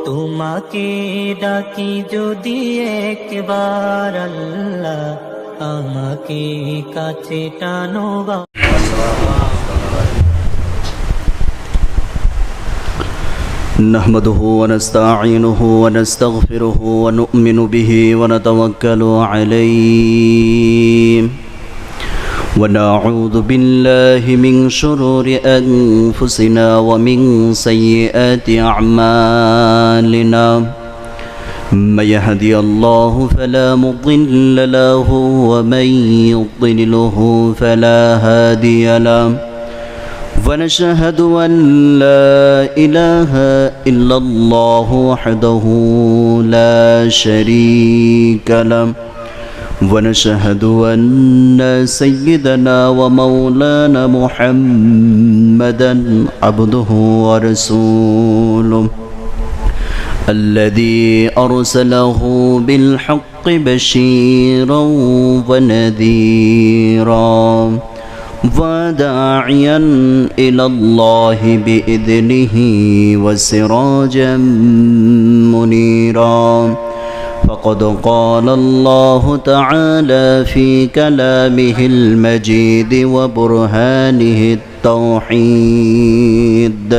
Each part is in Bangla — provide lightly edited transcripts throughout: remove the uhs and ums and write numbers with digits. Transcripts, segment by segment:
তোমাকে ডাকি যদি একবার আল্লাহ, আমাকে কাছে টানো বা نحمده ونستعينه ونستغفره ونؤمن به ونتوكل عليه ونعوذ بالله من شرور أنفسنا ومن سيئات أعمالنا من يهدي الله فلا مضل له ومن يضلله فلا هادي له ونشهد أن لا إله إلا الله وحده لا شريك له ونشهد أن سيدنا ومولانا محمدا عبده ورسوله الذي أرسله بالحق بشيرا ونذيرا وداعيا إلى الله بإذنه وسراجا منيرا فقد قال الله تعالى في كلامه المجيد وبرهانه التوحيد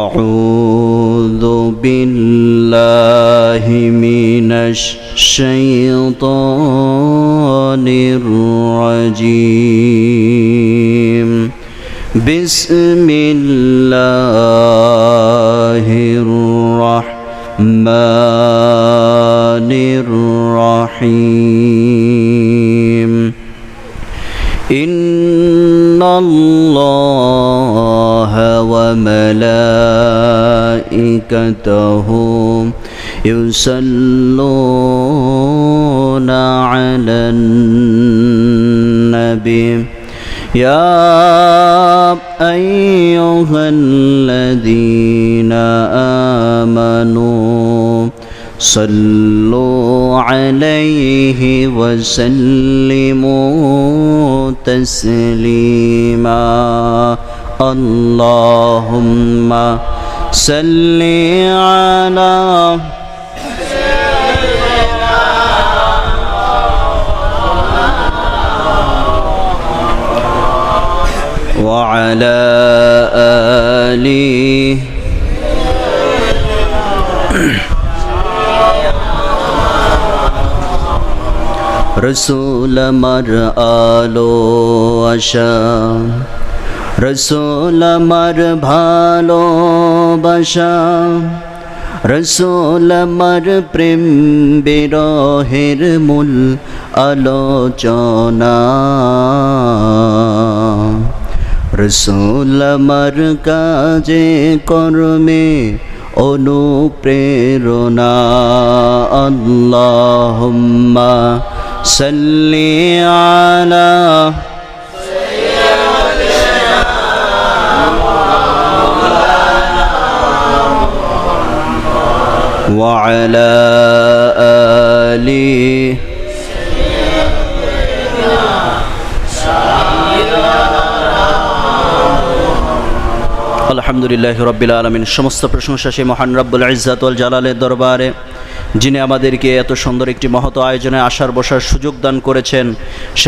أعوذ بالله من الشيطان الرجيم بسم الله الرحمن الرحيم إن الله وملائكته يصلون على النبي يا أيها الذين آمنوا صلوا عليه وسلموا تسليما اللهم صل على وعلى آله رسول مر آلو আশা রসুল আমার ভালোবাসা রসুল আমার প্রেম বিরহের মূল আলোচনা রসুল আমার কাজে কর্মে অনুপ্রেরণা আল্লাহুম্মা সাল্লি আলা وعلى آله আলহামদুলিল্লাহি রাব্বিল আলামিন। সমস্ত প্রশংসা সেই মহান রব্বুল ইজ্জাত ওয়াল জালালের দরবারে, যিনি আমাদেরকে এত সুন্দর একটি মহৎ আয়োজনে আসার বসার সুযোগ দান করেছেন।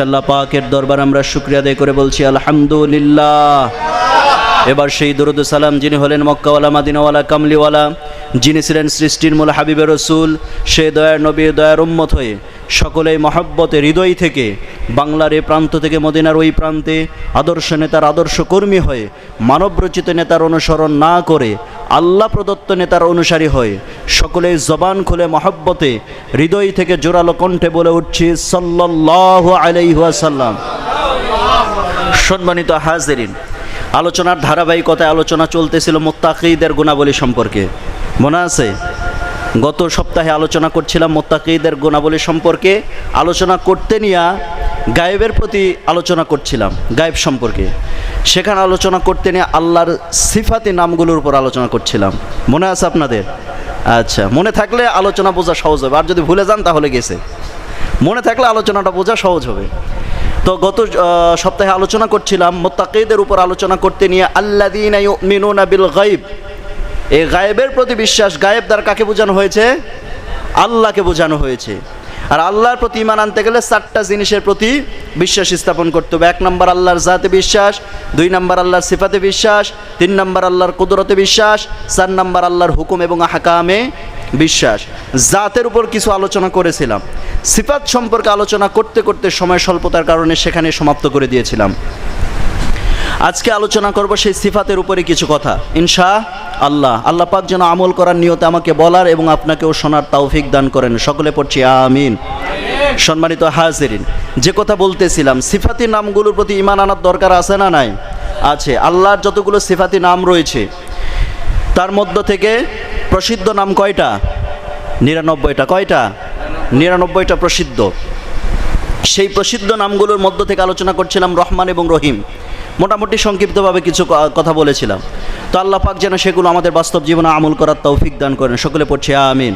আল্লাহ পাকের দরবারে আমরা শুকরিয়া আদায় করে বলছি আলহামদুলিল্লাহ। এবার সেই দরুদ সালাম যিনি হলেন মক্কাওয়ালা মদিনাওয়ালা কামলিওয়ালা, যিনি ছিলেন সৃষ্টির মূল হাবিবে রসুল, সে দয়ার নবী দয়ার উম্মত হয়ে সকলেই মহব্বতে হৃদয় থেকে বাংলার এ প্রান্ত থেকে মদিনার ওই প্রান্তে আদর্শ নেতার আদর্শ কর্মী হয়ে মানবরচিত নেতার অনুসরণ না করে আল্লাহ প্রদত্ত নেতার অনুসারী হয়ে সকলেই জবান খুলে মহব্বতে হৃদয় থেকে জোরালো কণ্ঠে বলে উঠছি সাল্লাল্লাহু আলাইহি ওয়াসাল্লাম। সম্মানিত হাজিরিন, আলোচনার ধারাবাহিকতায় আলোচনা চলতেছিল মুত্তাকিদের গুণাবলী সম্পর্কে। মনে আছে গত সপ্তাহে আলোচনা করছিলাম মুত্তাকিদের গুণাবলী সম্পর্কে। আলোচনা করতে নিয়ে গায়েবের প্রতি আলোচনা করছিলাম, গায়েব সম্পর্কে। সেখানে আলোচনা করতে নিয়ে আল্লাহর সিফাতি নামগুলোর উপর আলোচনা করছিলাম। মনে আছে আপনাদের? আচ্ছা, মনে থাকলে আলোচনা বোঝা সহজ হবে, আর যদি ভুলে যান তাহলে গেছে। মনে থাকলে আলোচনাটা বোঝা সহজ হবে। তো গত সপ্তাহে আলোচনা করছিলাম মুত্তাকিদের উপর আলোচনা করতে নিয়ে আল্লাযীনা ইউমিনুনা বিল গায়ব, এই গায়েবের প্রতি বিশ্বাস, গায়েব দ্বারা কাকে বোঝানো হয়েছে? আল্লাহকে বোঝানো হয়েছে। আর আল্লাহর প্রতি ঈমান আনতে গেলে 4টা জিনিসের প্রতি বিশ্বাস স্থাপন করতে হবে। 1 নম্বর আল্লাহর জাতে বিশ্বাস, 2 নম্বর আল্লাহর সিফাতে বিশ্বাস, 3 নম্বর আল্লাহর কুদরতে বিশ্বাস, 4 নম্বর আল্লাহর হুকুম এবং আহকামে বিশ্বাস। জাতের উপর কিছু আলোচনা করেছিলাম, সিফাত সম্পর্কে আলোচনা করতে করতে সময় স্বল্পতার কারণে সেখানে সমাপ্ত করে দিয়েছিলাম। আজকে আলোচনা করব সেই সিফাতের উপরে কিছু কথা ইনশাআল্লাহ। আল্লাহ পাক যেন আমল করার নিয়তে আমাকে বলার এবং আপনাকেও শোনার তৌফিক দান করেন, সকলে পড়ছি আমিন। সম্মানিত হাজিরিন, যে কথা বলতেছিলাম, সিফাতি নামগুলোর প্রতি ঈমান আনার দরকার আছে না নাই? আছে। আল্লাহর যতগুলো সিফাতি নাম রয়েছে তার মধ্য থেকে প্রসিদ্ধ নাম কয়টা? 99টা। কয়টা? 99টা প্রসিদ্ধ। সেই প্রসিদ্ধ নামগুলোর মধ্য থেকে আলোচনা করছিলাম রহমান এবং রহিম। মোটামুটি সংক্ষিপ্তভাবে কিছু কথা বলেছিলাম। তো আল্লাহ পাক যেন সেগুলো আমাদের বাস্তব জীবনে আমল করার তৌফিক দান করেন, সকলে পড়ছি আমিন।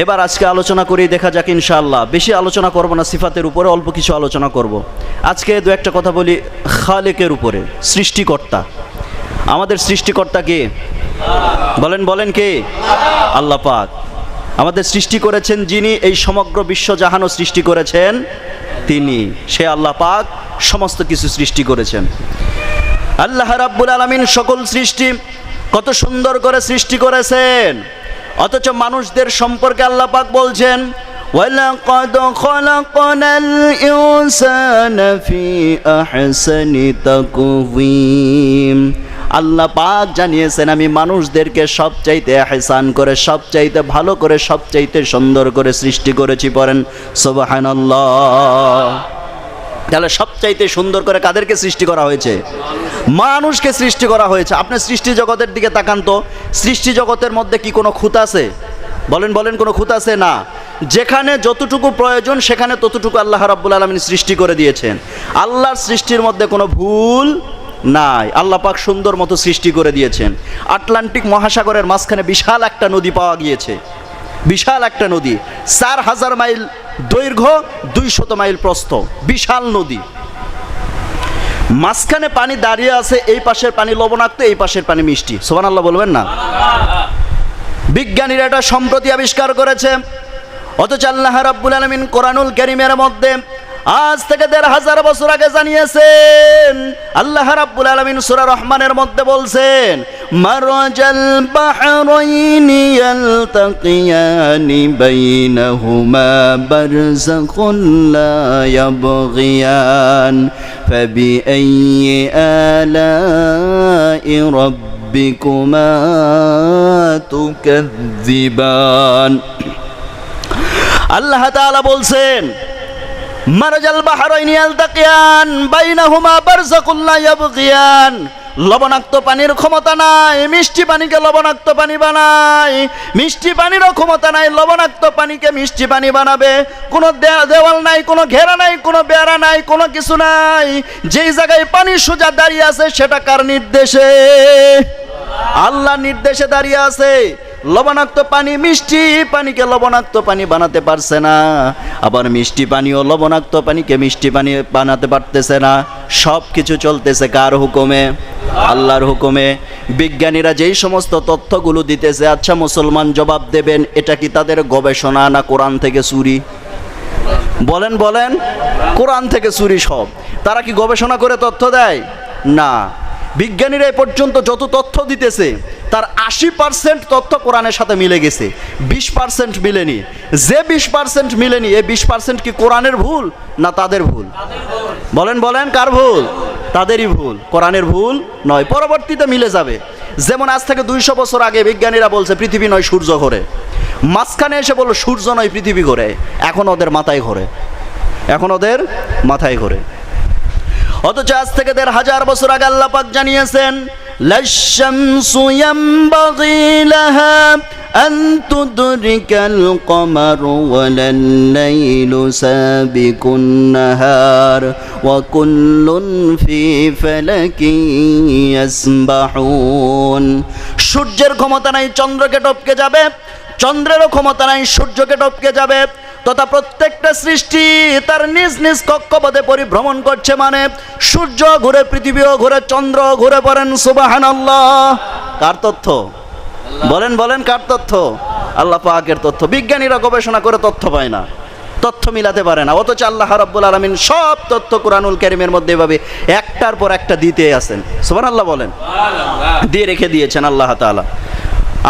এবার আজকে আলোচনা করেই দেখা যাক ইনশাআল্লাহ। বেশি আলোচনা করব না সিফাতের উপরে, অল্প কিছু আলোচনা করব। আজকে 2-1টা কথা বলি খালেকের উপরে, সৃষ্টিকর্তা। আমাদের সৃষ্টিকর্তা কে? বলেন কে? আল্লাহ পাক আমাদের সৃষ্টি করেছেন যিনি, এই সমগ্র বিশ্বজাহানও সৃষ্টি করেছেন তিনি। সে আল্লাহ পাক সমস্ত কিছু সৃষ্টি করেছেন। আল্লাহ রাব্বুল আলামিন সকল সৃষ্টি কত সুন্দর করে সৃষ্টি করেছেন, অথচ মানুষদের সম্পর্কে আল্লাহ পাক বলছেন ওয়ালাকাদ খলাকনাল ইনসানা ফি আহসানি তাকওয়িম। আল্লাহ পাক জানিয়েছেন আমি মানুষদেরকে সবচাইতে ইহসান করে, সবচাইতে ভালো করে, সবচাইতে সুন্দর করে সৃষ্টি করেছি। পড়েন সুবহানাল্লাহ। তাহলে সবচাইতে সুন্দর করে কাদেরকে সৃষ্টি করা হয়েছে? মানুষকে সৃষ্টি করা হয়েছে। আপনি সৃষ্টি জগতের দিকে তাকান তো, সৃষ্টি জগতের মধ্যে কি কোনো খুঁত আছে? বলেন কোনো খুঁত আছে? না। যেখানে যতটুকু প্রয়োজন সেখানে ততটুকু আল্লাহ রাব্বুল আলামিন সৃষ্টি করে দিয়েছেন। আল্লাহর সৃষ্টির মধ্যে কোনো ভুল নাই। আল্লাহ পাক সুন্দর মতো সৃষ্টি করে দিয়েছেন। আটলান্টিক মহাসাগরের মাঝখানে বিশাল একটা নদী পাওয়া গিয়েছে, বিশাল একটা নদী, 4000 মাইল দৈর্ঘ্য, 200 মাইল প্রস্থ, বিশাল নদী। মাঝখানে পানি দাঁড়িয়ে আছে, এই পাশের পানি লবণাক্ত, এই পাশের পানি মিষ্টি। সুবহানাল্লাহ বলবেন না? বিজ্ঞানীরা এটা সম্প্রতি আবিষ্কার করেছে, অথচ আল্লাহ রাব্বুল আলামিন কোরআনুল কারীমের মধ্যে আজ থেকে 1500 বছর আগে জানিয়েছেন। আল্লাহ রাব্বুল আলামিন সূরা রহমানের মধ্যে বলছেন মারাজাল বাহরাইনি ইয়ালতাকিয়ানি বাইনাহুমা বারযাখুন লা ইয়াবগিয়ান ফাবিআইয়ি আলাই রাব্বিকুমা তুকাযযিবান। আল্লাহ তাআলা বলছেন মারাজাল বাহরাইনি ইয়ালতাকিয়ান বাইনাহুমা বারযাখুন লা ইয়াবগিয়ান। লবণাক্ত পানির ক্ষমতা নাই মিষ্টি পানিকে লবণাক্ত পানি বানায়, মিষ্টি পানিরও ক্ষমতা নাই লবণাক্ত পানিকে মিষ্টি পানি বানাবে। কোনো দেওয়াল নাই, কোনো ঘেরা নাই, কোনো বেড়া নাই, কোনো কিছু নাই। যেই জায়গায় পানি সোজা দাঁড়িয়ে আছে সেটা কার নির্দেশে? আল্লাহর নির্দেশে দাঁড়িয়ে আছে। লবণাক্ত পানি মিষ্টি পানিকে লবণাক্ত পানি বানাতে পারছে না, আবার মিষ্টি পানিও লবণাক্ত পানিকে মিষ্টি পানি বানাতে পারতেছে না। সব কিছু চলতেছে কার হুকুমে? আল্লাহর হুকুমে। বিজ্ঞানীরা যেই সমস্ত তথ্যগুলো দিতেছে, আচ্ছা মুসলমান জবাব দেবেন, এটা কি তাদের গবেষণা না কোরআন থেকে চুরি? বলেন কোরআন থেকে চুরি সব। তারা কি গবেষণা করে তথ্য দেয়? না। বিজ্ঞানীরা এ পর্যন্ত যত তথ্য দিতেছে তার 80% তথ্য কোরআনের সাথে মিলে গেছে, 20% মিলেনি। যে 20% মিলেনি, এই 20% কি কোরআনের ভুল না তাদের ভুল? বলেন কার ভুল? তাদেরই ভুল, কোরআনের ভুল নয়। পরবর্তীতে মিলে যাবে। যেমন আজ থেকে 200 বছর আগে বিজ্ঞানীরা বলছে পৃথিবী নয় সূর্য ঘোরে, মাঝখানে এসে বলল সূর্য নয় পৃথিবী ঘোরে। এখন ওদের মাথায় ঘোরে। অথচ আজ থেকে 1500 বছর আগে আল্লাহ পাক জানিয়েছেন লাশ-শামসু ইয়ামবাগি লাহা আন তুদরিকাল কমারু ওয়ালাল-লাইলু সাবিকুন নাহার ওয়া কুল্লুন ফি ফালাকিন ইয়াসবাহুন। সূর্যের ক্ষমতা নাই চন্দ্রকে টপকে যাবে, চন্দ্রেরও ক্ষমতা নাই সূর্যকে টপকে যাবে, তথা প্রত্যেকটা সৃষ্টি তার নিজ নিজ কক্ষপথে পরিভ্রমণ করছে। মানে সূর্য ঘুরে, পৃথিবীও ঘুরে, চন্দ্র ঘুরে। পড়েন সুবহানাল্লাহ। কার তথ্য? বলেন বলেন, কার তথ্য? আল্লাহ পাকের তথ্য। বিজ্ঞানীরা গবেষণা করে তথ্য পায় না, তথ্য মিলাতে পারে না, অথচ আল্লাহ রাব্বুল আলামিন সব তথ্য কুরআনুল কারীমের মধ্যে এভাবে একটার পর একটা দিতে আছেন। সুবহানাল্লাহ বলেন, দিয়ে রেখে দিয়েছেন আল্লাহ তাআলা।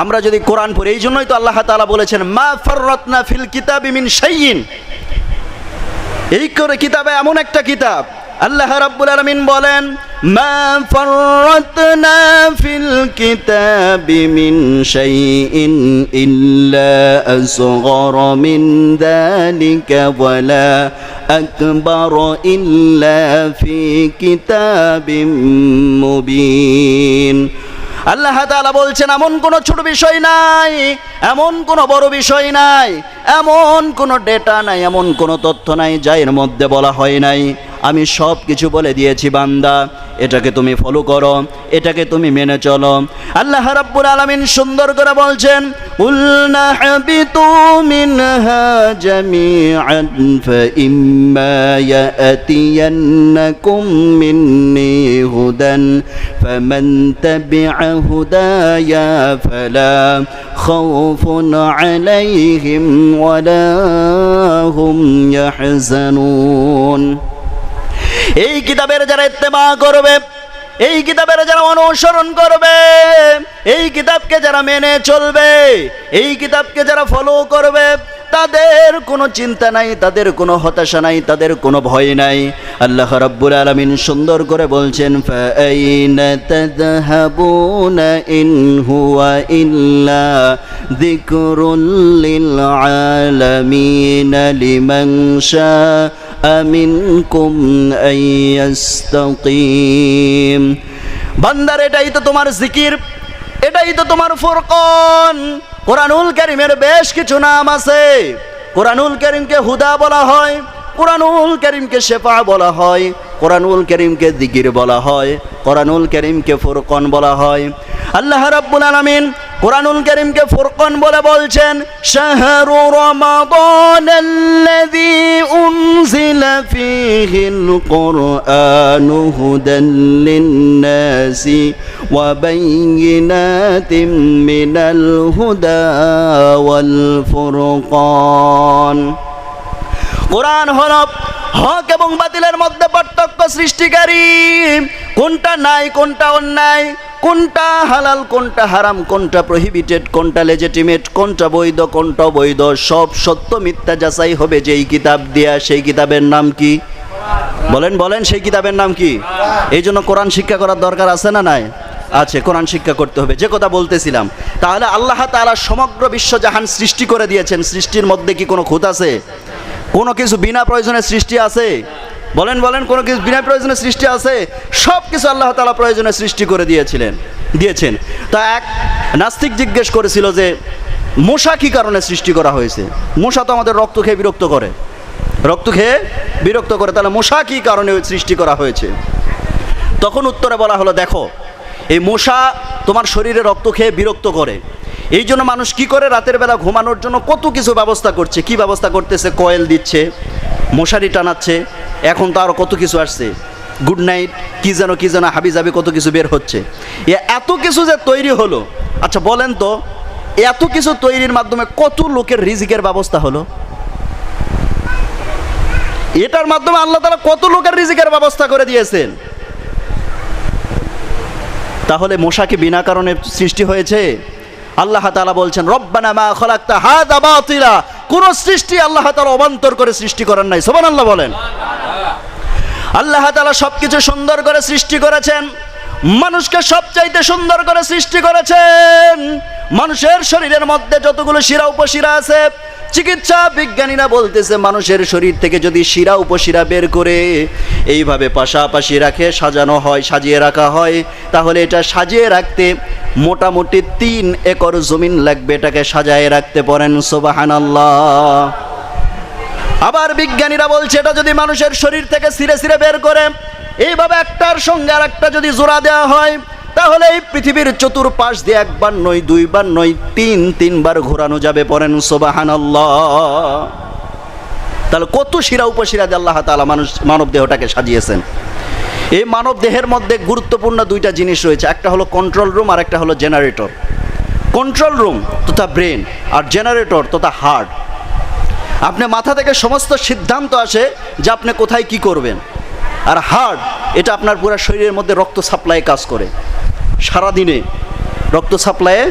আমরা যদি কোরআন পড়ি, এই জন্যই তো আল্লাহ তাআলা বলেছেন মা ফাররাতনা ফিল কিতাবি মিন শাইইন, এই করে কিতাবে এমন একটা কিতাব, আল্লাহ রাব্বুল আলামিন বলেন মা ফাররাতনা ফিল কিতাবি মিন শাইইন ইল্লা আসগরা মিন যালিকা ওয়ালা আকবার ইল্লা ফি কিতাবিম মুবিন। আল্লাহ তাআলা বলছেন এমন কোনো ছোট বিষয় নাই, এমন কোনো বড় বিষয় নাই, এমন কোনো ডেটা নাই, এমন কোনো তথ্য নাই যা এর মধ্যে বলা হয় নাই। আমি সব কিছু বলে দিয়েছি বান্দা, এটাকে তুমি ফলো করো, এটাকে তুমি মেনে চলো। আল্লাহ রাব্বুল আলামিন সুন্দর করে বলছেন কুলনা হাবিতু মিনহা জামিআন ফাইম্মা ইয়াতিয়ান্নাকুম মিন্নি হুদান ফামান তাবিআ হুদায়া ফালা খাউফুন আলাইহিম ওয়ালা হুম ইয়াহজানুন। এই কিতাবের যারা ইত্তেবা করবে, এই কিতাবের যারা অনুসরণ করবে, এই কিতাবকে যারা মেনে চলবে, এই কিতাবকে যারা ফলো করবে, তাদের কোনো চিন্তা নাই, তাদের কোনো হতাশা নাই, তাদের কোনো ভয় নাই। আল্লাহ রাব্বুল আলামিন সুন্দর করে বলছেন ফাআইনা তাযহাবুনা ইন হুয়া ইল্লা যিকরুল লিল আলামিন লিমান শাআ মিনকুম আইয়াস্তাকিম। বান্দার এটাই তো তোমার জিকির, এটাই তো তোমার ফুরকান। কোরআনুল কারীমের বেশ কিছু নাম আছে। কোরআনুল কারীমকে হুদা বলা হয়, কোরআনুল কারীমকে শেফা বলা হয়, কোরআনুল কারীমকে জিকির বলা হয়, কোরআনুল কারীমকে ফুরকান বলা হয়। আল্লাহ রাব্বুল আলামিন কোরআনুল কারীমকে ফুরকান বলে বলছেন শাহরু রমাদানাল্লাযী উনজিলা ফীহিল কুরআনু হুদাল লিন-নাসি ওয়া বাইয়িনাতিম মিনাল হুদা ওয়াল ফুরকান। কোরআন হলো হক এবং বাতিলের মধ্যে পার্থক্য সৃষ্টিকারী। কোনটা নাই, কোনটা অন্যায়, কোনটা হালাল, কোনটা হারাম, কোনটা প্রহিবিটেড, কোনটা লেজিটিমেট, কোনটা বৈধ, কোনটা অবৈধ, সব সত্য মিথ্যা যাচাই হবে যেই কিতাব দিয়া। সেই কিতাবের নাম কি? বলেন বলেন, সেই কিতাবের নাম কি? এই জন্য কোরআন শিক্ষা করার দরকার আছে না নাই? আছে, কোরআন শিক্ষা করতে হবে। যে কথা বলতেছিলাম, তাহলে আল্লাহ তাআলা সমগ্র বিশ্বজাহান সৃষ্টি করে দিয়েছেন। সৃষ্টির মধ্যে কি কোনো খুঁত আছে? কোনো কিছু বিনা প্রয়োজনে সৃষ্টি আছে? বলেন বলেন, কোনো কিছু বিনা প্রয়োজনে সৃষ্টি আছে? সব কিছু আল্লাহ তাআলা প্রয়োজনে সৃষ্টি করে দিয়েছেন। তা এক নাস্তিক জিজ্ঞেস করেছিল যে মশা কি কারণে সৃষ্টি করা হয়েছে? মশা তো আমাদের রক্ত খেয়ে বিরক্ত করে, তাহলে মশা কি কারণে সৃষ্টি করা হয়েছে? তখন উত্তরে বলা হলো দেখো, এই মশা তোমার শরীরে রক্ত খেয়ে বিরক্ত করে, এই জন্য মানুষ কি করে, রাতের বেলা ঘুমানোর জন্য কত কিছু ব্যবস্থা করছে। কি ব্যবস্থা করতেছে? কয়েল দিচ্ছে, মশারি টানাচ্ছে, এখন তো আরও কত কিছু আসছে, গুড নাইট, কি যেন হাবিজাবি কত কিছু বের হচ্ছে। এত কিছু যে তৈরি হলো, আচ্ছা বলেন তো, এত কিছু তৈরির মাধ্যমে কত লোকের রিজিকের ব্যবস্থা হলো? এটার মাধ্যমে আল্লাহ তাআলা কত লোকের রিজিকের ব্যবস্থা করে দিয়েছেন। তাহলে মশা কি বিনা কারণে সৃষ্টি হয়েছে? আল্লাহ তাআলা বলছেন রব্বানা মা খালাকতা হাযা বাতিলা। কোন সৃষ্টি আল্লাহ তাআলা অবান্তর করে সৃষ্টি করেন নাই। সুবহানাল্লাহ বলেন। আল্লাহ তাআলা সবকিছু সুন্দর করে সৃষ্টি করেছেন, মানুষকে সবচাইতে সুন্দর করে সৃষ্টি করেছেন। মানুষের শরীরের মধ্যে যতগুলো শিরা উপশিরা আছে, চিকিৎসা বিজ্ঞানীরা বলতেছে মানুষের শরীর থেকে যদি শিরা উপশিরা বের করে এইভাবে পাশাপাশি সাজিয়ে রাখা হয়, তাহলে এটা সাজিয়ে রাখতে মোটামুটি 3 একর জমিন লাগবে এটাকে সাজায় রাখতে। পারেন সুবহানাল্লাহ। আবার বিজ্ঞানীরা বলছে এটা যদি মানুষের শরীর থেকে ছিঁড়ে বের করে এইভাবে একটার সঙ্গে আর একটা যদি জোড়া দেওয়া হয়, তাহলে এই পৃথিবীর চতুর্পাশ দিয়ে একবার নয়, দুইবার নয়, তিনবার ঘোরানো যাবে। পড়েন সুবহানাল্লাহ। তাহলে কত শিরা উপশিরা দিয়ে আল্লাহ তাআলা মানব দেহটাকে সাজিয়েছেন। এই মানব দেহের মধ্যে গুরুত্বপূর্ণ 2টা জিনিস রয়েছে, একটা হলো কন্ট্রোল রুম আর একটা হলো জেনারেটর। কন্ট্রোল রুম তথা ব্রেন, আর জেনারেটর তথা হার্ট। আপনি মাথা থেকে সমস্ত সিদ্ধান্ত আসে যে আপনি কোথায় কি করবেন। আর হার্ট এটা আপনার পুরো শরীরের মধ্যে রক্ত সাপ্লাই কাজ করে, সারাদিনে রক্ত সাপ্লাইয়ে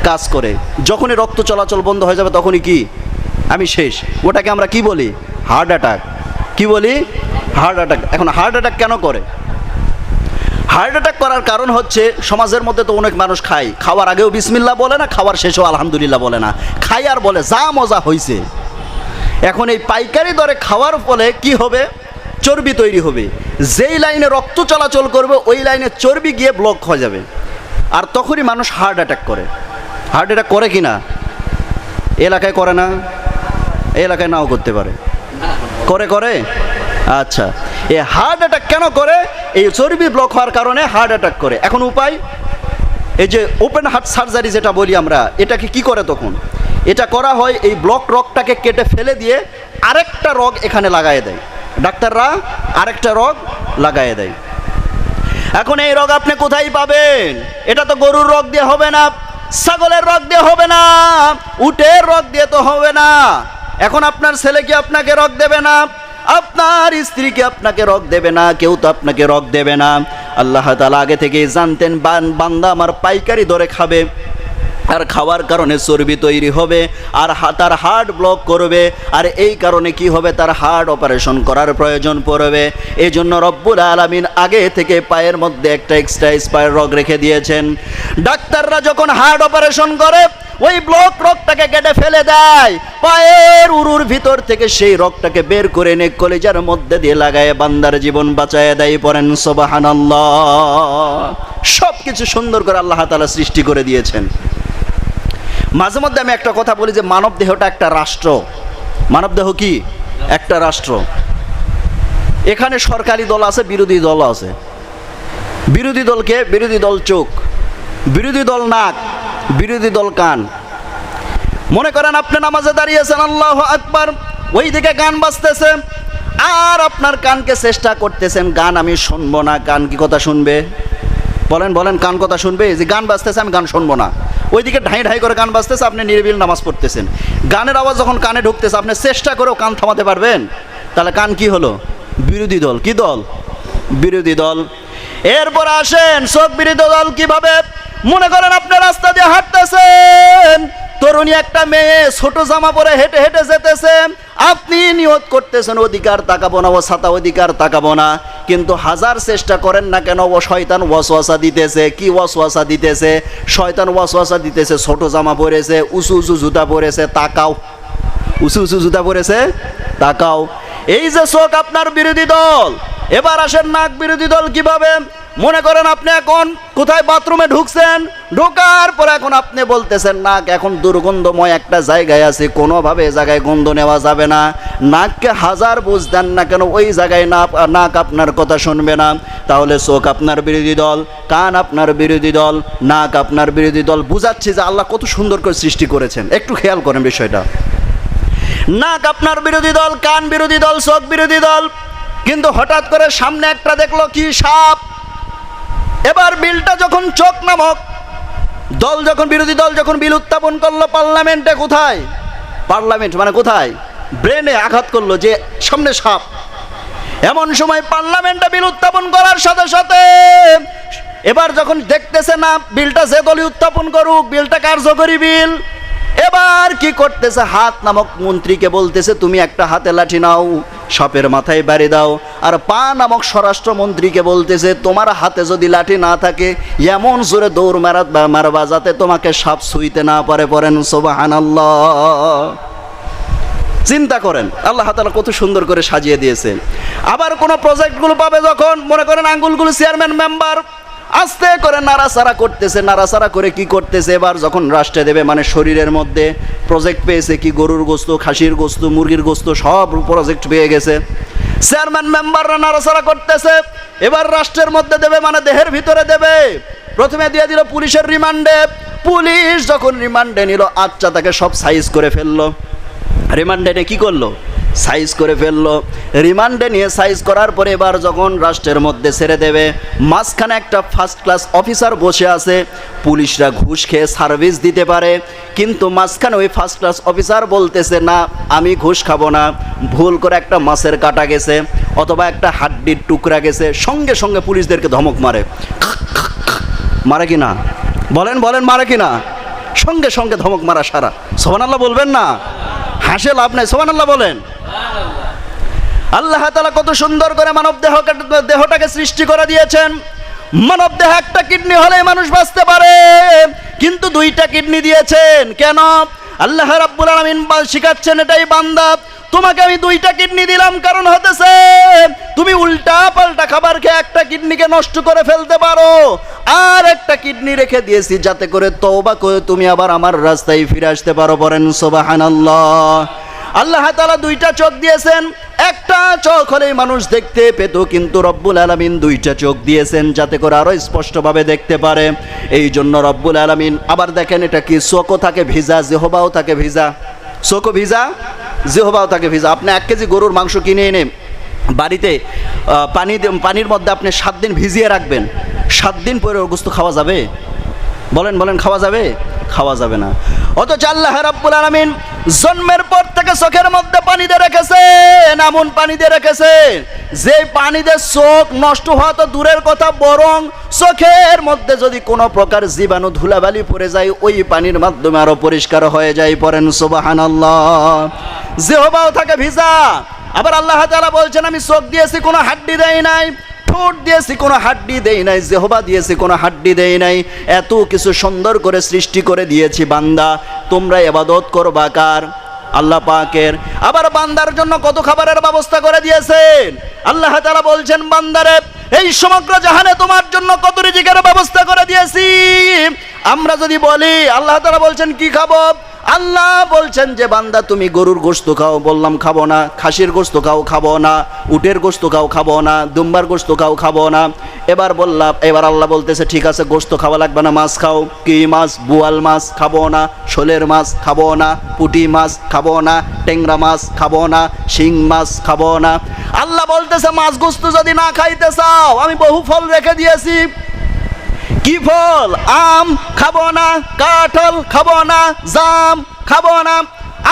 কাজ করে। যখনই রক্ত চলাচল বন্ধ হয়ে যাবে তখনই কি আমি শেষ। ওটাকে আমরা কি বলি? Heart attack. কি বলি? Heart attack. এখন হার্ট অ্যাটাক কেন করে? হার্ট অ্যাটাক করার কারণ হচ্ছে সমাজের মধ্যে তো অনেক মানুষ খায়, খাওয়ার আগেও বিসমিল্লাহ বলে না, খাওয়ার শেষেও আলহামদুলিল্লাহ বলে না, খায় আর বলে যা মজা হয়েছে। এখন এই পাইকারি দরে খাওয়ার ফলে কি হবে? চর্বি তৈরি হবে। যেই লাইনে রক্ত চলাচল করবে ওই লাইনে চর্বি গিয়ে ব্লক হয়ে যাবে, আর তখনই মানুষ হার্ট অ্যাটাক করে। হার্ট অ্যাটাক করে কি না? এলাকায় করে না? এলাকায় নাও করতে পারে, করে। আচ্ছা, এই হার্ট অ্যাটাক কেন করে? এই চর্বি ব্লক হওয়ার কারণে হার্ট অ্যাটাক করে। এখন উপায়, এই যে ওপেন হার্ট সার্জারি যেটা বলি আমরা, এটাকে কি করে তখন? এটা করা হয় এই ব্লক রগটাকে কেটে ফেলে দিয়ে আরেকটা রগ এখানে লাগায় দেয় ডাক্তাররা, আরেকটা রগ লাগায় দেয়। এখন এই রগ আপনি কোথায় পাবেন? এটা তো গরুর রগ দিয়ে হবে না, ছাগলের রগ দিয়ে হবে না, উটের রগ দিয়ে তো হবে না। এখন আপনার ছেলে কি আপনাকে রগ দেবে না? আপনার স্ত্রীকে আপনাকে রগ দেবে না, কেউ তো আপনাকে রগ দেবে না। আল্লাহ তাআলা আগে থেকেই জানতেন বান্দা আমার পাইকারি দরে খাবে, আর খাওয়ার কারণে চর্বি তৈরি হবে, আর তার হার্ট ব্লক করবে, আর এই কারণে কি হবে? তার হার্ট অপারেশন করার প্রয়োজন পড়বে। এই জন্য রব্বুল আলামিন আগে থেকে পায়ের মধ্যে একটা এক্সট্রা স্পায়ার রগ রেখে দিয়েছেন। ডাক্তাররা যখন হার্ট অপারেশন করে ওই ব্লক রগটাকে কেটে ফেলে দেয়, পায়ের উরুর ভিতর থেকে সেই রগটাকে বের করে এনে কলিজার মধ্যে দিয়ে লাগায় বান্দার জীবন বাঁচায় দেয়। পড়েন সুবহানাল্লাহ। সব কিছু সুন্দর করে আল্লাহ তাআলা সৃষ্টি করে দিয়েছেন। মাঝে মধ্যে আমি একটা কথা বলি যে মানব দেহটা একটা রাষ্ট্র। মানব দেহ কি? একটা রাষ্ট্র। এখানে সরকারি দল আছে, বিরোধী দল আছে। বিরোধী দলকে বিরোধী দল চোখ, বিরোধী দল নাক, বিরোধী দল কান। মনে করেন আপনি নামাজে দাঁড়িয়েছেন, আল্লাহু আকবার, ওইদিকে গান বাজতেছে, আর আপনার কানকে চেষ্টা করতেছেন গান আমি শুনবো না। কান কি কথা শুনবে? বলেন কান কথা শুনবে? যে গান বাজতেছে আমি গান শুনবো না। ওইদিকে ঢাই ঢাই করে গান বাজতেছে, আপনি নিরিবিল নামাজ পড়তেছেন, গানের আওয়াজ যখন কানে ঢুকতেছে আপনি চেষ্টা করেও কান থামাতে পারবেন? তাহলে কান কি হলো? বিরোধী দল। কি দল? বিরোধী দল। এরপর আসেন চোখ বিরোধী দল কিভাবে? মনে করেন আপনি রাস্তা দিয়ে হাঁটতেছেন, তরুণী একটা মেয়ে ছোট জামা পরে হেঁটে হেঁটে যেতেছে, আপনি নিয়ত করতেছেন অধিকার তাকাবো না, ও ছাতা অধিকার তাকাবো না, কিন্তু হাজার চেষ্টা করেন না কেন ও শয়তান ওয়াসওয়াসা দিতেছে। কি ওয়াসওয়াসা দিতেছে? শয়তান ওয়াসওয়াসা দিতেছে, ছোট জামা পরেছে, উঁচু উঁচু জুতা পরেছে, তাকাও। উঁচু উঁচু জুতা পরেছে, তাকাও। এই যে চোখ আপনার বিরোধী দল। এবার আসেন নাক বিরোধী দল কিভাবে? মনে করেন আপনি এখন কোথায় বাথরুমে ঢুকছেন, ঢোকার পর এখন আপনি বলতেছেন নাক এখন দুর্গন্ধময় একটা জায়গায় আছে, কোনোভাবে এ জায়গায় গন্ধ নেওয়া যাবে না। নাককে হাজার বুঝ দেন না কেন ওই জায়গায় নাক আপনার কথা শুনবে না। তাহলে চোখ আপনার বিরোধী দল, কান আপনার বিরোধী দল, নাক আপনার বিরোধী দল। বুঝাচ্ছি যে আল্লাহ কত সুন্দর করে সৃষ্টি করেছেন, একটু খেয়াল করেন বিষয়টা। নাক আপনার বিরোধী দল, কান বিরোধী দল, চোখ বিরোধী দল। কিন্তু হঠাৎ করে সামনে একটা দেখলো কি? সাপ। এবার বিলটা যখন চোখ নামক দল যখন বিরোধী দল যখন বিল উত্থাপন করলো পার্লামেন্টে, কোথায়? পার্লামেন্ট মানে কোথায়? ব্রেনে আঘাত করলো যে সামনে সাপ। এমন সময় পার্লামেন্টে বিল উত্থাপন করার সাথে সাথে এবার যখন দেখতেছে না বিলটা যে দলই উত্থাপন করুক বিলটা কার্যকরী বিল, এবার কি করতেছে? হাত নামক মন্ত্রীকে বলতেছে তুমি একটা হাতে লাঠি নাও, সাপের মাথায় বাড়ি দাও। আর পা নামক স্বরাষ্ট্রমন্ত্রীকে বলতেছে তোমার হাতে যদি লাঠি না থাকে এমন জোরে দৌড় মারবা যাতে তোমাকে সাপ ছুঁইতে না পারে। পড়েন সুবহানাল্লাহ। চিন্তা করেন আল্লাহ তাআলা কত সুন্দর করে সাজিয়ে দিয়েছে। আবার কোন প্রজেক্টগুলো পাবে যখন, মনে করেন আঙ্গুলগুলো চেয়ারম্যান মেম্বার আস্তে করে নাড়াচাড়া করতেছে, নাড়াচাড়া করে কি করতেছে? এবার যখন রাষ্ট্রে দেবে মানে শরীরের মধ্যে প্রজেক্ট পেয়েছে কি? গরুর গোস্ত, খাসির গোস্ত, মুরগির গোস্ত সব প্রজেক্ট পেয়ে গেছে। চেয়ারম্যান মেম্বাররা নাড়াচাড়া করতেছে, এবার রাষ্ট্রের মধ্যে দেবে মানে দেহের ভিতরে দেবে। প্রথমে দিয়ে দিল পুলিশের রিমান্ডে। পুলিশ যখন রিমান্ডে নিল, আচ্ছা তাকে সব সাইজ করে ফেললো। রিমান্ডে কি করলো? সাইজ করে ফেললো, রিমান্ডে নিয়ে সাইজ করার পরে এবার যখন রাষ্ট্রের মধ্যে ছেড়ে দেবে, মাঝখানে একটা ফার্স্ট ক্লাস অফিসার বসে আছে। পুলিশরা ঘুষ খেয়ে সার্ভিস দিতে পারে, কিন্তু মাঝখানে ওই ফার্স্ট ক্লাস অফিসার বলতেছে না আমি ঘুষ খাবো না, ভুল করে একটা মাছের কাটা গেছে অথবা একটা হাড্ডির টুকরা গেছে, সঙ্গে সঙ্গে পুলিশদেরকে ধমক মারে। মারে কি না বলেন বলেন, মারে কি না? সঙ্গে সঙ্গে ধমক মারা সারা। সুবহানাল্লাহ বলবেন না, হাসে লাভ নাই, সুবহানাল্লাহ বলেন। আল্লাহ তাআলা কত সুন্দর করে মানব দেহটাকে সৃষ্টি করে দিয়েছেন। মানব দেহ একটা কিডনি হলে মানুষ বাঁচতে পারে, কিন্তু দুইটা কিডনি দিয়েছেন কেন? আল্লাহ রাব্বুল আলামিন শিখাচ্ছেন, এটাই বান্দা তোমাকে আমি দুইটা কিডনি দিলাম, কারণ হতেছে তুমি উল্টা পাল্টা খাবার খেয়ে একটা কিডনিকে নষ্ট করে ফেলতে পারো, আর একটা কিডনি রেখে দিয়েছি যাতে করে তওবা করে তুমি আবার আমার রাস্তায় ফিরে আসতে পারো। বলেন সুবহানাল্লাহ। আল্লাহ তাআলা দুইটা চোখ দিয়েছেন, একটা চোখ হলেই মানুষ দেখতে পেত, কিন্তু রব্বুল আলামিন দুইটা চোখ দিয়েছেন যাতে করে আরো স্পষ্টভাবে দেখতে পারে। এই জন্য রব্বুল আলামিন আবার দেখেন, এটা কি চোখও থাকে ভিজা, জিহ্বাও থাকে ভিজা, চোখও ভিজা, জিহ্বাও থাকে ভিজা। আপনি 1 কেজি গরুর মাংস কিনে এনে বাড়িতে পানির মধ্যে আপনি 7 দিন ভিজিয়ে রাখবেন, 7 দিন পরে ওর গোশত খাওয়া যাবে? বলেন বলেন, খাওয়া যাবে? খাওয়া যাবে না। অথচ আল্লাহ রাব্বুল আলামিন জন্মের পর থেকে চোখের মধ্যে পানি দিয়ে রেখেছেন, এমন পানি দিয়ে রেখেছেন যে পানি দিয়ে চোখ নষ্ট হওয়া তো দূরের কথা, বরং চোখের মধ্যে যদি কোনো প্রকার জীবাণু ধুলাবালি পড়ে যায় ওই পানির মাধ্যমে আরো পরিষ্কার হয়ে যায়। পড়েন সুবহানাল্লাহ। জিহ্বাও থাকে ভিজা। আবার আল্লাহ তাআলা বলছেন আমি চোখ দিয়েছি কোনো হাড্ডি দেই নাই, ঠোঁট দিয়েছি কোনো হাড্ডি দেই নাই, জিহ্বা দিয়েছি কোনো হাড্ডি দেই নাই, এত কিছু সুন্দর করে সৃষ্টি করে দিয়েছি বান্দা, তোমরা ইবাদত করবা কার? আল্লাহ পাকের। আবার বান্দার জন্য কত খাবারের ব্যবস্থা করে দিয়েছেন। আল্লাহ তাআলা বলছেন বান্দারে এই সমগ্র জাহানে তোমার জন্য কত রিজিকের ব্যবস্থা করে দিয়েছি। আমরা যদি বলি আল্লাহ তাআলা বলছেন কি খাবো, আল্লাহ বলছেন যে বান্দা তুমি গরুর গোশত খাও, বললাম খাবো না। খাসির গোশত খাও, খাবো না। উটের গোশত খাও, খাবো না। দুম্বার গোশত খাও, খাবো না। এবার আল্লাহ বলতেছে ঠিক আছে গোশত খাওয়া লাগবে না, মাছ খাও। কি মাছ? বোয়াল মাছ খাবো না, শোলের মাছ খাবো না, পুঁটি মাছ খাবো না, ট্যাংরা মাছ খাবো না, শিং মাছ খাবো না। আল্লাহ বলতেছে মাছ গোশত যদি না খাইতে চাও আমি বহু ফল রেখে দিয়েছি। কি ফল? আম খাবো না, কাঁঠাল খাবো না, জাম খাবো না।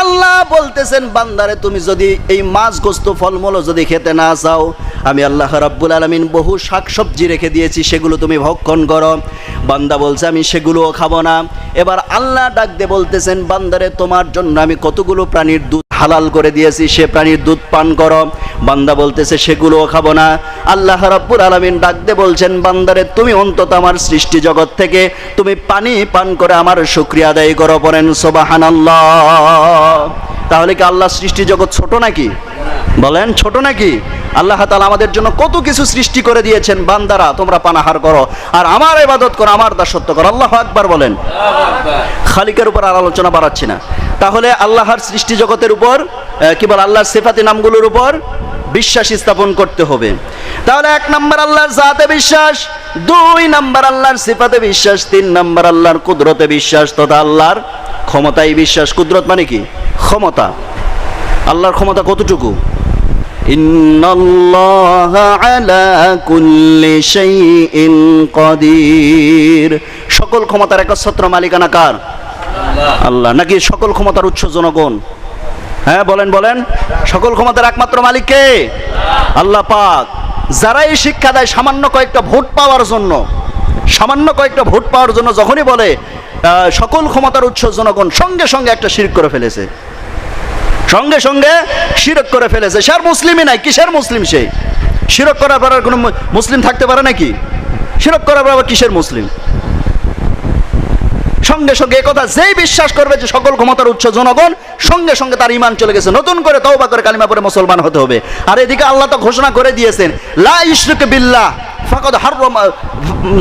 আল্লাহ বলতেছেন বান্দারে তুমি যদি এই মাছ গোশত ফলমূল যদি খেতে না চাও, আমি আল্লাহ রাব্বুল আলামিন বহু শাকসবজি রেখে দিয়েছি, সেগুলো তুমি ভক্ষণ করো। বান্দা বলছে আমি সেগুলোও খাবো না। এবার আল্লাহ ডাক দিয়ে বলতেছেন বান্দারে তোমার জন্য আমি কতগুলো প্রাণীর দুধ হালাল করে দিয়েছি, সে প্রাণীর দুধ পান করো। বান্দা বলতেছে সেগুলোও খাবো না। আল্লাহ রাব্বুল আলামিন ডাক দিয়ে বলছেন বান্দারে তুমি অন্তত আমার সৃষ্টি জগৎ থেকে তুমি পানি পান করে আমার শুকরিয়া আদায় করো। পড়েন সুবহানাল্লাহ। তাহলে কি আল্লাহ সৃষ্টি জগৎ ছোট নাকি? বলেন ছোট নাকি? আল্লাহ তাআলা আমাদের জন্য কত কিছু সৃষ্টি করে দিয়েছেন। বান্দারা তোমরা পানাহার করো আর আমার ইবাদত করো, আমার দাসত্ব করো। আল্লাহু আকবার বলেন। খালিকের উপর আর আলোচনা বাড়াচ্ছি না। তাহলে আল্লাহর সৃষ্টি জগতের উপর কি বল আল্লাহর সিফাতি নামগুলোর উপর বিশ্বাস স্থাপন করতে হবে। তাহলে 1 নম্বর আল্লাহর জাতে বিশ্বাস, 2 নম্বর আল্লাহর সিফাতে বিশ্বাস, 3 নম্বর আল্লাহর কুদরতে বিশ্বাস তথা আল্লাহর ক্ষমতায় বিশ্বাস। কুদরত মানে কি? ক্ষমতা। আল্লাহর ক্ষমতা কতটুকু? ইন্নাল্লাহা আলা কুল্লি শাইইন কাদির। সকল ক্ষমতার একচ্ছত্র মালিকানা কার? আল্লাহ। নাকি সকল ক্ষমতার উৎস জনগণ? হ্যাঁ বলেন বলেন। সকল ক্ষমতার একমাত্র মালিক কে? আল্লাহ পাক। যারা এই শিক্ষা দেয় সামান্য কয়েকটা ভোট পাওয়ার জন্য, সামান্য কয়েকটা ভোট পাওয়ার জন্য যখনই বলে সকল ক্ষমতার উৎস জনগণ, সঙ্গে সঙ্গে একটা শিরক করে ফেলেছে, সঙ্গে সঙ্গে শিরক করে ফেলেছে। সে আর মুসলিমই নাই। কিসের মুসলিম সে? শিরক করার পর আর কোনো মুসলিম থাকতে পারে নাকি? শিরক করার পর আবার কিসের মুসলিম? সঙ্গে সঙ্গে একথা যেই বিশ্বাস করবে যে সকল ক্ষমতার উৎস জনগণ, সঙ্গে সঙ্গে তার ঈমান চলে গেছে। নতুন করে তওবা করে কালিমা পড়ে মুসলমান হতে হবে। আর এদিকে আল্লাহ তো ঘোষণা করে দিয়েছেন লা ইশরিকু বিল্লাহ ফাকাদ হারাম,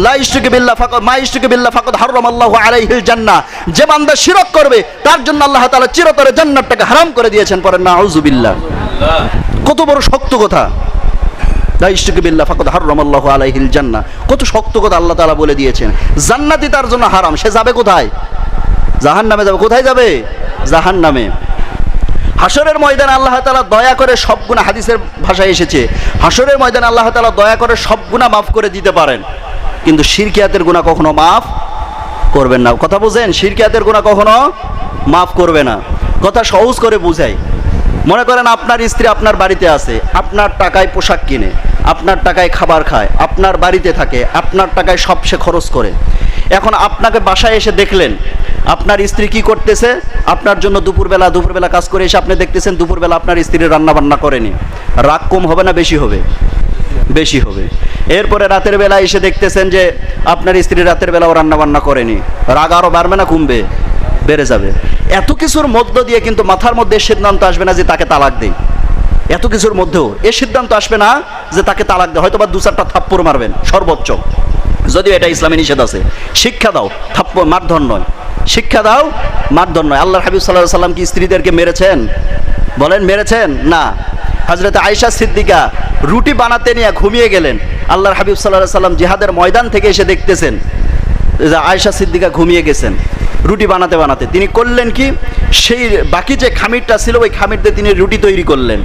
লা ইশরিকু বিল্লাহ ফাকাদ মা ইশরিকু বিল্লাহ ফাকাদ হারামাল্লাহু আলাইহিল জান্নাহ। যে বান্দা শিরক করবে তার জন্য আল্লাহ তাআলা চিরতরে জান্নাতটাকে হারাম করে দিয়েছেন। পড়েন নাউযুবিল্লাহ। কত বড় শক্ত কথা। লা ইশরিকু বিল্লাহ ফাকাদ হারামাল্লাহু আলাইহিল জান্নাহ। কত শক্ত কথা আল্লাহ তাআলা বলে দিয়েছেন। জান্নাতই তার জন্য হারাম। সে যাবে কোথায়? জাহান্নামে যাবে। কোথায় যাবে? জাহান্নামে। হাসরের ময়দানে আল্লাহ তাআলা দয়া করে সব গুনাহ, হাদিসের ভাষায় এসেছে, হাসরের ময়দানে আল্লাহ তাআলা দয়া করে সব গুনাহ মাফ করে দিতে পারেন, কিন্তু শিরকিয়াতের গুনাহ কখনো মাফ করবেন না। কথা বুঝেন? শিরকিয়াতের গুনাহ কখনো মাফ করবে না। কথা সহজ করে বুঝাই। মনে করেন আপনার স্ত্রী আপনার বাড়িতে আছে, আপনার টাকায় পোশাক কিনে, আপনার টাকায় খাবার খায়, আপনার বাড়িতে থাকে, আপনার টাকায় সব সে খরচ করে। এখন আপনাকে বাসায় এসে দেখলেন আপনার স্ত্রী কি করতেছে, আপনার জন্য দুপুরবেলা কাজ করে এসে আপনি দেখতেছেন দুপুরবেলা আপনার স্ত্রী রান্না বান্না করেনি। রাগ কম হবে না বেশি হবে? বেশি হবে। এরপরে রাতের বেলা এসে দেখতেছেন যে আপনার স্ত্রী রাতের বেলাও রান্না বান্না করেনি। রাগ আরও বাড়বে না কমবে? বেড়ে যাবে। এত কিছুর মধ্য দিয়ে কিন্তু মাথার মধ্যে সিদ্ধান্ত আসবে না যে তাকে তালাক দেই। এত কিছুর মধ্যেও এ সিদ্ধান্ত আসবে না যে তাকে তালাক দেয়, হয়তো বা 2-4টা থাপ্পড় মারবেন সর্বোচ্চ, যদিও এটা ইসলামে নিষেধ আছে। শিক্ষা দাও, থাপ্পড়, মারধর নয়। শিক্ষা দাও, মারধর নয়। আল্লাহর হাবিব সাল্লাল্লাহু আলাইহি সাল্লাম কি স্ত্রীদেরকে মেরেছেন? বলেন মেরেছেন? না। হযরত আয়েশা সিদ্দিকা রুটি বানাতে নিয়ে ঘুমিয়ে গেলেন। আল্লাহর হাবিব সাল্লাল্লাহু আলাইহি সাল্লাম জিহাদের ময়দান থেকে এসে দেখতেছেন যে আয়েশা সিদ্দিকা ঘুমিয়ে গেছেন রুটি বানাতে বানাতে। তিনি করলেন কি, সেই বাকি যে খামিরটা ছিল ওই খামির দিয়ে তিনি রুটি তৈরি করলেন।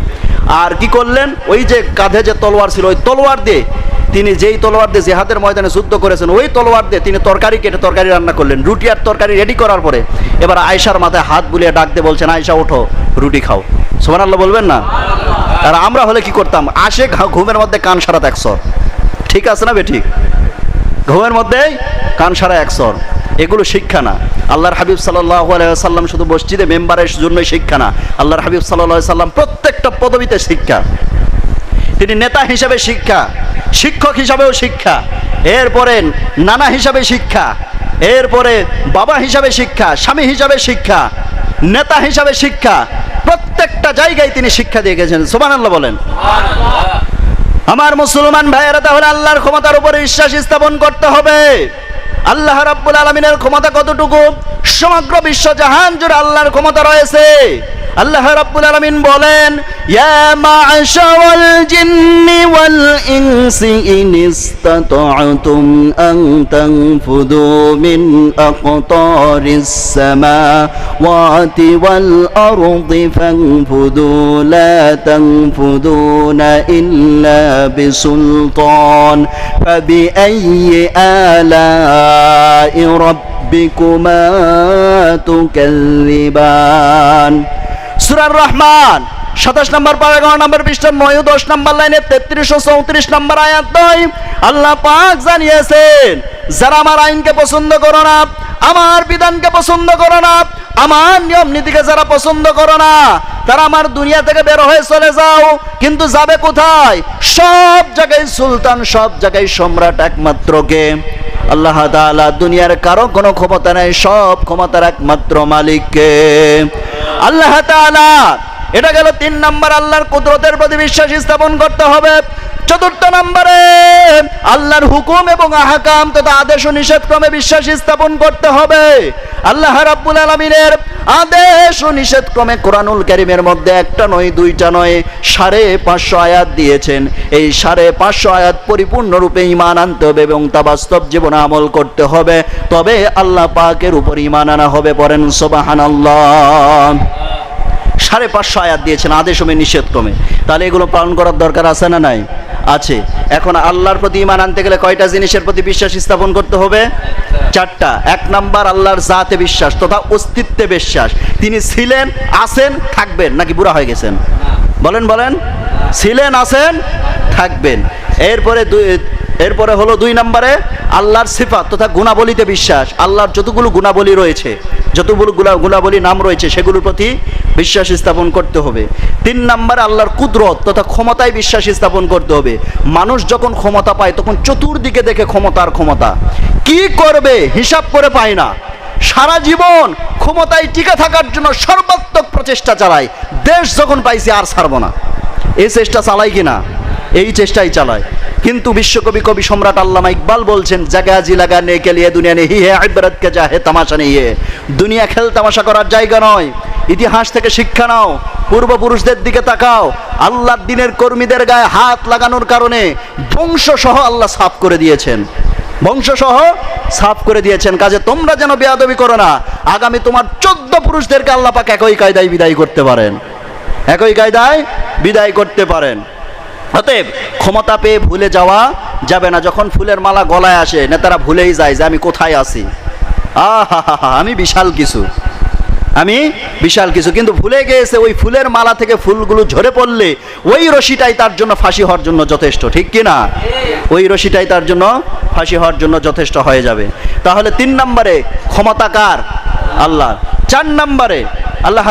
আর কি করলেন, ওই যে কাঁধে যে তলোয়ার ছিল ওই তলোয়ার দিয়ে তিনি, যেই তলোয়ার দিয়ে জিহাদের ময়দানে যুদ্ধ করেছেন, ওই তলোয়ার দিয়ে তিনি তরকারি কেটে তরকারি রান্না করলেন। রুটি আর তরকারি রেডি করার পরে এবার আয়েশার মাথায় হাত বুলিয়ে ডাক দিয়ে বলছেন, আয়েশা ওঠো, রুটি খাও। সুবহানাল্লাহ বলবেন না? আর আমরা হলে কি করতাম, আসে ঘুমের মধ্যে কান সারা 100। ঠিক আছে না বেঠিক? ঘুমের মধ্যেই কান সারা 100। এগুলো শিক্ষা না। আল্লাহর হাবিব সাল্লাল্লাহু আলাইহি ওয়াসাল্লাম শুধু মসজিদে মেম্বারের জন্যই শিক্ষা না, আল্লাহর হাবিব সাল্লাল্লাহু আলাইহি ওয়াসাল্লাম প্রত্যেকটা পদবিতে শিক্ষা। তিনি নেতা হিসাবে শিক্ষা, শিক্ষক হিসাবেও শিক্ষা, এরপরে নানা হিসাবে শিক্ষা, এরপরে বাবা হিসাবে শিক্ষা, স্বামী হিসাবে শিক্ষা, নেতা হিসাবে শিক্ষা, প্রত্যেকটা জায়গায় তিনি শিক্ষা দিয়ে গেছেন। সুবহানাল্লাহ বলেন। আমার মুসলমান ভাইয়েরা, তাহলে আল্লাহর ক্ষমতার উপরে বিশ্বাস স্থাপন করতে হবে। আল্লাহ রাব্বুল আলামিনের ক্ষমতা কতটুকু? সমগ্র বিশ্ব জাহান জুড়ে আল্লাহর ক্ষমতা রয়েছে। আল্লাহ রাব্বুল আলামিন বলেন, ইয়া মা'শারাল জিন্নি ওয়াল ইনসি ইন ইসতাতা'তুম আন তানফুদু মিন আকতারিস সামাওয়াতি ওয়াল আরদি ফানফুদু লা তানফুদুনা ইল্লা বিসুলতান ফাবিআইয়ি আলা'i রাব্বিকুমা তুকাল্লিবান। সূরা রহমান 27 নম্বর পারা 11 নম্বর পৃষ্ঠা 9 ও 10 নম্বর লাইনে 33 ও 34 নম্বর আয়াত 9 আল্লাহ পাক জানিয়েছেন, যারা আমার আইনকে পছন্দ করো না, আমার বিধানকে পছন্দ করো না, আমার নিয়ম নীতিকে যারা পছন্দ করো না, তারা আমার দুনিয়া থেকে বের হয়ে চলে যাও। কিন্তু যাবে কোথায়? সব জায়গায় সুলতান, সব জায়গায় সম্রাট একমাত্র কে? আল্লাহ তাআলা। দুনিয়ার কারো কোনো ক্ষমতা নাই, সব ক্ষমতার একমাত্র মালিক কে? আল্লাহ তাআলা। এটা গেল 3 নম্বর, আল্লাহর কুদরতের প্রতি বিশ্বাস স্থাপন করতে হবে। 4 নম্বরে আল্লাহর হুকুম এবং আহকাম তথা আদেশ ও নিষেধ ক্রমে বিশ্বাস স্থাপন করতে হবে। আল্লাহ রাব্বুল আলামিনের আদেশ ও নিষেধ ক্রমে কোরআনুল কারীমের মধ্যে একটা নয়, দুইটা নয়, 550 আয়াত দিয়েছেন। এই 550 আয়াত পরিপূর্ণরূপে ঈমান আনতে হবে এবং তা বাস্তব জীবনে আমল করতে হবে, তবে আল্লাহ পাকের উপর ঈমান আনা হবে। পড়েন সুবহানাল্লাহ। 550 আয়াত দিয়েছেন আদেশ ও নিষেধ ক্রমে। তাহলে এগুলো পালন করার দরকার আছে না নাই? আছে। এখন আল্লাহর প্রতি ঈমান আনতে গেলে কয়টা জিনিসের প্রতি বিশ্বাস স্থাপন করতে হবে? 4টা। 1 নাম্বার আল্লাহর জাতে বিশ্বাস তথা অস্তিত্বে বিশ্বাস। তিনি ছিলেন, আছেন, থাকবেন, নাকি বুড়া হয়ে গেছেন? বলেন বলেন। ছিলেন, আছেন, থাকবেন। এরপরে হলো 2 নম্বরে আল্লাহর সিফাত তথা গুণাবলীতে বিশ্বাস। আল্লাহর যতগুলো গুণাবলী রয়েছে, যতগুলো গুণাবলী নাম রয়েছে, সেগুলোর প্রতি বিশ্বাস স্থাপন করতে হবে। 3 নম্বরে আল্লাহর কুদরত তথা ক্ষমতায় বিশ্বাস স্থাপন করতে হবে। মানুষ যখন ক্ষমতা পায় তখন চতুর্দিকে দেখে ক্ষমতার ক্ষমতা, কি করবে হিসাব করে পায় না। সারা জীবন ক্ষমতায় টিকে থাকার জন্য সর্বাত্মক প্রচেষ্টা চালায়। দেশ যখন পাইছে আর ছাড়বো না, এই চেষ্টা চালায় কিনা? এই চেষ্টাই চালায়। কিন্তু বিশ্বকবি কবি সম্রাট আল্লামা ইকবাল বলছেন, জাগা জি লাগানে কে লিয়ে দুনিয়া নেই হে ইবরত কে চাহে তামাশা নেই। দুনিয়া খেল তামাশা করার জায়গা নয়। ইতিহাস থেকে শিক্ষা নাও, পূর্বপুরুষদের দিকে তাকাও। আল্লাহর দ্বীনের কর্মীদের গায়ে হাত লাগানোর কারণে বংশসহ আল্লাহ সাফ করে দিয়েছেন, বংশসহ সাফ করে দিয়েছেন। কাজে তোমরা যেন বেয়াদবি করো না, আগামী তোমার 14 পুরুষদেরকে আল্লাহ পাক একই কায়দায় বিদায় করতে পারেন। একই কায়দায় বিদায় করতে পারেন। অতএব ক্ষমতা পেয়ে ভুলে যাওয়া যাবে না। যখন ফুলের মালা গলায় আসে নেতারা ভুলেই যায় যে আমি কোথায় আছি, আহা আমি বিশাল কিছু, আমি বিশাল কিছু। কিন্তু ভুলে গিয়েছে ওই ফুলের মালা থেকে ফুলগুলো ঝরে পড়লে ওই রশিটাই তার জন্য ফাঁসি হওয়ার জন্য যথেষ্ট, ঠিক কি না? ওই রশিটাই তার জন্য ফাঁসি হওয়ার জন্য যথেষ্ট হয়ে যাবে। তাহলে 3 নম্বরে ক্ষমতা কার? আল্লাহ। 4 নম্বরে আল্লাহ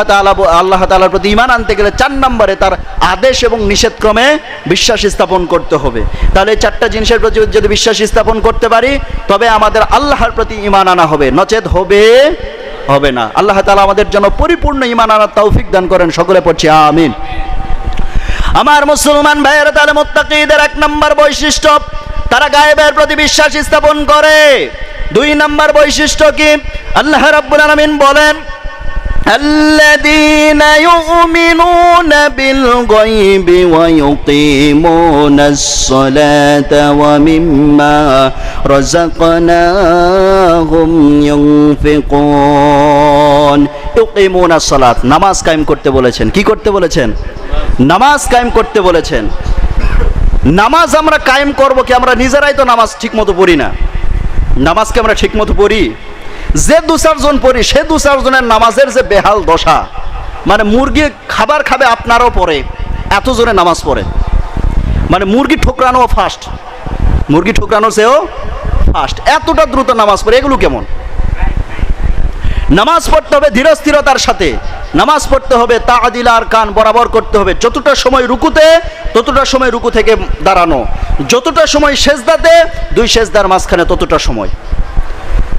তাআলার প্রতি ঈমান আনতে গেলে 4 নম্বরে তার আদেশ এবং নিষেধ ক্রমে বিশ্বাস স্থাপন করতে হবে। তাহলে 4টা জিনিসের প্রতি যদি বিশ্বাস স্থাপন করতে পারি তবে আমাদের আল্লাহর প্রতি ঈমান আনা হবে, নচেত হবে না। আল্লাহ তাআলা আমাদের জন্য পরিপূর্ণ ঈমান আনার তৌফিক দান করেন। সকলে পড়ছি আমিন। আমার মুসলমান ভাইয়েরা, তাহলে মুত্তাকীদের 1 নম্বর বৈশিষ্ট্য তারা গায়েবের প্রতি বিশ্বাস স্থাপন করে। 2 নম্বর বৈশিষ্ট্য কি? আল্লাহ রাব্বুল আলামিন বলেন, الذين يؤمنون بالغيب ويقيمون الصلاة ومما رزقناهم ينفقون। يقيمون الصلاة, নামাজ কায়েম করতে বলেছেন। কি করতে বলেছেন? নামাজ কায়েম করতে বলেছেন। নামাজ আমরা কায়েম করব কি? আমরা নিজেরাই তো নামাজ ঠিকমতো পড়ি না। নামাজকে আমরা ঠিকমতো পড়ি? যে 2-4 জন পড়ি সে 2-4 জনের নামাজের যে বেহাল দশা, মানে মুরগি খাবার খাবে আপনারও পড়ে, এত জোরে নামাজ পড়ে। মানে মুরগি ঠোকরানো ফাস্ট, মুরগি ঠোকরানো সেও ফাস্ট, এতটা দ্রুত নামাজ পড়ে। এগুলো কেমন? নামাজ পড়তে হবে ধীরস্থিরতার সাথে, নামাজ পড়তে হবে তাআদিল আরকান বরাবর করতে হবে। যতটা সময় রুকুতে ততটা সময় রুকু থেকে দাঁড়ানো, যতটা সময় সেজদাতে 2 সেজদার মাঝখানে ততটা সময়।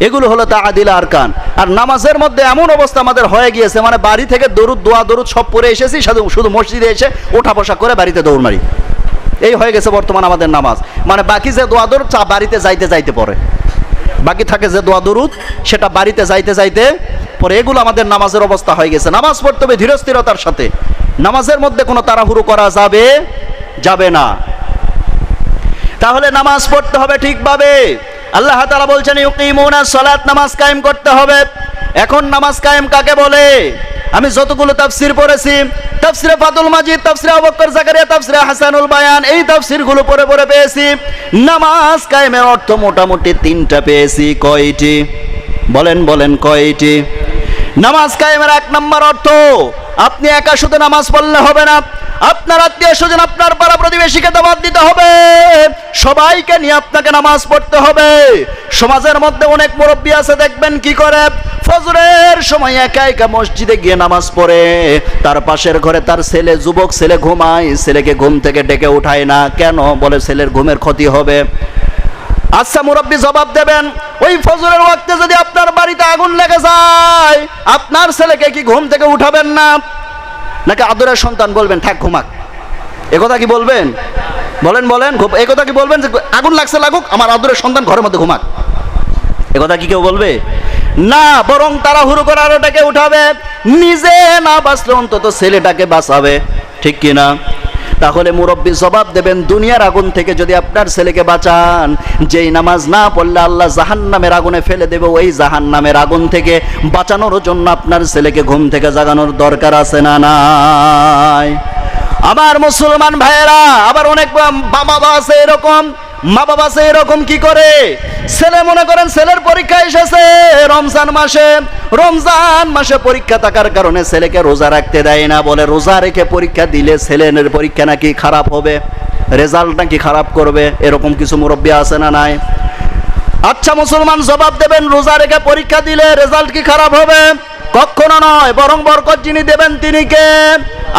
এগুলো হলো তাআদিল আরকান। আর নামাজের মধ্যে এমন অবস্থা আমাদের হয়ে গিয়েছে, মানে বাড়ি থেকে দোয়া দরুদ সব পড়ে এসেছি, শুধু মসজিদে এসে ওঠা বসা করে বাড়িতে দৌড় মারি, এই হয়ে গেছে বর্তমান আমাদের নামাজ। মানে বাকি যে দোয়া দরুদ বাড়িতে যাইতে পড়ে, বাকি থাকে যে দোয়া দরুদ সেটা বাড়িতে যাইতে পরে। এগুলো আমাদের নামাজের অবস্থা হয়ে গেছে। নামাজ পড়তে হবে ধীরস্থিরতার সাথে, নামাজের মধ্যে কোনো তাড়াহুড়ো করা যাবে না। তাহলে নামাজ পড়তে হবে ঠিকভাবে। আল্লাহ তাআলা বলছেন ইউকিমুনাস সালাত, নামাজ কায়েম করতে হবে। এখন নামাজ কায়েম কাকে বলে? আমি যতগুলো তাফসীর পড়েছি, তাফসীরে ফাতুল মাজিদ, তাফসীরে আবু বকর জাকারিয়া, তাফসীরে হাসানুল বায়ান, এই তাফসীরগুলো পড়ে পেয়েছি নামাজ কায়েমের অর্থ মোটামুটি 3টা পেয়েছি। কয়টি? বলেন কয়টি? নামাজ কায়েমের 1 নম্বর অর্থ, আপনি একা শুধু নামাজ পড়লে হবে না, আপনার আত্মীয় স্বজন, আপনার পাড়া প্রতিবেশীকে দাওয়াত দিতে হবে, সবাইকে নিয়ে আপনাকে নামাজ পড়তে হবে। সমাজের মধ্যে অনেক মুরব্বী আছে, দেখবেন কি করে ফজরের সময় একা মসজিদে গিয়ে নামাজ পড়ে, তার পাশের ঘরে তার যুবক ছেলে ঘুমায়, ছেলেকে ঘুম থেকে ডেকে উঠায় না। কেন? বলে ছেলের ঘুমের ক্ষতি হবে। আচ্ছা মুরব্বী জবাব দেবেন, ওই ফজরের ওয়াক্তে যদি আপনার বাড়িতে আগুন লেগে যায়, আপনার ছেলেকে কি ঘুম থেকে উঠাবেন না? নাকি আদরের সন্তান বলবেন থাক ঘুমাক? একথা কি বলবেন? বলেন একথা কি বলবেন যে আগুন লাগছে লাগুক, আমার আদরের সন্তান ঘরের মধ্যে ঘুমাক? একথা কি কেউ বলবে? না, বরং তাড়াহুড়ো করে আরো ডেকে উঠাবে। নিজে না বাঁচলে অন্তত ছেলেটাকে বাঁচাবে, ঠিক কিনা? তাহলে মুরব্বী জবাব দেবেন, দুনিয়ার আগুন থেকে যদি আপনার ছেলেকে বাঁচান, যেই নামাজ না পড়লে আল্লাহ জাহান্নামের আগুনে ফেলে দেবে, ওই জাহান্নামের আগুন থেকে বাঁচানোর জন্য আপনার ছেলেকে ঘুম থেকে জাগানোর দরকার আছে না নাই? আমার মুসলমান ভাইয়েরা, আবার অনেক মা বাবা আছে এরকম কি করে, ছেলে মনে করেন ছেলের পরীক্ষা এসেছে রমজান মাসে পরীক্ষা থাকার কারণে ছেলেকে রোজা রাখতে দেয় না, বলে রোজা রেখে পরীক্ষা দিলে ছেলের পরীক্ষা নাকি খারাপ হবে, রেজাল্ট নাকি খারাপ করবে। এরকম কিছু মুরব্বী আছে না নাই? আচ্ছা মুসলমান জবাব দেবেন, রোজা রেখে পরীক্ষা দিলে রেজাল্ট কি খারাপ হবে? কখনো নয়, বরং বরকত যিনি দেবেন তিনি কে?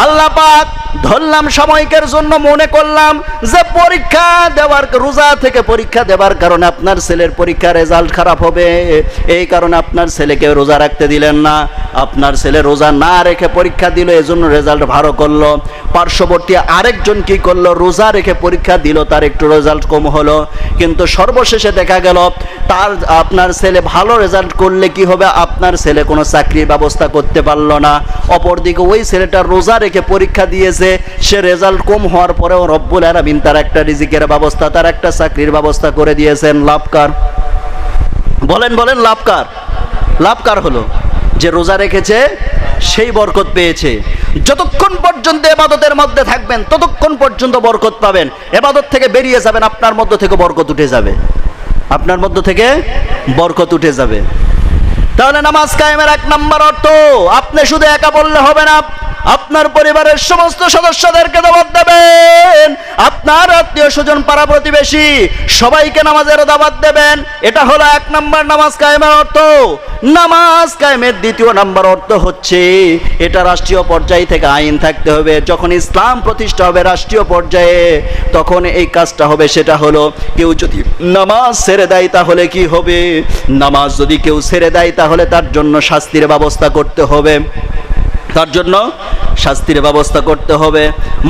আল্লাহ পাক। ধরলাম সাময়িকের জন্য মনে করলাম যে পরীক্ষা দেওয়ার, রোজা থেকে পরীক্ষা দেওয়ার কারণে আপনার ছেলের পরীক্ষা রেজাল্ট খারাপ হবে, এই কারণে আপনার ছেলেকে রোজা রাখতে দিলেন না। আপনার ছেলে রোজা না রেখে পরীক্ষা দিল, এজন্য রেজাল্ট ভালো করলো। পার্শ্ববর্তী আরেকজন কি করলো, রোজা রেখে পরীক্ষা দিল, তার একটু রেজাল্ট কম হলো। কিন্তু সর্বশেষে দেখা গেল আপনার ছেলে ভালো রেজাল্ট করলে কি হবে, আপনার ছেলে কোনো চাকরির ব্যবস্থা করতে পারলো না। অপরদিকে ওই ছেলেটা রোজা রেখে পরীক্ষা দিয়েছে, সে রেজাল্ট কম হওয়ার পরেও রব্বুল আলামিন তার একটা রিজিকের ব্যবস্থা, তার একটা চাকরির ব্যবস্থা করে দিয়েছেন। লাভকার? বলেন লাভকার হলো। যে রোজা রেখেছে সেই বরকত পেয়েছে। যতক্ষণ পর্যন্ত ইবাদতের মধ্যে থাকবেন ততক্ষণ পর্যন্ত বরকত পাবেন। ইবাদত থেকে বেরিয়ে যাবেন, আপনার মধ্য থেকে বরকত উঠে যাবে, আপনার মধ্য থেকে বরকত উঠে যাবে। তাহলে নামাজ কায়েমের এক নাম্বার অর্থ, আপনি শুধু একা বললে হবে না, আপনার পরিবারের সমস্ত সদস্যদেরকে দাওয়াত দেবেন, আপনার আত্মীয় স্বজন পাড়া প্রতিবেশী সবাইকে নামাজের দাওয়াত দেবেন। এটা হলো এক নাম্বার নামাজ কায়েমের অর্থ। নামাজ কায়েমের দ্বিতীয় নাম্বার অর্থ হচ্ছে এটা রাষ্ট্রীয় পর্যায় থেকে আইন থাকতে হবে। যখন ইসলাম প্রতিষ্ঠা হবে রাষ্ট্রীয় পর্যায়ে তখন এই কাজটা হবে। সেটা হলো কেউ যদি নামাজ ছেড়ে দেয় তাহলে কি হবে? নামাজ যদি কেউ ছেড়ে দেয় তাহলে তার জন্য শাস্তির ব্যবস্থা করতে হবে, তার জন্য শাস্তির ব্যবস্থা করতে হবে।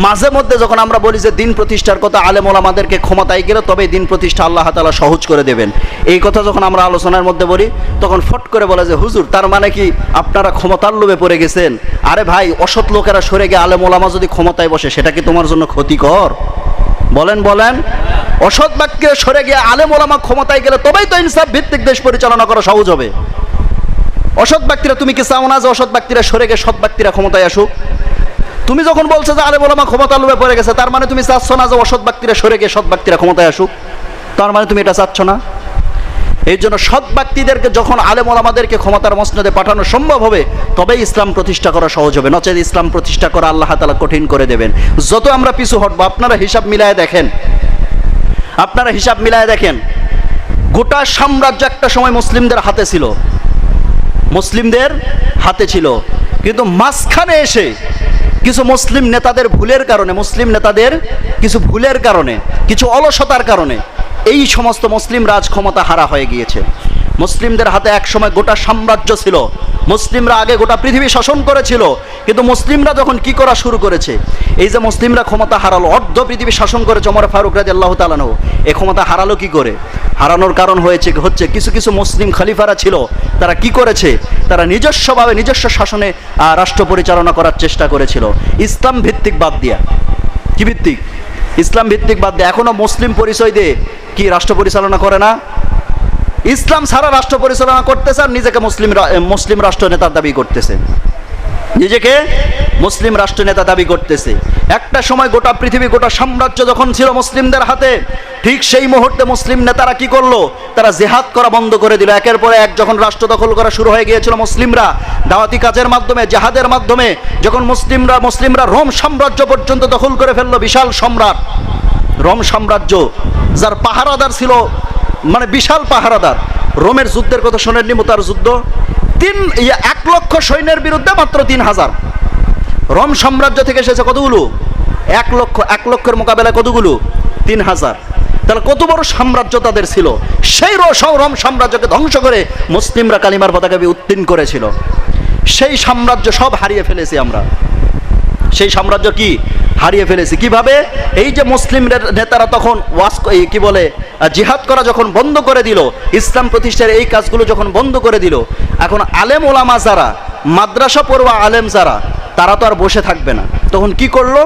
মাঝে মধ্যে যখন আমরা বলি যে দিন প্রতিষ্ঠার কথা, আলেম ওলামাদেরকে ক্ষমতায় গেলে তবে দিন প্রতিষ্ঠা আল্লাহ তাআলা সহজ করে দেবেন, এই কথা যখন আমরা আলোচনার মধ্যে বলি তখন ফট করে বলে যে হুজুর তার মানে কি আপনারা ক্ষমতার লোভে পড়ে গেছেন? আরে ভাই, অসৎ লোকেরা সরে গিয়ে আলেম ওলামা যদি ক্ষমতায় বসে সেটা কি তোমার জন্য ক্ষতিকর? বলেন বলেন। অসৎ ব্যক্তিরা সরে গিয়ে আলেম ওলামা ক্ষমতায় গেলে তবেই তো ইনসাফ ভিত্তিক দেশ পরিচালনা করা সহজ হবে। অসৎ ব্যক্তিরা, তুমি কি চাও না যে অসৎ ব্যক্তিরা সরে গিয়ে সৎ ব্যক্তিরা ক্ষমতায় আসুক? তুমি যখন বলছো যে আলেম ওলামা ক্ষমতার লোভে পড়ে গেছে, তার মানে তুমি চাচ্ছ না যে অসৎ ব্যক্তিরা সরে গিয়ে সৎ ব্যক্তিরা ক্ষমতায় আসুক? তার মানে তুমি এটা চাচ্ছ না। এই জন্য সৎ ব্যক্তিদেরকে যখন আলেম ওলামাদেরকে ক্ষমতার মসনদে পাঠানো সম্ভব হবে তবেই ইসলাম প্রতিষ্ঠা করা সহজ হবে, নচেত ইসলাম প্রতিষ্ঠা করা আল্লাহ তাআলা কঠিন করে দেবেন। যত আমরা পিছু হটবো, আপনারা হিসাব মিলায় দেখেন, আপনারা হিসাব মিলায় দেখেন, গোটা সাম্রাজ্য একটা সময় মুসলিমদের হাতে ছিল, মুসলিমদের হাতে ছিল, কিন্তু মাঝখানে এসে কিছু মুসলিম নেতাদের ভুলের কারণে, মুসলিম নেতাদের কিছু ভুলের কারণে, কিছু অলসতার কারণে এই সমস্ত মুসলিম রাজ ক্ষমতা হারা হয়ে গিয়েছে। মুসলিমদের হাতে এক সময় গোটা সাম্রাজ্য ছিল, মুসলিমরা আগে গোটা পৃথিবী শাসন করেছিল, কিন্তু মুসলিমরা যখন কি করা শুরু করেছে, এই যে মুসলিমরা ক্ষমতা হারালো, অর্ধ পৃথিবী শাসন করেছে ওমর ফারুক রাদিয়াল্লাহু তাআলা আনহু, এই ক্ষমতা হারালো কি করে? হারানোর কারণ হচ্ছে কিছু কিছু মুসলিম খলিফারা ছিল, তারা কি করেছে, তারা নিজস্বভাবে নিজস্ব শাসনে রাষ্ট্র পরিচালনা করার চেষ্টা করেছিল, ইসলাম ভিত্তিক বাদ দিয়া। কি ভিত্তিক? ইসলাম ভিত্তিক বাদ দিয়ে এখনো মুসলিম পরিচয় দিয়ে কি রাষ্ট্র পরিচালনা করে না? ইসলাম ছাড়া রাষ্ট্র পরিচালনা করতেছে আর নিজেকে মুসলিম রাষ্ট্র নেতার দাবি করতেছে, নিজেকে মুসলিম রাষ্ট্র নেতা দাবি করতেছে। একটা সময় গোটা পৃথিবী, গোটা সাম্রাজ্য যখন ছিল মুসলিমদের হাতে, ঠিক সেই মুহূর্তে মুসলিম নেতারা কি করলো? তারা জিহাদ করা বন্ধ করে দিল। একের পরে এক যখন রাষ্ট্র দখল করা শুরু হয়ে গিয়েছিল, মুসলিমরা দাওয়াতি কাজের মাধ্যমে, জিহাদের মাধ্যমে যখন মুসলিমরা রোম সাম্রাজ্য পর্যন্ত দখল করে ফেললো, বিশাল সম্রাট রোম সাম্রাজ্য, যার পাহারাদার ছিল মানে বিশাল পাহারাদার। রোমের যুদ্ধের কথা শোনেননি? মুতার যুদ্ধ, 1 লক্ষ সৈন্যের বিরুদ্ধে মাত্র 3000। রোম সাম্রাজ্য থেকে এসেছে কতগুলো? 1 লক্ষ। 1 লক্ষের মোকাবেলায় কতগুলো? 3000। তাহলে কত বড় সাম্রাজ্য তাদের ছিল। সেই রোম সাম্রাজ্যকে ধ্বংস করে মুসলিমরা কালিমার পতাকা উত্তীর্ণ করেছিল। সেই সাম্রাজ্য সব হারিয়ে ফেলেছি আমরা। সেই সাম্রাজ্য কি হারিয়ে ফেলেছি কিভাবে? এই যে মুসলিম নেতারা তখন কি বলে জিহাদ করা যখন বন্ধ করে দিল, ইসলাম প্রতিষ্ঠার এই কাজগুলো যখন বন্ধ করে দিল, এখন আলেম ওলামা যারা, মাদ্রাসা পড়ুয়া আলেম যারা, তারা তো আর বসে থাকবে না। তখন কি করলো?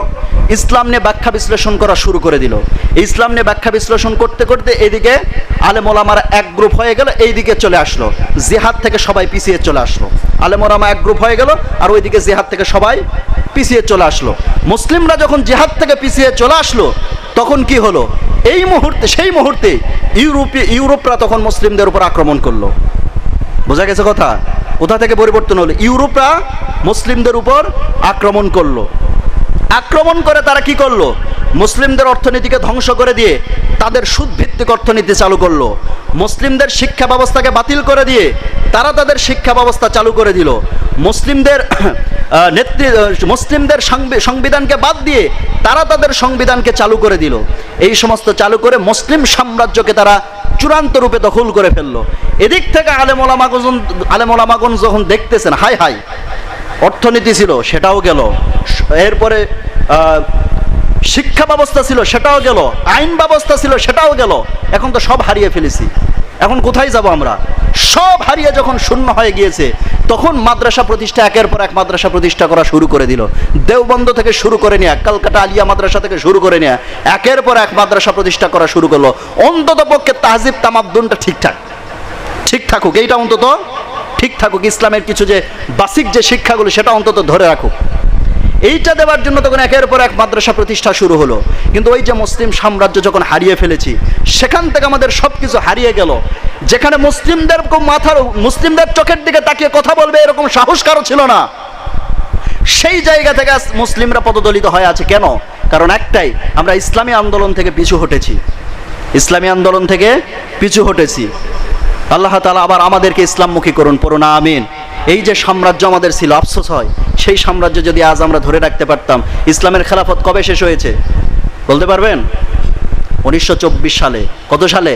ইসলাম নিয়ে ব্যাখ্যা বিশ্লেষণ করা শুরু করে দিল। ইসলাম নিয়ে ব্যাখ্যা বিশ্লেষণ করতে করতে এইদিকে আলেম ওলামারা এক গ্রুপ হয়ে গেল, এইদিকে চলে আসলো, জিহাদ থেকে সবাই পিছিয়ে চলে আসলো। আলেম ওলামা এক গ্রুপ হয়ে গেল আর ওইদিকে জিহাদ থেকে সবাই পিছিয়ে চলে আসলো। মুসলিমরা যখন জিহাদ থেকে পিছিয়ে চলে আসলো তখন কি হলো? সেই মুহূর্তে ইউরোপরা তখন মুসলিমদের উপর আক্রমণ করলো। বোঝা গেছে কথা? কোথা থেকে পরিবর্তন হলো? ইউরোপরা মুসলিমদের উপর আক্রমণ করলো। আক্রমণ করে তারা কি করলো? মুসলিমদের অর্থনীতিকে ধ্বংস করে দিয়ে তাদের সুদভিত্তিক অর্থনীতি চালু করলো। মুসলিমদের শিক্ষা ব্যবস্থাকে বাতিল করে দিয়ে তারা তাদের শিক্ষা ব্যবস্থা চালু করে দিল। মুসলিমদের সংবিধানকে বাদ দিয়ে তারা তাদের সংবিধানকে চালু করে দিল। এই সমস্ত চালু করে মুসলিম সাম্রাজ্যকে তারা চূড়ান্ত রূপে দখল করে ফেললো। এদিক থেকে আলেম ওলামাগণ যখন দেখতেছেন, হাই হাই, অর্থনীতি ছিল সেটাও গেল, এরপরে শিক্ষা ব্যবস্থা ছিল সেটাও গেল, আইন ব্যবস্থা ছিল সেটাও গেল, এখন তো সব হারিয়ে ফেলেছি, এখন কোথায় যাব আমরা? সব হারিয়ে যখন শূন্য হয়ে গিয়েছে তখন মাদ্রাসা প্রতিষ্ঠা, একের পর এক মাদ্রাসা প্রতিষ্ঠা করা শুরু করে দিল। দেওবন্দ থেকে শুরু করে নিয়ে, কলকাতা আলিয়া মাদ্রাসা থেকে শুরু করে নিয়ে একের পর এক মাদ্রাসা প্রতিষ্ঠা করা শুরু করলো। অন্তত পক্ষে তাহজিব তামাদ্দুনটা ঠিক থাকুক, এইটা অন্তত ঠিক ঠিক থাকুক, ইসলামের কিছু যে বেসিক যে শিক্ষাগুলো সেটা অন্তত ধরে রাখুক। এইটা দেওয়ার জন্য তখন একের পর এক মাদ্রাসা প্রতিষ্ঠা শুরু হলো। কিন্তু ওই যে মুসলিম সাম্রাজ্য যখন হারিয়ে ফেলেছি, সেখান থেকে আমাদের সব কিছু হারিয়ে গেল। যেখানে মুসলিমদের চোখের দিকে তাকিয়ে কথা বলবে এরকম সাহস কারো ছিল না, সেই জায়গা থেকে মুসলিমরা পদদলিত হয়ে আছে। কেন? কারণ একটাই, আমরা ইসলামী আন্দোলন থেকে পিছু হটেছি, ইসলামী আন্দোলন থেকে পিছু হটেছি। আল্লাহ তাআলা আবার আমাদেরকে ইসলামমুখী করুন, পড়ুন আমিন। এই যে সাম্রাজ্য আমাদের ছিল, আফসোস হয় সেই সাম্রাজ্য যদি আজ আমরা ধরে রাখতে পারতাম। ইসলামের খেলাফত কবে শেষ হয়েছে বলতে পারবেন? 1924 সালে। কত সালে?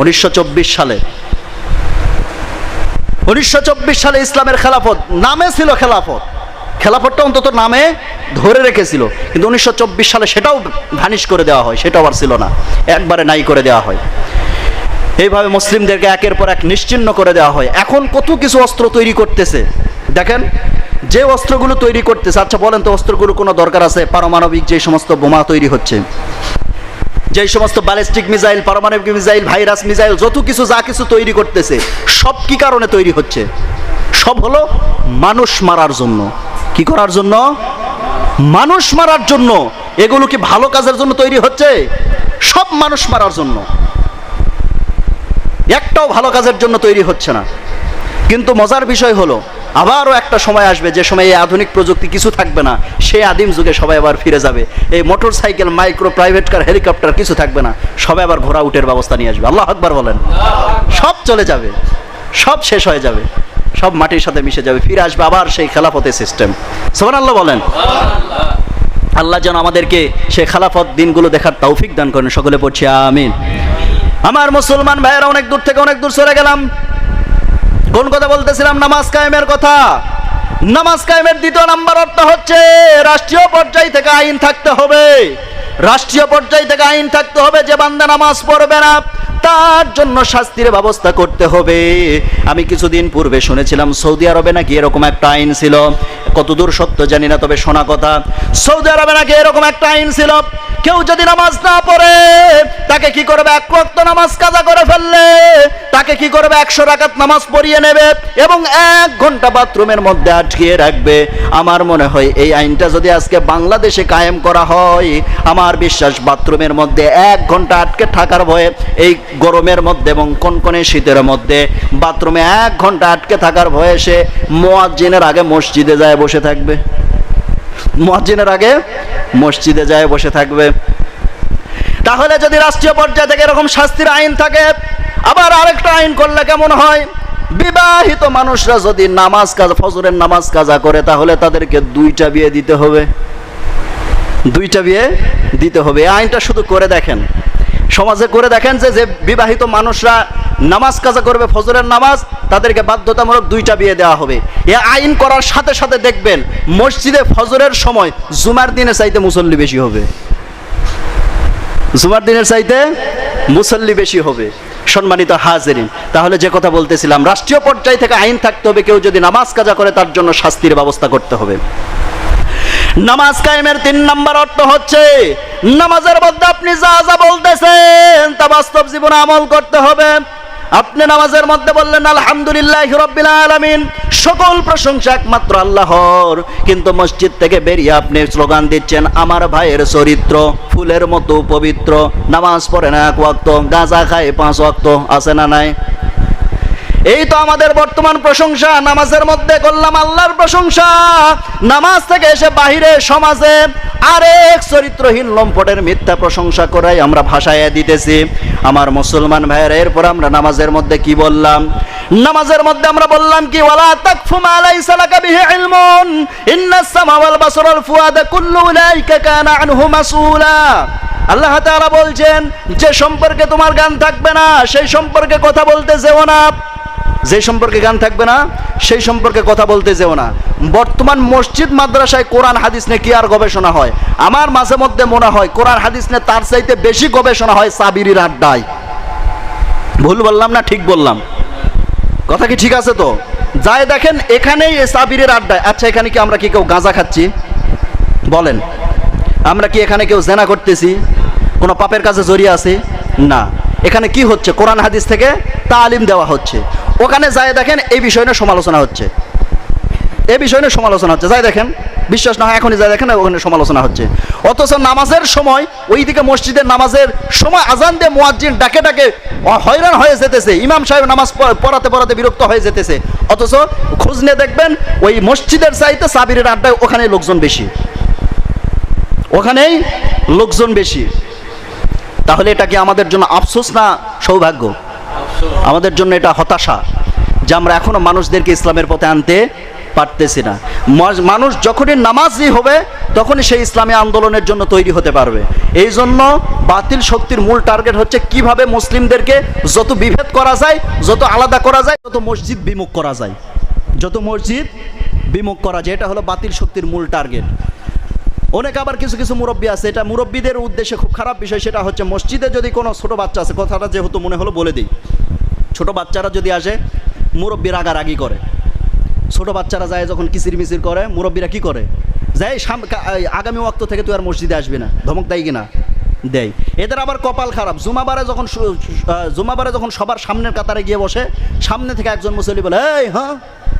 1924 সালে। 1924 সালে ইসলামের খেলাফত, নামে ছিল খেলাফত, খেলাফতটা অন্তত নামে ধরে রেখেছিল। কিন্তু 1924 সালে সেটাও ভ্যানিশ করে দেওয়া হয়, সেটাও আর ছিল না, একবারে নাই করে দেওয়া হয়। এইভাবে মুসলিমদেরকে একের পর এক নিশ্চিহ্ন করে দেওয়া হয়। এখন কত কিছু অস্ত্র তৈরি করতেছে দেখেন, যে অস্ত্রগুলো তৈরি করতেছে, আচ্ছা বলেন তো অস্ত্রগুলো কোনো দরকার আছে? পারমাণবিক যে সমস্ত বোমা তৈরি হচ্ছে, যে সমস্ত ব্যালিস্টিক মিসাইল, পারমাণবিক মিসাইল, ভাইরাস মিসাইল, যত কিছু যা কিছু তৈরি করতেছে, সব কি কারণে তৈরি হচ্ছে? সব হলো মানুষ মারার জন্য। কি করার জন্য? মানুষ মারার জন্য। এগুলো কি ভালো কাজের জন্য তৈরি হচ্ছে? সব মানুষ মারার জন্য, একটাও ভালো কাজের জন্য তৈরি হচ্ছে না। কিন্তু মজার বিষয় হলো, আবারও একটা সময় আসবে যে সময় এই আধুনিক প্রযুক্তি কিছু থাকবে না, সেই আদিম যুগে সবাই আবার ফিরে যাবে। এই motor cycle, micro, private car, helicopter কিছু থাকবে না, সবাই আবার ঘোড়া উটের ব্যবস্থা নিয়ে আসবে। আল্লাহু আকবার বলেন। সব চলে যাবে, সব শেষ হয়ে যাবে, সব মাটির সাথে মিশে যাবে, ফিরে আসবে আবার সেই খেলাফতের সিস্টেম। সুবহানাল্লাহ বলেন। আল্লাহ যেন আমাদেরকে সেই খেলাফত দিনগুলো দেখার তৌফিক দান করেন, সকলে পড়ছি আমিন। আমার মুসলমান ভাইয়েরা, অনেক দূর থেকে অনেক দূর চলে গেলাম। কোন কথা বলতেছিলাম? নামাজ কায়েমের কথা। নামাজ কায়েমের দ্বিতীয় নাম্বার অর্থ হচ্ছে রাষ্ট্রীয় পর্যায় থেকে আইন থাকতে হবে। রাষ্ট্রীয় পর্যায় থেকে আইন থাকতে হবে, যে বান্দা নামাজ পড়বে না তার জন্য শাস্তির ব্যবস্থা করতে হবে। আমি কিছুদিন পূর্বে শুনেছিলাম সৌদি আরবে নাকি এরকম একটা আইন ছিল, কতদূর সত্য জানি না, তবে শোনা কথা, সৌদি আরবে নাকি এরকম একটা আইন ছিল, কেউ যদি নামাজ না পড়ে তাকে কি করবে? 1 ওয়াক্ত নামাজ কাজা করে ফেললে তাকে কি করবে? 100 রাকাত নামাজ পড়িয়ে নেবে এবং 1 ঘন্টা বাথরুমের মধ্যে আটকিয়ে রাখবে। আমার মনে হয় এই আইনটা যদি আজকে বাংলাদেশে কায়েম করা হয়, আমার বিশ্বাস বাথরুমের মধ্যে 1 ঘন্টা আটকে থাকার ভয়ে, এই গরমের মধ্যে এবং কনকনে শীতের মধ্যে বাথরুমে 1 ঘন্টা আটকে থাকার ভয়ে সে মুয়াজ্জিনের আগে মসজিদে যায় বসে থাকবে, মুয়াজ্জিনের আগে মসজিদে যায় বসে থাকবে। তাহলে যদি রাষ্ট্রীয় পর্যায়ে থেকে এরকম শাস্তির আইন থাকে, আবার আরেকটা আইন করলে কেমন হয়? বিবাহিত মানুষরা যদি নামাজ কাজা, ফজরের নামাজ কাজা করে, তাহলে তাদেরকে 2টা বিয়ে দিতে হবে, 2টা বিয়ে দিতে হবে। এই আইনটা শুধু করে দেখেন, সমাজে করে দেখেন, যে বিবাহিত মানুষরা নামাজ কাজা করবে ফজরের নামাজ, তাদেরকে বাধ্যতামূলক 2টা বিয়ে দেওয়া হবে। এই আইন করার সাথে সাথে দেখবেন মসজিদে ফজরের সময় জুমার দিনের চাইতে মুসল্লি বেশি হবে, জুমার দিনের চাইতে মুসল্লি বেশি হবে। সম্মানিত হাজিরিন, তাহলে যে কথা বলতেছিলাম, রাষ্ট্রীয় পর্যায় থেকে আইন থাকতে হবে, কেউ যদি নামাজ কাজা করে তার জন্য শাস্তির ব্যবস্থা করতে হবে। নামাজ কায়েমের 3 নাম্বার অর্থ হচ্ছে নামাজের মধ্যে আপনি যা যা বলতেছেন তা বাস্তব জীবনে আমল করতে হবে। আপনি নামাজের মধ্যে বললেন আলহামদুলিল্লাহি রাব্বিল আলামিন, সকল প্রশংসা একমাত্র আল্লাহর, কিন্তু মসজিদ থেকে বেরিয়ে আপনি স্লোগান দিচ্ছেন আমার ভাইয়ের চরিত্র ফুলের মতো পবিত্র, নামাজ পড়ে না 1 ওয়াক্ত, গাঁজা খায় 5 ওয়াক্ত, আছে না নাই? এই তো আমাদের বর্তমান প্রশংসা। নামাজের মধ্যে করলাম আল্লাহর প্রশংসা, নামাজ থেকে এসে বাহিরে সমাজে আরেক চরিত্রহীন লম্পটের মিথ্যা প্রশংসা করাই আমরা ভাষায় দিতেছি। আমার মুসলমান ভাইয়েরা, এরপর আমরা নামাজের মধ্যে কি বললাম? নামাজের মধ্যে আমরা বললাম কি? ওয়ালা তাকফু মা লাইসা লাকা বিহি ইলমুন ইন্নাস সামা ওয়াল বাসারা ওয়াল ফুয়াদা কুল্লু উলাইকা কানা আনহু মাসউলা। আল্লাহ তাআলা বলছেন, যে সম্পর্কে তোমার জ্ঞান থাকবে না সেই সম্পর্কে কথা বলতে যেও না, যে সম্পর্কে জ্ঞান থাকবে না সেই সম্পর্কে কথা বলতে যেও না। বর্তমান মসজিদ মাদ্রাসায় কোরআন হাদিস নিয়ে কি আর গবেষণা হয়? আমার মাঝে মধ্যে মনে হয় কোরআন হাদিস নিয়ে তার চাইতে বেশি গবেষণা হয় সাবিরির আড্ডায়। ভুল বললাম না ঠিক বললাম? কথা কি ঠিক আছে? তো যাই দেখেন এখানেই সাবিরের আড্ডায়। আচ্ছা, এখানে কি আমরা কি কেউ গাঁজা খাচ্ছি? বলেন, আমরা কি এখানে কেউ জেনা করতেছি? কোনো পাপের কাজে জড়িয়ে আছে? না। এখানে কি হচ্ছে? কোরআন হাদিস থেকে তালিম দেওয়া হচ্ছে। ওখানে যায় দেখেন এই বিষয় নিয়ে সমালোচনা হচ্ছে, এই বিষয় নিয়ে সমালোচনা হচ্ছে, যাই দেখেন, বিশ্বাস না হয় এখনই যাই দেখেন ওখানে সমালোচনা হচ্ছে। অথচ নামাজের সময় ওইদিকে মসজিদের নামাজের সময় আজান দিয়ে মুয়াজ্জিন ডাকে ডাকে হয়রান হয়ে যেতেছে, ইমাম সাহেব নামাজ পড়াতে পড়াতে বিরক্ত হয়ে যেতেছে, অথচ খোঁজ নিয়ে দেখবেন ওই মসজিদের চাইতে সাবিরের আড্ডায় ওখানে লোকজন বেশি, ওখানেই লোকজন বেশি। তাহলে এটা কি আমাদের জন্য আফসোস না সৌভাগ্য? আমাদের জন্য এটা হতাশা যে আমরা এখনো মানুষদেরকে ইসলামের পথে আনতে পারতেছি না। মানুষ যখনই নামাজি হবে তখনই সেই ইসলামী আন্দোলনের জন্য তৈরি হতে পারবে। এই জন্য বাতিল শক্তির মূল টার্গেট হচ্ছে কিভাবে মুসলিমদেরকে যত বিভেদ করা যায়, যত আলাদা করা যায়, যত মসজিদ বিমুখ করা যায়, যত মসজিদ বিমুখ করা যায়, এটা হলো বাতিল শক্তির মূল টার্গেট। অনেক আবার কিছু কিছু মুরব্বী আছে, এটা মুরব্বীদের উদ্দেশ্যে খুব খারাপ বিষয়, সেটা হচ্ছে মসজিদে যদি কোনো ছোট বাচ্চা আছে, কথাটা যেহেতু মনে হলো বলে দিই, ছোট বাচ্চারা যদি আসে মুরব্বী রাগারাগি করে, ছোট বাচ্চারা যায় যখন কিচির মিচির করে, মুরব্বীরা কি করে, যাই আগামী ওয়াক্ত থেকে তুই আর মসজিদে আসবি না, ধমক দেয় কিনা দেয়। এদের আবার কপাল খারাপ, জুমাবারে যখন সবার সামনের কাতারে গিয়ে বসে, সামনে থেকে একজন মুসল্লি বলে এই হ্যাঁ,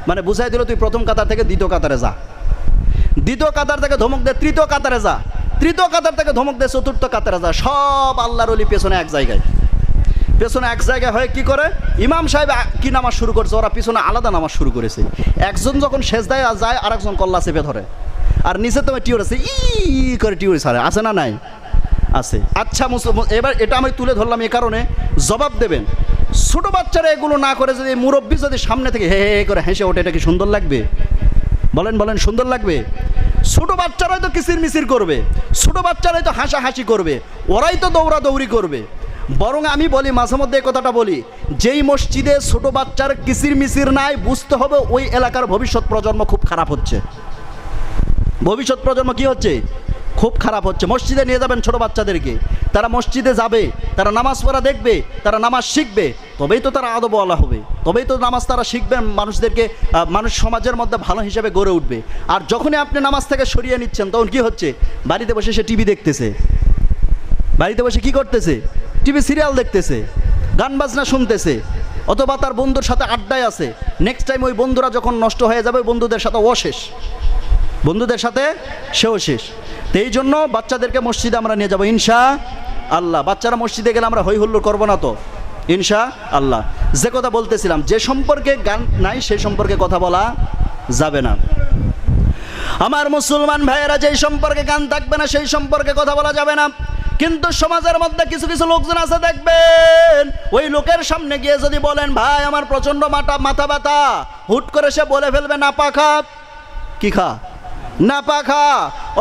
মানে বুঝাই দিল তুই প্রথম কাতার থেকে দ্বিতীয় কাতারে যা, দ্বিতীয় কাতার থেকে ধমক দে তৃতীয় কাতারে যা, তৃতীয় কাতার থেকে ধমক দে চতুর্থ কাতারে যা। সব আল্লাহর ওলি পেছনে এক জায়গায়, পেছনে এক জায়গায় হয়ে কি করে, ইমাম সাহেব কি নামাজ শুরু করছে, ওরা পিছনে আলাদা নামাজ শুরু করেছে। একজন যখন সেজদায় যায় আর একজন কল্লা চেপে ধরে, আর নিচে তোমার টিউর আছে ই করে টিউর ছাড়ে, আছে না নাই? আছে। আচ্ছা এবার এটা আমি তুলে ধরলাম এই কারণে, জবাব দেবেন ছোট বাচ্চারা এগুলো না করে যদি মুরব্বী যদি সামনে থেকে হে হে করে হেসে ওঠে, এটা কি সুন্দর লাগবে? বলেন বলেন, সুন্দর লাগবে? ছোট বাচ্চারাই তো কিচির মিচির করবে, ছোট বাচ্চারাই তো হাসাহাসি করবে, ওরাই তো দৌড়াদৌড়ি করবে। বরং আমি বলি, মাঝে মধ্যে এই কথাটা বলি, যেই মসজিদে ছোট বাচ্চার কিচির মিচির নাই, বুঝতে হবে ওই এলাকার ভবিষ্যৎ প্রজন্ম খুব খারাপ হচ্ছে। ভবিষ্যৎ প্রজন্ম কি হচ্ছে? খুব খারাপ হচ্ছে। মসজিদে নিয়ে যাবেন ছোট বাচ্চাদেরকে, তারা মসজিদে যাবে, তারা নামাজ পড়া দেখবে, তারা নামাজ শিখবে, তবেই তো তারা আদবওয়ালা হবে, তবেই তো নামাজ তারা শিখবেন, মানুষদেরকে মানুষ সমাজের মধ্যে ভালো হিসেবে গড়ে উঠবে। আর যখনই আপনি নামাজ থেকে সরিয়ে নিচ্ছেন তখন কি হচ্ছে? বাড়িতে বসে সে টিভি দেখতেছে, বাড়িতে বসে কি করতেছে? টিভি সিরিয়াল দেখতেছে, গান বাজনা শুনতেছে, অথবা তার বন্ধুর সাথে আড্ডায় আছে। নেক্সট টাইম ওই বন্ধুরা যখন নষ্ট হয়ে যাবে, বন্ধুদের সাথে ও শেষ, বন্ধুদের সাথে সেও শেষ। তো এই জন্য বাচ্চাদেরকে মসজিদে আমরা নিয়ে যাবো ইনশা আল্লাহ। বাচ্চারা মসজিদে গেলে আমরা হই হুল্লোড় করবো না তো ইনশা আল্লাহ। যে কথা বলতেছিলাম, যে সম্পর্কে গান নাই সেই সম্পর্কে কথা বলা যাবে না। আমার মুসলমান ভাইয়েরা, যেই সম্পর্কে গান থাকবে না সেই সম্পর্কে কথা বলা যাবে না। কিন্তু সমাজের মধ্যে কিছু কিছু লোকজন আছে, দেখবেন ওই লোকের সামনে গিয়ে যদি বলেন ভাই আমার প্রচন্ড মাথা ব্যথা, হুট করে সে বলে ফেলবে না পাখা। কি খা? না পাখা।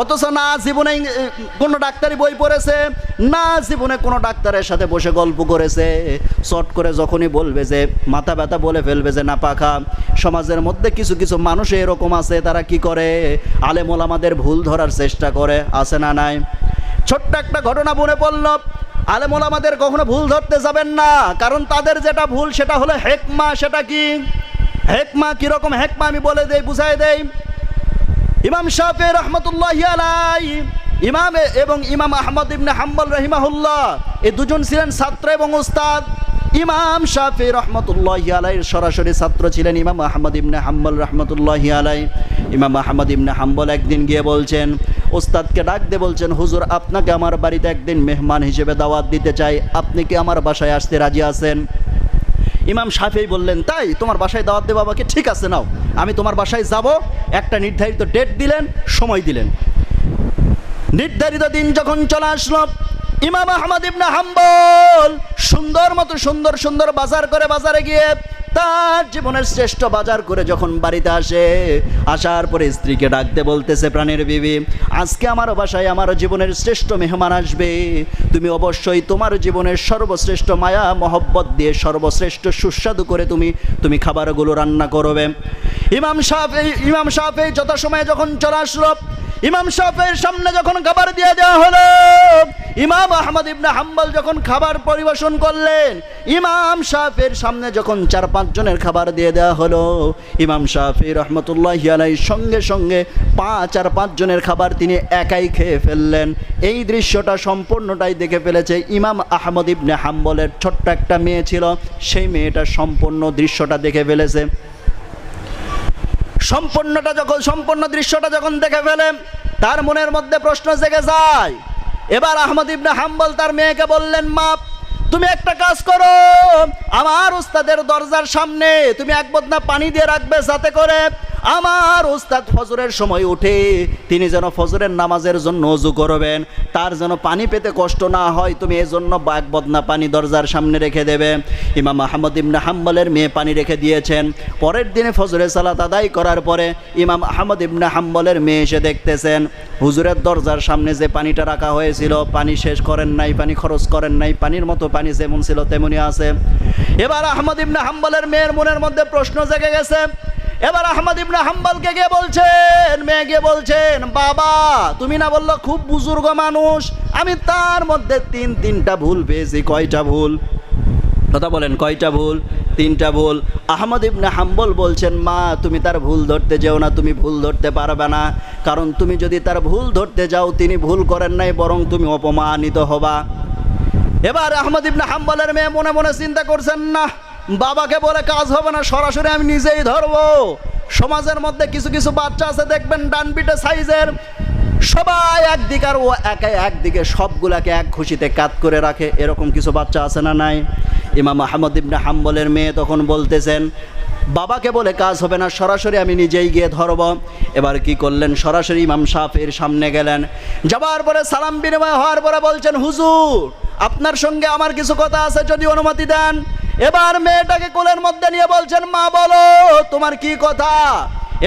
অথচ না জীবনে কোনো ডাক্তারি বই পড়েছে, না জীবনে কোনো ডাক্তারের সাথে বসে গল্প করেছে, চট করে যখনই বলবে যে মাথা ব্যথা বলে ফেলবে যে না পাখা। সমাজের মধ্যে কিছু কিছু মানুষ এরকম আছে, তারা কি করে? আলেম ওলামাদের ভুল ধরার চেষ্টা করে, আছে না নাই? ছোট্ট একটা ঘটনা মনে পড়ল, আলেম ওলামাদের কখনো ভুল ধরতে যাবেন না, কারণ তাদের যেটা ভুল সেটা হলো হেকমা। সেটা কি হেকমা? কিরকম হেকমা আমি বলে দেই, বুঝাই দেই। ইমাম শাফি রহমতুল্লাহি আলাইহি, ইমাম এবং ইমাম আহমদ ইবনে হাম্বল রহিমাহুল্লাহ, এই দুজন ছিলেন ছাত্র এবং উস্তাদ। ইমাম শাফি রহমতুল্লাহি আলাইহির সরাসরি ছাত্র ছিলেন ইমাম আহমদ ইবনে হাম্বল রহমতুল্লাহি আলাইহি। ইমাম আহমদ ইবনে হাম্বল একদিন গিয়ে বলছেন, উস্তাদকে ডাক দিয়ে বলছেন, হুজুর আপনাকে আমার বাড়িতে একদিন মেহমান হিসেবে দাওয়াত দিতে চাই, আপনি কি আমার বাসায় আসতে রাজি আছেন? ইমাম শাফি বললেন, তাই তোমার বাসায় দাওয়াত দেবো আমাকে? ঠিক আছে নাও, আমি তোমার বাসায় যাব। একটা নির্ধারিত ডেট দিলেন, সময় দিলেন। নির্ধারিত দিন যখন চলে আসলো, ইমাম আহমদ ইবনে হাম্বল সুন্দর মতো সুন্দর বাজার করে, বাজারে গিয়ে তার জীবনের শ্রেষ্ঠ বাজার করে যখন বাড়িতে আসে, আসার পরে স্ত্রীকে ডাকতে বলতেছে, প্রাণের বিবি, আজকে আমার বাসায় আমার জীবনের শ্রেষ্ঠ মেহমান আসবে, তুমি অবশ্যই তোমার জীবনের সর্বশ্রেষ্ঠ মায়া মহব্বত দিয়ে সর্বশ্রেষ্ঠ সুস্বাদু করে তুমি খাবারগুলো রান্না করবে। ইমাম শাফি যথাসময়ে যখন চলে আসলো, ইমাম শাফির সামনে যখন খাবার দিয়ে দেওয়া হলো, ইমাম আহমদ ইবনে হাম্বল যখন খাবার পরিবেশন করলেন, ইমাম শাফির সামনে যখন 4-5 জনের খাবার দিয়ে দেওয়া হলো, ইমাম শাফি রহমতুল্লাহি আলাইহি সঙ্গে সঙ্গে 5 জনের খাবার তিনি একাই খেয়ে ফেললেন। এই দৃশ্যটা সম্পূর্ণটাই দেখে ফেলেছে ইমাম আহমদ ইবনে হাম্বলের ছোট্ট একটা মেয়ে ছিল, সেই মেয়েটা সম্পূর্ণ দৃশ্যটা দেখে ফেলেছে। সম্পূর্ণ দৃশ্যটা যখন দেখে ফেলে, তার মনের মধ্যে প্রশ্ন জেগে যায়। এবার আহমদ ইবনে হাম্বল তার মেয়েকে বললেন, মা তুমি একটা কাজ করো, আমার উস্তাদের দরজার সামনে তুমি 1 বদনা পানি দিয়ে রাখবে, যাতে করে আমার উস্তাদ ফজরের সময় উঠে তিনি যেন ফজরের নামাজের জন্য ওযু করবেন, তার যেন পানি পেতে কষ্ট না হয়, তুমি এই জন্য 1 বদনা পানি দরজার সামনে রেখে দেবে। ইমাম আহমদ ইবনে হাম্বলের মেয়ে পানি রেখে দিয়েছেন। পরের দিনে ফজরের সালাত আদায় করার পরে ইমাম আহমদ ইবনে হাম্বলের মেয়ে এসে দেখতেছেন হুজুরের দরজার সামনে যে পানিটা রাখা হয়েছিল, পানি শেষ করেন নাই, পানি খরচ করেন নাই, পানির মতো পানি যেমন ছিল তেমনই আছে। এবার আহমদ ইবনে হাম্বলের মেয়ের মনের মধ্যে প্রশ্ন জেগে গেছে। এবার আহমদ ইবনে হাম্বলকে গিয়ে বলছেন, মেয়ে গিয়ে বলছেন, বাবা তুমি না বললো খুব বুজুর্গ মানুষ, আমি তার মধ্যে 3টা ভুল পেয়েছি। কয়টা ভুল? কথা বলেন, কয়টা ভুল? 3টা ভুল। আহমদ ইবনে হাম্বল বলছেন, মা তুমি তার ভুল ধরতে যেও না, তুমি ভুল ধরতে পারবে না, কারণ তুমি যদি তার ভুল ধরতে যাও, তিনি ভুল করেন নাই, বরং তুমি অপমানিত হবা। এবার আহমদ ইবনে হাম্বলের মেয়ে মনে মনে চিন্তা করছেন, না বাবাকে বলে কাজ হবে না, সরাসরি আমি নিজেই ধরবো। সমাজের মধ্যে কিছু কিছু বাচ্চা আছে দেখবেন ডান পিঠে সাইজের, সবাই একদিকে আর ও একাই একদিকে, সবগুলাকে এক খুশিতে কাত করে রাখে, এরকম কিছু বাচ্চা আছে না নাই? ইমাম আহমদ ইবনে হাম্বলের মেয়ে তখন বলতেছেন, বাবাকে বলে কাজ হবে না, সরাসরি আমি নিজেই গিয়ে ধরব। এবার কি করলেন? সরাসরি ইমাম শাফির সামনে গেলেন। যাবার পরে সালাম বিনিময় হওয়ার পরে বলছেন, হুজুর আপনার সঙ্গে আমার কিছু কথা আছে, যদি অনুমতি দেন। এবার মেয়েটাকে কোলের মধ্যে নিয়ে বলছেন, মা বলো তোমার কি কথা।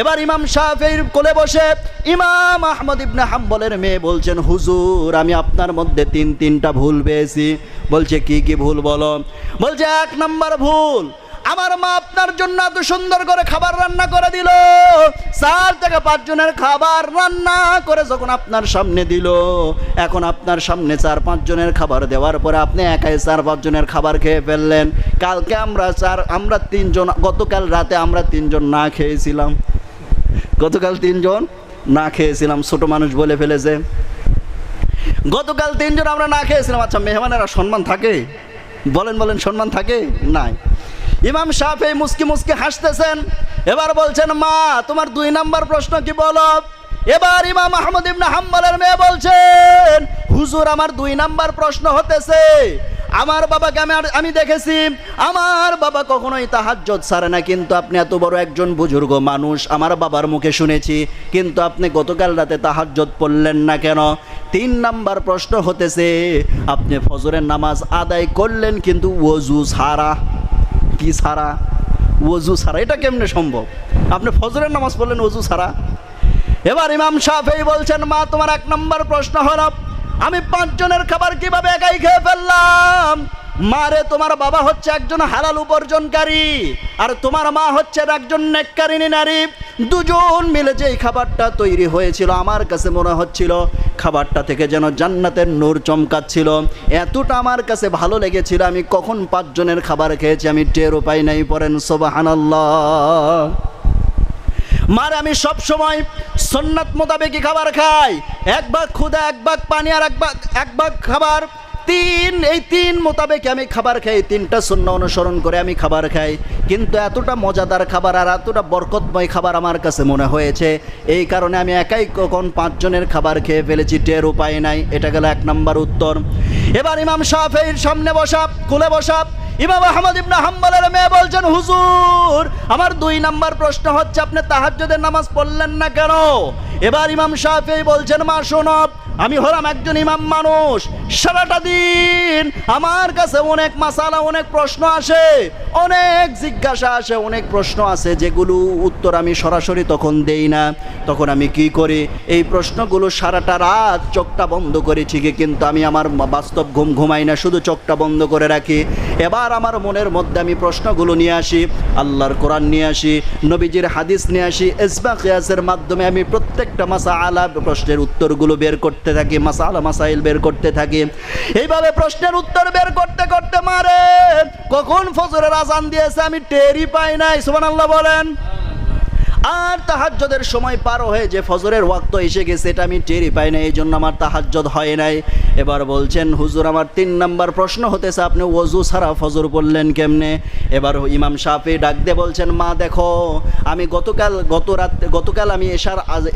এবার ইমাম শাফির কোলে বসে ইমাম আহমদ ইবনে হাম্বলের মেয়ে বলছেন, হুজুর আমি আপনার মধ্যে 3টা ভুল পেয়েছি। বলছে, কি কি ভুল বলো? বলছে, 1 নম্বর ভুল, আমার মা আপনার জন্য এত সুন্দর করে খাবার রান্না করে দিল, 4 থেকে 5 জনের খাবার রান্না করে যখন আপনার সামনে দিল, এখন আপনার সামনে 4-5 জনের খাবার দেওয়ার পরে আপনি একাই 4-5 জনের খাবার খেয়ে ফেললেন। কালকে আমরা 3 জন, গতকাল রাতে আমরা 3 জন না খেয়েছিলাম, গতকাল 3 জন না খেয়েছিলাম। ছোট মানুষ বলে ফেলেছে, গতকাল 3 জন আমরা না খেয়েছিলাম। আচ্ছা মেহমানেরা সম্মান থাকে? বলেন বলেন, সম্মান থাকে? নাই। ইমাম শাফি মুস্কি মুস্কি হাসতেছেন। এবার বলছেন, মা তোমার 2 নম্বর প্রশ্ন কি বলো? এবার ইমাম আহমদ ইবনে হাম্বলের মেয়ে বলছেন, হুজুর আমার 2 নম্বর প্রশ্ন হতেছে, আমার বাবাকে আমি দেখেছি, আমার বাবা কখনোই তাহাজ্জুদ ছাড়ে না, কিন্তু আপনি এত বড় একজন বুজুর্গ মানুষ, আমার বাবার মুখে শুনেছি, কিন্তু আপনি গতকাল রাতে তাহাজ্জুদ পড়লেন না কেন? 3 নম্বর প্রশ্ন হতেছে, আপনি ফজরের নামাজ আদায় করলেন কিন্তু ওযু ছাড়া। কি ছাড়া? ওযু ছাড়া। এটা কেমনে সম্ভব? আপনি ফজরের নামাজ পড়লেন ওযু ছাড়া? এবার ইমাম শাফি বলছেন, মা তোমার 1 নম্বর প্রশ্ন হলো, আমি 5 জনের খাবার কিভাবে একাই খেয়ে ফেললাম? মারে তোমার বাবা হচ্ছে একজন হালাল উপার্জনকারী, আর তোমার মা হচ্ছে একজন নেককারিনী নারী। 2 জন মিলে যেই খাবারটা তৈরি হয়েছিল, আমার কাছে মনে হচ্ছিল খাবারটা থেকে যেন জান্নাতের নূর চমকাচ্ছিল, এতটা আমার কাছে ভালো লেগেছিল। আমি কখন 5 জনের খাবার খেয়েছি আমি টেরও পাই নাই। পড়েন সুবহানাল্লাহ। মারে আমি সব সময় সুন্নাত মোতাবেকই খাবার খাই, 1 ভাগ ক্ষুধা, 1 ভাগ পানি, আর 1 ভাগ খাবার। 3 মোতাবেক আমি খাবার খাই, 3টা সুন্নাহ অনুসরণ করে আমি খাবার খাই। কিন্তু এতটা মজাদার খাবার আর এতটা বরকতময় খাবার আমার কাছে মনে হয়েছে, এই কারণে আমি একাই কখন 5 জনের খাবার খেয়ে ফেলেছি, টেরও পাই নাই। এটা গেল 1 নম্বর উত্তর। এবার ইমাম শাফির সামনে বসা, কোলে বসা ইমাম আহমদ ইবনে হাম্বলের মেয়ে বলছেন, হুজুর আমার 2 নম্বর প্রশ্ন হচ্ছে, আপনি তাহাজ্জুদের নামাজ পড়লেন না কেন? এবার ইমাম শাফি বলছেন, মা শোনো, আমি হলাম একজন ইমাম মানুষ, সারাটা দিন আমার কাছে অনেক মাসালা, অনেক প্রশ্ন আসে, অনেক জিজ্ঞাসা আসে, অনেক প্রশ্ন আছে যেগুলো উত্তর আমি সরাসরি তখন দেই না। তখন আমি কি করি? এই প্রশ্নগুলো সারাটা রাত চোখটা বন্ধ করে ঠিকই, কিন্তু আমি আমার বাস্তব ঘুমাই না, শুধু চোখটা বন্ধ করে রাখি। এবার আমার মনের মধ্যে আমি প্রশ্নগুলো নিয়ে আসি, আল্লাহর কোরআন নিয়ে আসি, নবীজির হাদিস নিয়ে আসি, ইজমা কিয়াসের মাধ্যমে আমি প্রত্যেকটা মাসালা প্রশ্নের উত্তরগুলো বের করতে করতে থাকি, মাসালা মাসাইল বের করতে থাকি। এইভাবে প্রশ্নের উত্তর বের করতে করতে মারে কখন ফজরের আজান দিয়েছে আমি টেরই পাই নাই। সুবহানাল্লাহ বলেন। আর তাহাজ্জুদের সময় পার হয়ে যে ফজরের ওয়াক্ত এসে গেছে এটা আমি টেরই পাই না, এই জন্য আমার তাহাজ্জুদ হয় নাই। এবার বলছেন হুজুর আমার 3 নাম্বার প্রশ্ন হতেছে আপনি ওযু ছাড়া ফজর পড়লেন কেমনে? এবার ইমাম শাফি ডাক দিয়ে বলছেন মা দেখো আমি গতকাল আমি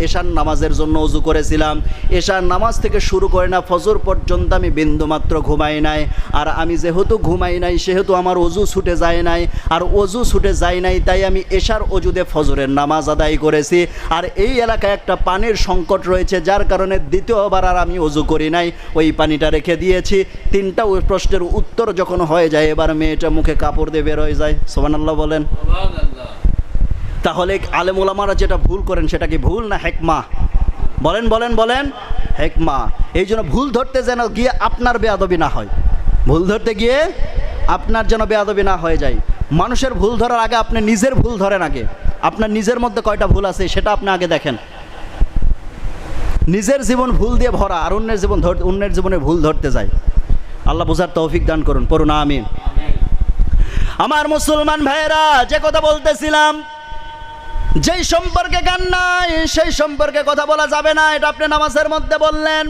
এশার নামাজের জন্য ওযু করেছিলাম। এশার নামাজ থেকে শুরু করে না ফজর পর্যন্ত আমি বিন্দুমাত্র ঘুমাই নাই। আর আমি যেহেতু ঘুমাই নাই সেহেতু আমার ওযু ছুটে যায় নাই, আর ওযু ছুটে যায় নাই তাই আমি এশার ওযুতে ফজরের নামাজ আদায় করেছি। আর এই এলাকায় একটা পানির সংকট রয়েছে যার কারণে দ্বিতীয়বার আর আমি ওযু করি নাই, ওই পানিটা রেখে দিয়েছি। 3টা প্রশ্নের উত্তর যখন হয়ে যায় এবার মেয়েটা মুখে কাপড় দিয়ে বের হয়ে যায়। সুবহানাল্লাহ বলেন। তাহলে আলেম ওলামারা যেটা ভুল করেন সেটা কি ভুল না হিকমা? বলেন বলেন বলেন। হিকমা। এই জন্য ভুল ধরতে যেন গিয়ে আপনার বেয়াদবি না হয়, ভুল ধরতে গিয়ে আপনার যেন বেয়াদবি না হয়ে যায়। মানুষের ভুল ধরার আগে আপনি নিজের ভুল ধরেন আগে। আপনার নিজের মধ্যে কয়টা ভুল আছে সেটা আপনি আগে দেখেন। নিজের জীবন ভুল দিয়ে ভরা আর অন্যের জীবনে ভুল ধরতে যায়। আল্লাহ বুঝার তৌফিক দান করুন, পড়ুন আমিন। আমার মুসলমান ভাইয়েরা যে কথা বলতেছিলাম, যেই সম্পর্কে জ্ঞান নাই সেই সম্পর্কে কথা বলা যাবে না, এটা আপনি নামাজের মধ্যে বললেন।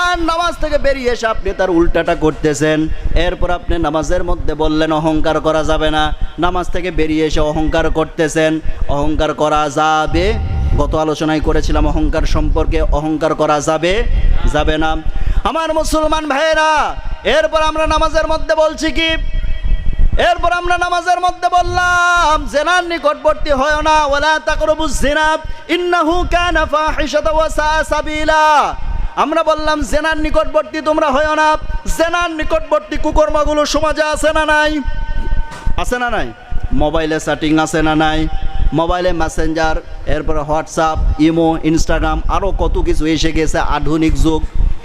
আর নামাজ থেকে বেরিয়ে এসে আপনি তার উল্টাটা করতেছেন। এরপর আপনি নামাজের মধ্যে বললেন অহংকার করা যাবে না, নামাজ থেকে বেরিয়ে এসে অহংকার করতেছেন। অহংকার করা যাবে, গত আলোচনায় করেছিলাম অহংকার সম্পর্কে, অহংকার করা যাবে যাবে না। আমার মুসলমান ভাইয়েরা এরপর আমরা নামাজের মধ্যে বলছি কি, এরপর আমরা নামাজের মধ্যে বললাম জিনার নিকটবর্তী হয় না, ওয়ালা তাকরাবুজ জিনা ইন্নাহু কানা ফাহিশাতাও ওয়া সাআ সাবিলা। আমরা বললাম জিনার নিকটবর্তী তোমরা হয় না। জিনার নিকটবর্তী কুকর্মগুলো সমাজে আছে না নাই? আছে না নাই? মোবাইলে সেটিং আছে না নাই? মোবাইলে মেসেঞ্জার, এরপরে হোয়াটসঅ্যাপ, ইমো, ইনস্টাগ্রাম, আরও কত কিছু এসে গেছে, আধুনিক যুগ।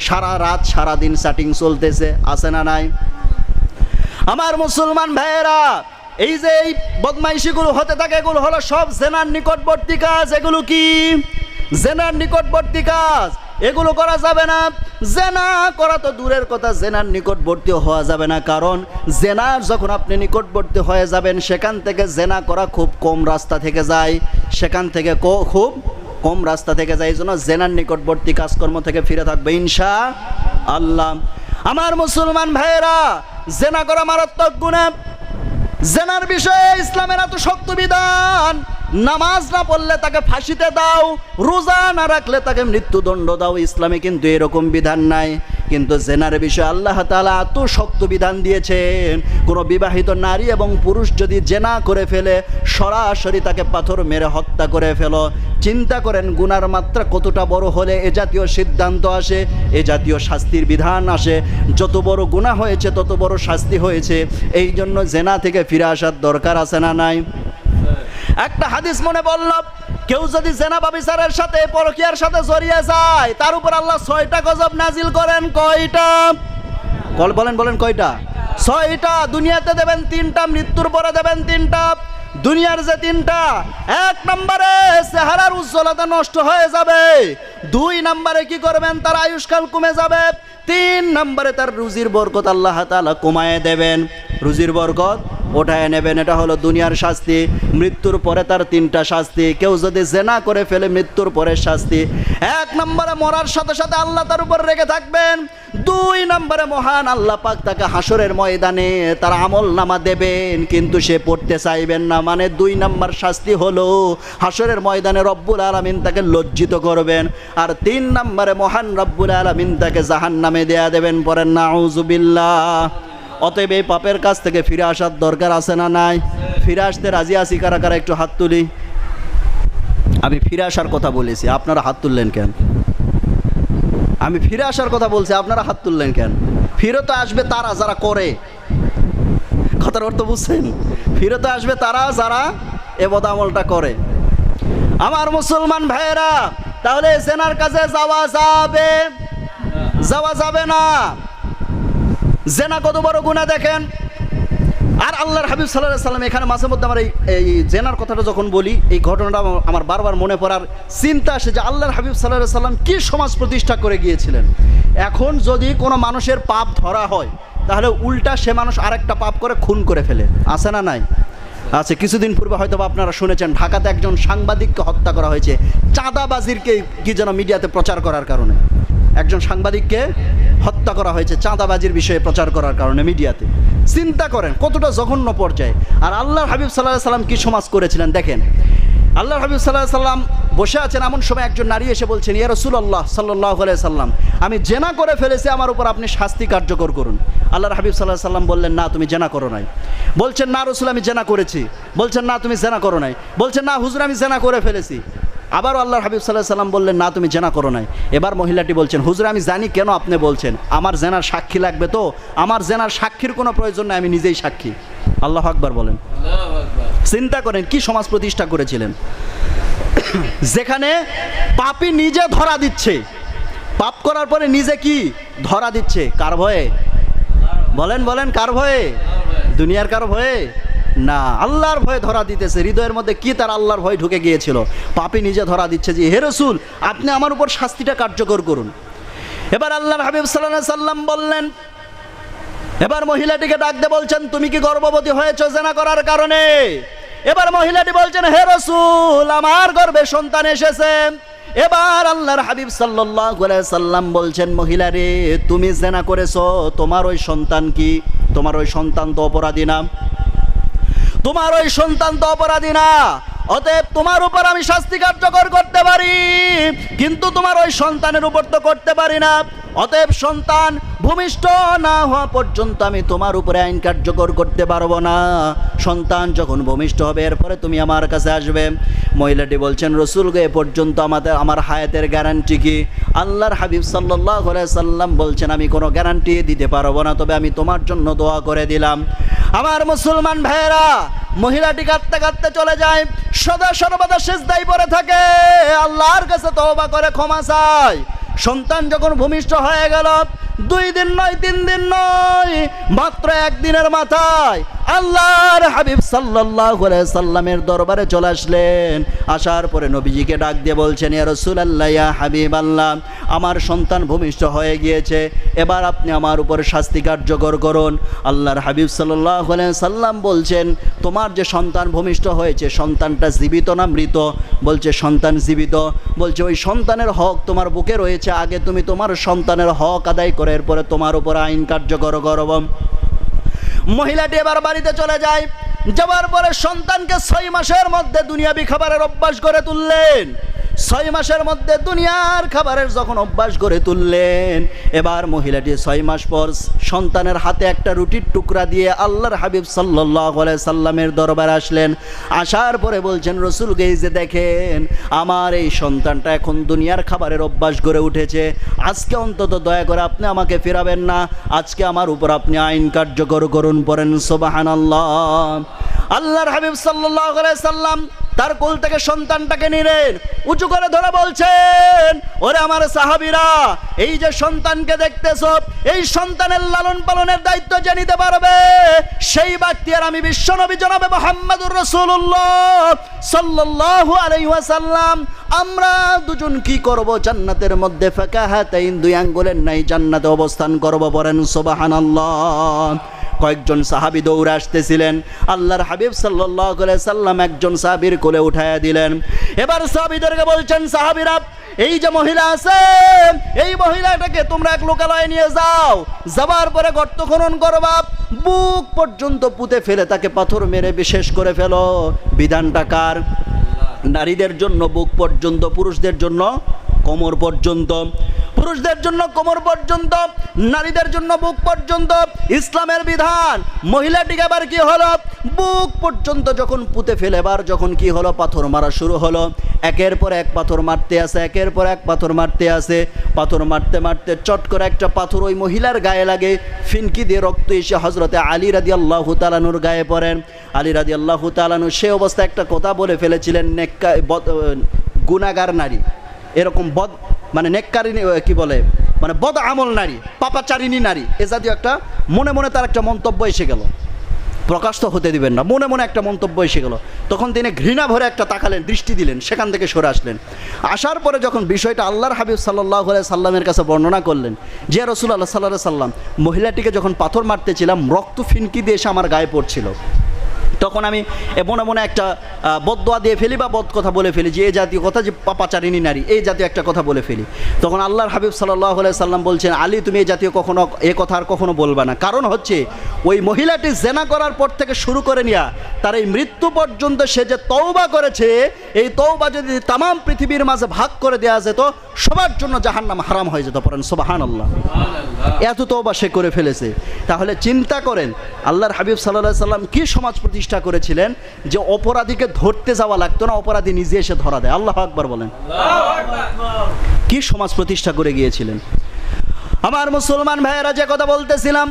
সারা রাত সারাদিন সেটিং চলতেছে, আছে না নাই? আমার মুসলমান ভাইয়েরা এই যে এই বদমাইশিগুলো হতে থাকে এগুলো হলো সব জেনার নিকটবর্তী কাজ। এগুলো কি? জেনার নিকটবর্তী কাজ। এগুলো করা যাবে না। জেনা করা তো দূরের কথা, জেনার নিকটবর্তী হওয়া যাবে না। কারণ জেনার যখন আপনি নিকটবর্তী হয়ে যাবেন সেখান থেকে জেনা করা খুব কম রাস্তা থেকে যায়, সেখান থেকে খুব কম রাস্তা থেকে যায়। এই জন্য জেনার নিকটবর্তী কাজকর্ম থেকে ফিরে থাকবে ইনশাআল্লাহ। আমার মুসলমান ভাইয়েরা জেনা করা মারাত্মক গুনাহ। জেনার বিষয়ে ইসলামের এত শক্ত বিধান। নামাজ না পড়লে তাকে ফাঁসিতে দাও, রোজা না রাখলে তাকে মৃত্যুদণ্ড দাও। ইসলামে কিন্তু এরকম বিধান নাই। কিন্তু জেনার বিষয়ে আল্লাহ তাআলা এত শক্ত বিধান দিয়েছেন, কোনো বিবাহিত নারী এবং পুরুষ যদি জেনা করে ফেলে সরাসরি তাকে পাথর মেরে হত্যা করে ফেলো। চিন্তা করেন গুনার মাত্রা কতটা বড় হলে এ জাতীয় সিদ্ধান্ত আসে, এ জাতীয় শাস্তির বিধান আসে। যত বড় গুনাহ হয়েছে তত বড় শাস্তি হয়েছে। এই জন্য জেনা থেকে ফিরে আসার দরকার আছে না নাই? একটা হাদিস মনে বললাম, কেউ যদি জেনা ব্যভিচারের সাথে পরকীয়ার সাথে জড়িয়ে যায় তার উপর আল্লাহ 6টা গজব নাজিল করেন। কয়টা? বলেন বলেন কয়টা? 6টা। দুনিয়াতে দেবেন 3টা, মৃত্যুর পরে দেবেন 3টা। দুনিয়ার যে 3টা, 1 নম্বরে চেহারার উজ্জ্বলতা নষ্ট হয়ে যাবে। 2 নম্বরে কি করবেন? তার আয়ুষ্কাল কমে যাবে। 3 নম্বরে তার রুজির বরকত আল্লাহ তাআলা কমায় দেবেন, রুজির বরকত ওঠায় নেবেন। এটা হলো দুনিয়ার শাস্তি। মৃত্যুর পরে তার 3টা শাস্তি। কেউ যদি জেনা করে ফেলে মৃত্যুর পরে শাস্তি। 1 নম্বরে মরার সাথে সাথে আল্লাহ তার উপর রেগে থাকবেন। 2 নম্বরে মহান আল্লাহ পাক তাকে হাসরের ময়দানে তার আমল নামা দেবেন, কিন্তু সে পড়তে চাইবেন না। মানে 2 নম্বর শাস্তি হলো হাসরের ময়দানে রব্বুল আলামিন তাকে লজ্জিত করবেন। আর 3 নম্বরে মহান রব্বুল আলামিন তাকে জাহান্নামে দেয়া দেবেন। পড়েন নাউযুবিল্লাহ। অতএব এই পাপের কাছ থেকে ফিরে আসার দরকার আছে না নাই? ফিরে আসতে রাজি আছি কারা কারা? একটু হাত তুলি। আমি ফিরে আসার কথা বলেছি, আপনারা হাত তুললেন কেন? আমি ফিরে আসার কথা বলছি, আপনারা হাত তুললেন কেন? ফিরতে আসবে তারা যারা করে। কথার অর্থ বুঝছেন? ফিরতে আসবে তারা যারা এ বদ আমলটা করে। আমার মুসলমান ভাইয়েরা তাহলে জেনার কাছে যাওয়া যাবে? যাওয়া যাবে না। জেনা কত বড় গুনাহ দেখেন। আর আল্লাহর হাবিব সাল্লাল্লাহু আলাইহি সাল্লাম, এখানে মাঝে মধ্যে আমার এই জেনার কথাটা যখন বলি, এই ঘটনাটা আমার বারবার মনে পড়ার চিন্তা আসে যে আল্লাহর হাবিব সাল্লাল্লাহু আলাইহি সাল্লাম কি সমাজ প্রতিষ্ঠা করে গিয়েছিলেন। এখন যদি কোনো মানুষের পাপ ধরা হয়, তাহলে উল্টা সে মানুষ আরেকটা পাপ করে খুন করে ফেলে, আছে না নাই? আচ্ছা, কিছুদিন পূর্বে হয়তো আপনারা শুনেছেন ঢাকাতে একজন সাংবাদিককে হত্যা করা হয়েছে চাঁদাবাজিরকে কি যেন মিডিয়াতে প্রচার করার কারণে। একজন সাংবাদিককে হত্যা করা হয়েছে চাঁদাবাজির বিষয়ে প্রচার করার কারণে মিডিয়াতে। চিন্তা করেন কতটা জঘন্য পর্যায়ে। আর আল্লাহর হাবিব সাল্লাল্লাহু আলাইহি সাল্লাম কি সমাজ করেছিলেন দেখেন। আল্লাহর হাবিব সাল্লাল্লাহু আলাইহি সাল্লাম বসে আছেন, এমন সময় একজন নারী এসে বলছেন, ইয়া রাসূলুল্লাহ সাল্লাল্লাহু আলাইহি সাল্লাম, আমি জেনা করে ফেলেছি, আমার উপর আপনি শাস্তি কার্যকর করুন। আল্লাহর হাবিব সাল্লাল্লাহু আলাইহি সাল্লাম বললেন, না তুমি জেনা করো নাই। বলছেন, না রাসূল আমি জেনা করেছি। বলছেন, না তুমি জেনা করো নাই। বলছেন, না হুজুর আমি জেনা করে ফেলেছি। আবারও আল্লাহর হাবিব সাল্লাল্লাহু আলাইহি সাল্লাম বললেন, না তুমি জেনা করো নাই। এবার মহিলাটি বলছেন, হুজুর আমি জানি কেন আপনি বলছেন, আমার জেনার সাক্ষী লাগবে তো, আমার জেনার সাক্ষীর কোনো প্রয়োজন নাই, আমি নিজেই সাক্ষী। আল্লাহু আকবার বলেন। চিন্তা করেন কি সমাজ প্রতিষ্ঠা করেছিলেন, যেখানে পাপী নিজে ধরা দিচ্ছে, পাপ করার পরে নিজে কি ধরা দিচ্ছে, কার ভয়ে? বলেন বলেন, কার ভয়ে? দুনিয়ার কার ভয়ে না, আল্লাহর ভয়ে ধরা দিতেছে। হৃদয়ের মধ্যে কি তার আল্লাহর ভয় ঢুকে গিয়েছিল। পাপী নিজে ধরা দিচ্ছে যে হে রাসূল আপনি আমার উপর শাস্তিটা কার্যকর করুন। এবার আল্লাহর হাবিব সাল্লাল্লাহু আলাইহি সাল্লাম বললেন, এবার মহিলাটিকে ডাক দিয়ে বলছেন, তুমি কি গর্ভবতী হয়েছো জেনা করার কারণে? এবার মহিলাটি বলছেন, হে রাসূল আমার গর্ভে সন্তান এসেছে। এবার আল্লাহর হাবিব সাল্লাল্লাহু আলাইহি সাল্লাম বলছেন, মহিলা রে তুমি জেনা করেছো, তোমার ওই সন্তান কি? তোমার ওই সন্তান তো অপরাধী না, তোমার ওই সন্তান তো অপরাধী না। অতএব তোমার উপর আমি শাস্তি কার্যকর করতে পারি, কিন্তু তোমার ওই সন্তানের উপর তো করতে পারি না। অতএব সন্তান ভূমিষ্ঠ না হওয়া পর্যন্ত আমি তোমার উপরে আইন কার্যকর করতে পারবো না। সন্তান যখন ভূমিষ্ঠ হবে এরপরে তুমি আমার কাছে আসবে। মহিলাটি বলছেন, রাসূল গো এ পর্যন্ত আমার হায়াতের গ্যারান্টি কি? আল্লাহর হাবিব সাল্লাল্লাহু আলাইহি সাল্লাম বলছেন, আমি কোনো গ্যারান্টি দিতে পারবো না, তবে আমি তোমার জন্য দোয়া করে দিলাম। আমার মুসলমান ভাইয়েরা, মহিলাটি কাঁদতে কাঁদতে চলে যায়, সদা সর্বদা সিজদায় পড়ে থাকে, আল্লাহর কাছে তওবা করে ক্ষমা চায়। সন্তান যখন ভূমিষ্ঠ হয়ে গেল, 2 দিন নয় 3 দিন নয়, মাত্র 1 দিনের মাথায় আল্লাহর হাবিব সাল্লাল্লাহু আলাইহি সাল্লামের দরবারে চলে আসলেন। আসার পরে নবীজিকে ডাক দিয়ে বলছেন, ইয়া রাসূলুল্লাহ ইয়া হাবিবাল্লাহ আমার সন্তান ভূমিষ্ঠ হয়ে গিয়েছে, এবার আপনি আমার উপর শাস্তি কার্যকর করুন। আল্লাহর হাবিব সাল্লাল্লাহু আলাইহি সাল্লাম বলছেন, তোমার যে সন্তান ভূমিষ্ঠ হয়েছে সন্তানটা জীবিত না মৃত? বলছে সন্তান জীবিত। বলছে ওই সন্তানের হক তোমার বুকে রয়েছে, আগে তুমি তোমার সন্তানের হক আদায় করে এরপরে তোমার উপর আইন কার্যকর করব। মহিলাটি এবার বাড়িতে চলে যায়। যাওয়ার পরে সন্তানকে 6 মাসের মধ্যে দুনিয়াবি খাবারের অভ্যাস করে তুললেন। 6 মাসের মধ্যে দুনিয়ার খাবারের যখন অভ্যাস করে তুললেন, এবার মহিলাটি 6 মাস পর সন্তানের হাতে একটা রুটির টুকরা দিয়ে আল্লাহর হাবিব সাল্লাল্লাহু আলাইহি সাল্লামের দরবারে আসলেন। আসার পরে বলছেন, রাসূলকে এই যে দেখেন আমার এই সন্তানটা এখন দুনিয়ার খাবারের অভ্যাস গড়ে উঠেছে, আজকে অন্তত দয়া করে আপনি আমাকে ফেরাবেন না, আজকে আমার উপর আপনি আইন কার্যকর করুন। পড়েন সুবহানাল্লাহ। আল্লাহর হাবিব সাল্লাল্লাহু আলাইহি সাল্লাম তার কোল থেকে সন্তানটাকে নিলেন, উঁচু করে ধরে বলছেন, ওরে আমার সাহাবীরা, এই যে সন্তানকে দেখতেছ, এই সন্তানের লালন পালনের দায়িত্ব যে নিতে পারবে সেই ব্যক্তি আর আমি বিশ্বনবী জনাবে মুহাম্মদুর রাসূলুল্লাহ সাল্লাল্লাহু আলাইহি ওয়াসাল্লাম আমরা দুজন কি করব? জান্নাতের মধ্যে ফাকাহাতাইন, 2 আঙ্গুলের নাই জান্নাতে অবস্থান করব। বলেন সুবহানাল্লাহ। কয়েকজন সাহাবী দৌড়ে আসতেছিলেন, আল্লাহর হাবিব সাল্লাল্লাহু আলাইহি সাল্লাম একজন সাহাবীর কোলে উঠায়া দিলেন। এবার সাহাবীদেরকে বলছেন, সাহাবীরা এই যে মহিলা আছে এই মহিলাটাকে তোমরা এক লোকালয়ে নিয়ে যাও, যাবার পরে গর্ত খনন করবা, বুক পর্যন্ত পুঁতে ফেলে তাকে পাথর মেরে বিশেষ করে ফেলো। বিধানটা কার? নারীদের জন্য বুক পর্যন্ত, পুরুষদের জন্য কোমর পর্যন্ত। পুরুষদের জন্য কোমর পর্যন্ত, নারীদের জন্য বুক পর্যন্ত ইসলামের বিধান। মহিলাটিকে আবার কি হলো, বুক পর্যন্ত যখন পুঁতে ফেলে এবার যখন কি হলো, পাথর মারা শুরু হলো। একের পর এক পাথর মারতে আসে, একের পর এক পাথর মারতে আসে। পাথর মারতে মারতে চট করে একটা পাথর ওই মহিলার গায়ে লাগে, ফিনকি দিয়ে রক্ত এসে হযরতে আলী রাদিয়াল্লাহু তাআলা আনহুর গায়ে পড়েন। আলী রাদিয়াল্লাহু তাআলা আনহু সে অবস্থায় একটা কথা বলে ফেলেছিলেন, গুনাহগার নারী, এরকম মানে নেককারিনী কি বলে, মানে বদ আমল নারী, পাপাচারিণী নারী, এ জাতীয় একটা মনে মনে তার একটা মন্তব্য এসে গেল। প্রকাশ তো হতে দিবেন না। মনে মনে একটা মন্তব্য এসে গেল, তখন তিনি ঘৃণা ভরে একটা তাকালেন, দৃষ্টি দিলেন, সেখান থেকে সরে আসলেন। আসার পরে যখন বিষয়টা আল্লাহর হাবিব সাল্লাল্লাহু আলাইহি সাল্লামের কাছে বর্ণনা করলেন যে রাসূলুল্লাহ সাল্লাল্লাহু আলাইহি সাল্লাম, মহিলাটিকে যখন পাথর মারতেছিলাম রক্ত ফিনকি দিয়ে এসে আমার গায়ে পড়ছিল, তখন আমি মনে মনে একটা বদদোয়া দিয়ে ফেলি বা বদ কথা বলে ফেলি যে এই জাতীয় কথা, যে পাপাচারিণী নারী, এই জাতীয় একটা কথা বলে ফেলি। তখন আল্লাহর হাবিব সাল্লাল্লাহু আলাইহি সাল্লাম বলছেন, আলী তুমি এই জাতীয় কখনো এ কথা আর কখনো বলবা না। কারণ হচ্ছে ওই মহিলাটি জেনা করার পর থেকে শুরু করে নিয়া তার এই মৃত্যু পর্যন্ত সে যে তওবা করেছে, এই তওবা যদি তাম পৃথিবীর মাঝে ভাগ করে দেওয়া যেত সবার জন্য জাহান্নাম হারাম হয়ে যেত। পড়েন সুবহানাল্লাহ। এত তওবা সে করে ফেলেছে। তাহলে চিন্তা করেন আল্লাহর হাবিব সাল্লাল্লাহু আলাইহি সাল্লাম কি সমাজ প্রতিষ্ঠা করেছিলেন যে অপরাধীকে ধরতে যাওয়া লাগতো না, অপরাধী নিজে এসে ধরা দেয়। আল্লাহু আকবার বলেন। কি সমাজ প্রতিষ্ঠা করে গিয়েছিলেন। আমার মুসলমান ভাইয়েরা, যে কথা বলতেছিলাম,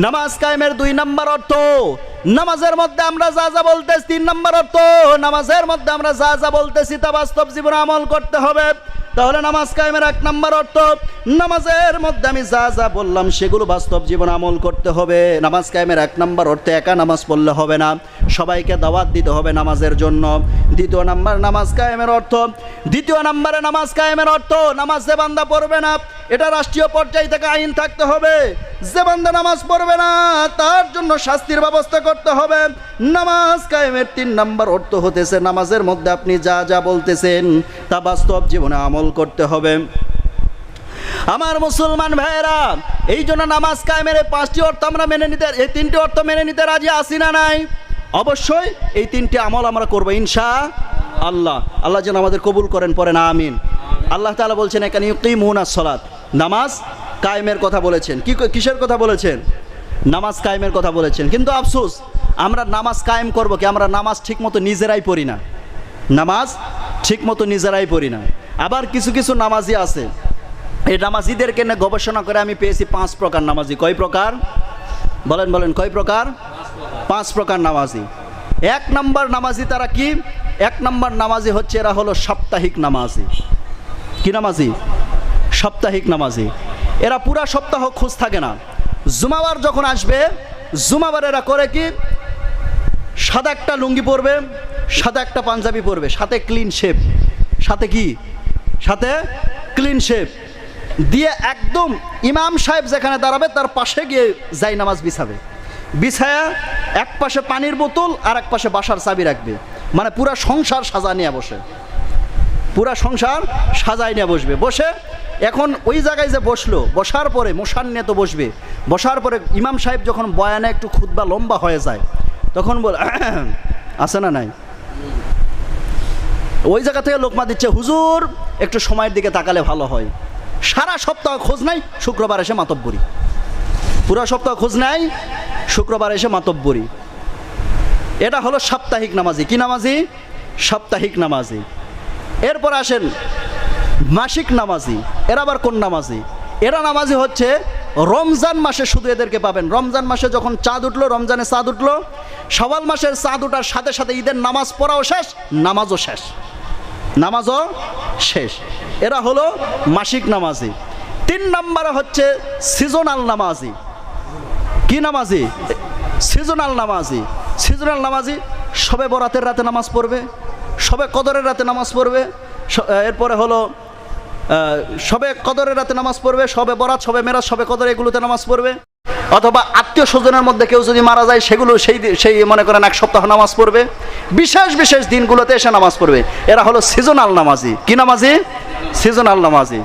নামাজ কায়েমের 2 নম্বর অর্থ, নামাজের মধ্যে আমরা যা যা বলতেছি, 3 নম্বর অর্থ, নামাজের মধ্যে আমরা যা যা বলতেছি তা বাস্তব জীবনে আমল করতে হবে। তাহলে নামাজ কায়েমের 1 নম্বর অর্থ, নামাজের মধ্যে আমি যা যা বললাম সেগুলো বাস্তব জীবনে আমল করতে হবে। নামাজ কায়েমের 1 নম্বর অর্থে একা নামাজ পড়লে হবে না, সবাইকে দাওয়াত দিতে হবে নামাজের জন্য। 2 নম্বর নামাজ কায়েমের অর্থ, 2 নম্বরে নামাজ কায়েমের অর্থ, নামাজ যে বান্দা পড়বে না, এটা রাষ্ট্রীয় পর্যায় থেকে আইন থাকতে হবে। যে বান্দা নামাজ পড়বে না তার জন্য শাস্তির ব্যবস্থা করতে হবে। নামাজ কায়েমের 3 নম্বর অর্থ হতেছে নামাজের মধ্যে আপনি যা যা বলতেছেন তা বাস্তব জীবনে আমল করতে হবে। আমার মুসলমান ভাইয়েরা, এই জন্য নামাজ কায়েমের 5টি অর্থ আমরা মেনে নিতে, এই 3টি অর্থ মেনে নিতে রাজি আছি না নাই? অবশ্যই এই 3টি আমল আমরা করবো ইনশাআল্লাহ। আল্লাহ যেন আমাদের কবুল করেন, পড়েন আমিন। আল্লাহ তাআলা বলছেন এখানে ইউকিমুনাস সালাত, নামাজ কায়েমের কথা বলেছেন। কিসের কথা বলেছেন? নামাজ কায়েমের কথা বলেছেন। কিন্তু আফসোস, আমরা নামাজ কায়েম করব কি? আমরা নামাজ ঠিকমতো নিজেরাই পড়ি না, নামাজ ঠিকমতো নিজেরাই পড়ি না। আবার কিছু কিছু নামাজি আছে, এই নামাজিদেরকে নিয়ে গবেষণা করে আমি পেয়েছি 5 প্রকার নামাজি। কয় প্রকার? বলেন বলেন, কয় প্রকার? 5 প্রকার নামাজি। 1 নম্বর নামাজি তারা কি? 1 নম্বর নামাজি হচ্ছে এরা হলো সাপ্তাহিক নামাজি। কি নামাজি? সাপ্তাহিক নামাজি। এরা পুরা সপ্তাহ খোঁজ থাকে না। জুমাবার যখন আসবে, জুমাবার এরা করে কি? সাদা একটা লুঙ্গি পরবে, সাদা একটা পাঞ্জাবি পরবে, সাথে ক্লিন শেভ, সাথে কি? সাথে ক্লিন শেভ দিয়ে একদম ইমাম সাহেব যেখানে দাঁড়াবে তার পাশে গিয়ে যাই নামাজ বিছাবে। বিছায়া এক পাশে পানির বোতল আর এক পাশে বাসার চাবি রাখবে। মানে পুরা সংসার সাজা নিয়ে বসে, পুরা সংসার সাজাই নিয়ে বসবে। বসে এখন ওই জায়গায় যে বসলো, বসার পরে মশান নিয়ে তো বসবে, বসার পরে ইমাম সাহেব যখন বয়ানে একটু খুতবা লম্বা হয়ে যায় তখন বল আছে না নাই, ওই জায়গা থেকে লোকমা দিচ্ছে, হুজুর একটু সময়ের দিকে তাকালে ভালো হয়। সারা সপ্তাহ খোঁজ নাই, শুক্রবার এসে মাতব্বরি। পুরো সপ্তাহ খোঁজ নাই, শুক্রবার এসে মাতব্বরি। এটা হলো সাপ্তাহিক নামাজি। কি নামাজি? সাপ্তাহিক নামাজি। এরপর আসেন মাসিক নামাজি। এরা আবার কোন নামাজি? এরা নামাজি হচ্ছে রমজান মাসে শুধু এদেরকে পাবেন। রমজান মাসে যখন চাঁদ উঠলো, রমজানে চাঁদ উঠলো, শাওয়াল মাসের চাঁদ ওঠার সাথে সাথে ঈদের নামাজ পড়াও শেষ, নামাজও শেষ, নামাজও শেষ। এরা হলো মাসিক নামাজি। 3 নম্বরে হচ্ছে সিজনাল নামাজি। কি নামাজি? সিজনাল নামাজি। সিজনাল নামাজি সবে বরাতের রাতে নামাজ পড়বে, সবে কদরের রাতে নামাজ পড়বে, এরপরে হলো সবে কদরের রাতে নামাজ পড়বে, সবে বরাত, সবে মেরাজ, সবে কদর, এগুলোতে নামাজ পড়বে। অথবা আত্মীয় স্বজনের মধ্যে কেউ যদি মারা যায় সেগুলো সেই মনে করেন 1 সপ্তাহ নামাজ পড়বে, বিশেষ বিশেষ দিনগুলোতে এসে নামাজ পড়বে। এরা হলো সিজনাল নামাজি। কি নামাজি? সিজনাল নামাজি।